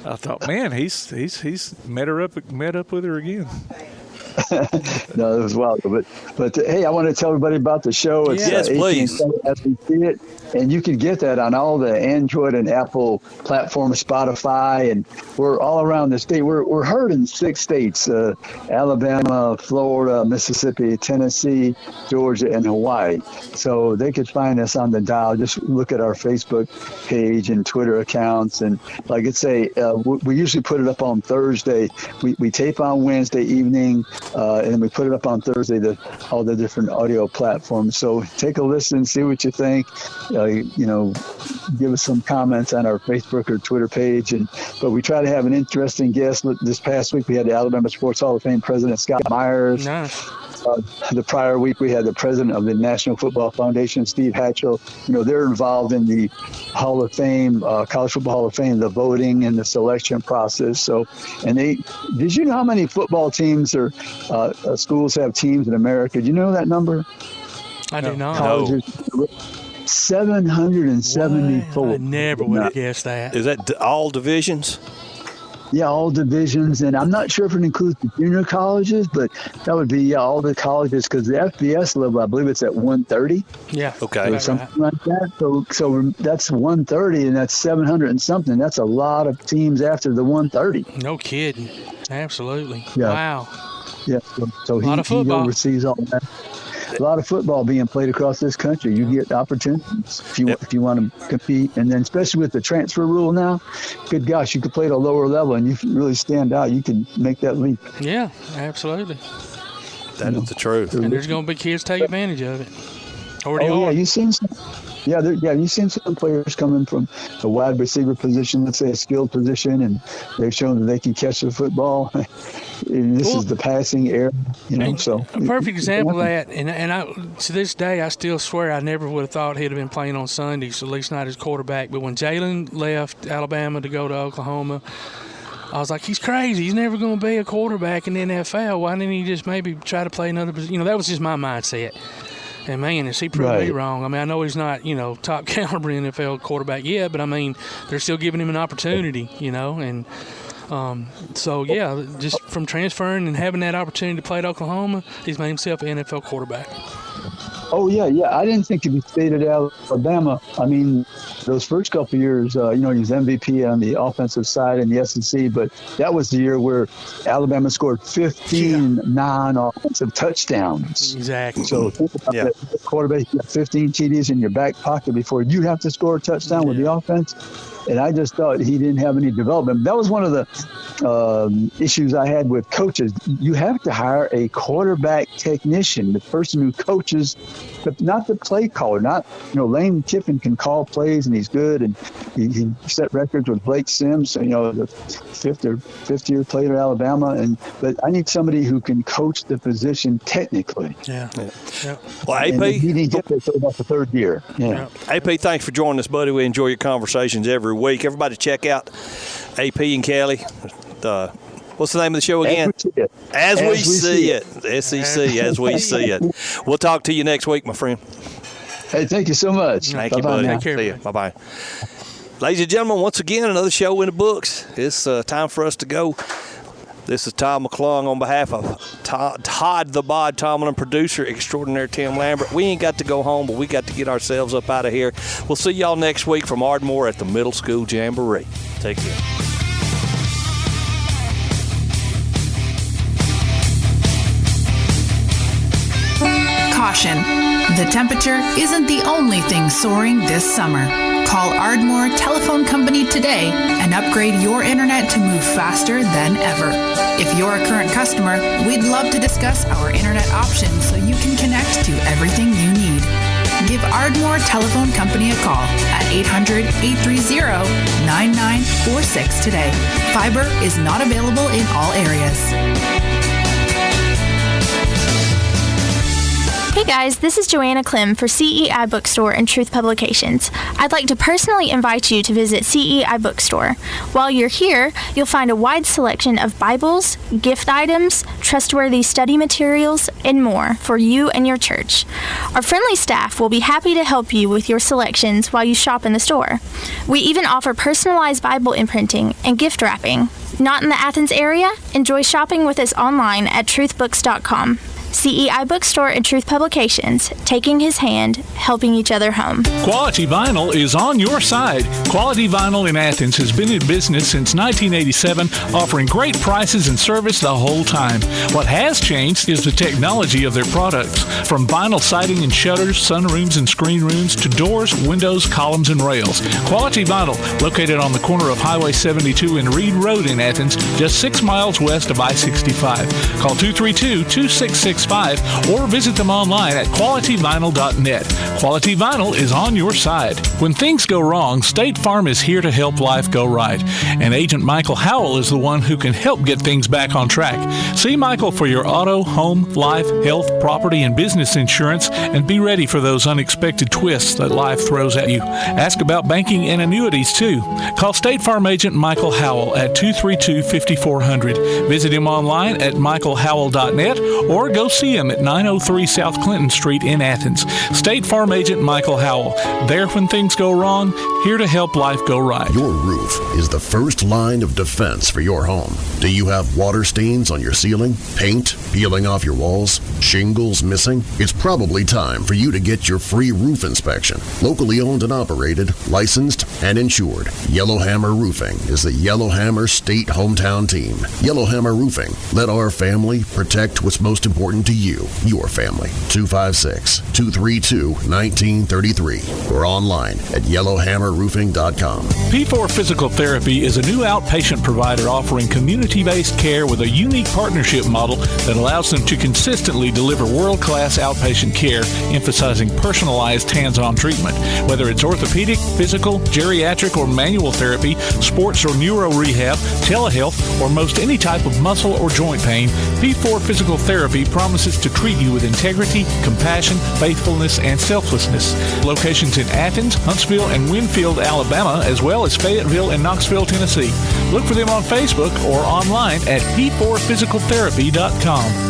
I thought, man, he's met up with her again. No, it was wild. But hey, I want to tell everybody about the show. It's, yes, please. As we see it, and you can get that on all the Android and Apple platforms, Spotify, and we're all around the state. We're heard in 6 states: Alabama, Florida, Mississippi, Tennessee, Georgia, and Hawaii. So they could find us on the dial. Just look at our Facebook page and Twitter accounts. And like I say, we usually put it up on Thursday. We tape on Wednesday evening. And then we put it up on Thursday, all the different audio platforms. So take a listen, see what you think. Give us some comments on our Facebook or Twitter page. But we try to have an interesting guest. This past week we had the Alabama Sports Hall of Fame president, Scott Myers. Nice. The prior week we had the president of the National Football Foundation, Steve Hatchell. They're involved in the Hall of Fame, College Football Hall of Fame, the voting and the selection process. So, did you know how many football teams or schools have teams in America? Do you know that number? I do not. Colleges, 774. I never would have guessed that. Is that all divisions? Yeah, all divisions, and I'm not sure if it includes the junior colleges, but that would be all the colleges, because the FBS level, I believe it's at 130. Yeah. Okay. Or something like that. So that's 130, and that's 700 and something. That's a lot of teams after the 130. No kidding. Absolutely. Yeah. Wow. Yeah. So he oversees all that. A lot of football being played across this country. You get opportunities if you want to compete, and then especially with the transfer rule now, good gosh, you could play at a lower level and you can really stand out. You can make that leap. Yeah, absolutely. That is the truth. And there's going to be kids take advantage of it. Yeah, you've seen some. You've seen some players coming from a wide receiver position, let's say a skilled position, and they've shown that they can catch the football. And this is the passing era, so. A perfect example of that, and I, to this day, I still swear I never would have thought he'd have been playing on Sundays, at least not as quarterback. But when Jalen left Alabama to go to Oklahoma, I was like, he's crazy. He's never going to be a quarterback in the NFL. Why didn't he just maybe try to play another position? That was just my mindset. And, man, has he proved me wrong? I mean, I know he's not, top caliber NFL quarterback yet, but, I mean, they're still giving him an opportunity, and just from transferring and having that opportunity to play at Oklahoma, he's made himself an NFL quarterback. Oh, yeah. I didn't think he stayed at Alabama. I mean, those first couple of years, he was MVP on the offensive side in the SEC, but that was the year where Alabama scored 15 non-offensive touchdowns. Exactly. So think about that. Quarterback, you got 15 TDs in your back pocket before you have to score a touchdown with the offense. And I just thought he didn't have any development. That was one of the issues I had with coaches. You have to hire a quarterback technician, the person who coaches not the play caller. Not, Lane Kiffin can call plays and he's good, and he set records with Blake Sims, the fifth year player at Alabama. But I need somebody who can coach the position technically. Yeah. Well, AP, he didn't get there about the third year. Yeah. AP, thanks for joining us, buddy. We enjoy your conversations every week. Everybody, check out AP and Kelly. What's the name of the show again? As we see it. SEC, as we see it. We'll talk to you next week, my friend. Hey, thank you so much. Thank you, buddy. Take care. See you. Bye-bye. Ladies and gentlemen, once again, another show in the books. It's time for us to go. This is Todd McClung on behalf of Todd the Bod Tomlin, producer extraordinaire Tim Lambert. We ain't got to go home, but we got to get ourselves up out of here. We'll see y'all next week from Ardmore at the Middle School Jamboree. Take care. Caution. The temperature isn't the only thing soaring this summer. Call Ardmore Telephone Company today and upgrade your internet to move faster than ever. If you're a current customer, we'd love to discuss our internet options so you can connect to everything you need. Give Ardmore Telephone Company a call at 800-830-9946 today. Fiber is not available in all areas. Hey guys, this is Joanna Clem for CEI Bookstore and Truth Publications. I'd like to personally invite you to visit CEI Bookstore. While you're here, you'll find a wide selection of Bibles, gift items, trustworthy study materials, and more for you and your church. Our friendly staff will be happy to help you with your selections while you shop in the store. We even offer personalized Bible imprinting and gift wrapping. Not in the Athens area? Enjoy shopping with us online at truthbooks.com. CEI Bookstore and Truth Publications, taking his hand, helping each other home. Quality Vinyl is on your side. Quality Vinyl in Athens has been in business since 1987, offering great prices and service the whole time. What has changed is the technology of their products. From vinyl siding and shutters, sunrooms and screen rooms, to doors, windows, columns, and rails. Quality Vinyl, located on the corner of Highway 72 and Reed Road in Athens, just 6 miles west of I-65. Call 232-2665 or visit them online at qualityvinyl.net. Quality Vinyl is on your side. When things go wrong, State Farm is here to help life go right. And Agent Michael Howell is the one who can help get things back on track. See Michael for your auto, home, life, health, property, and business insurance, and be ready for those unexpected twists that life throws at you. Ask about banking and annuities, too. Call State Farm Agent Michael Howell at 232-5400. Visit him online at michaelhowell.net or go see him at 903 South Clinton Street in Athens. State Farm Agent Michael Howell. There when things go wrong, here to help life go right. Your roof is the first line of defense for your home. Do you have water stains on your ceiling? Paint peeling off your walls? Shingles missing? It's probably time for you to get your free roof inspection. Locally owned and operated, licensed, and insured. Yellowhammer Roofing is the Yellowhammer State hometown team. Yellowhammer Roofing. Let our family protect what's most important to you, your family. 256-232-1933 or online at yellowhammerroofing.com. P4 Physical Therapy is a new outpatient provider offering community-based care with a unique partnership model that allows them to consistently deliver world-class outpatient care, emphasizing personalized hands-on treatment. Whether it's orthopedic, physical, geriatric, or manual therapy, sports or neuro rehab, telehealth, or most any type of muscle or joint pain, P4 Physical Therapy promises to treat you with integrity, compassion, faithfulness, and selflessness. Locations in Athens, Huntsville, and Winfield, Alabama, as well as Fayetteville and Knoxville, Tennessee. Look for them on Facebook or online at p4physicaltherapy.com.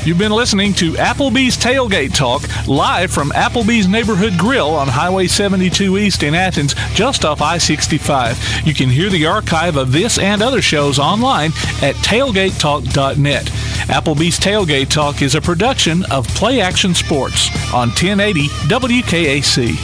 You've been listening to Applebee's Tailgate Talk, live from Applebee's Neighborhood Grill on Highway 72 East in Athens, just off I-65. You can hear the archive of this and other shows online at tailgatetalk.net. Applebee's Tailgate Talk is a production of Play Action Sports on 1080 WKAC.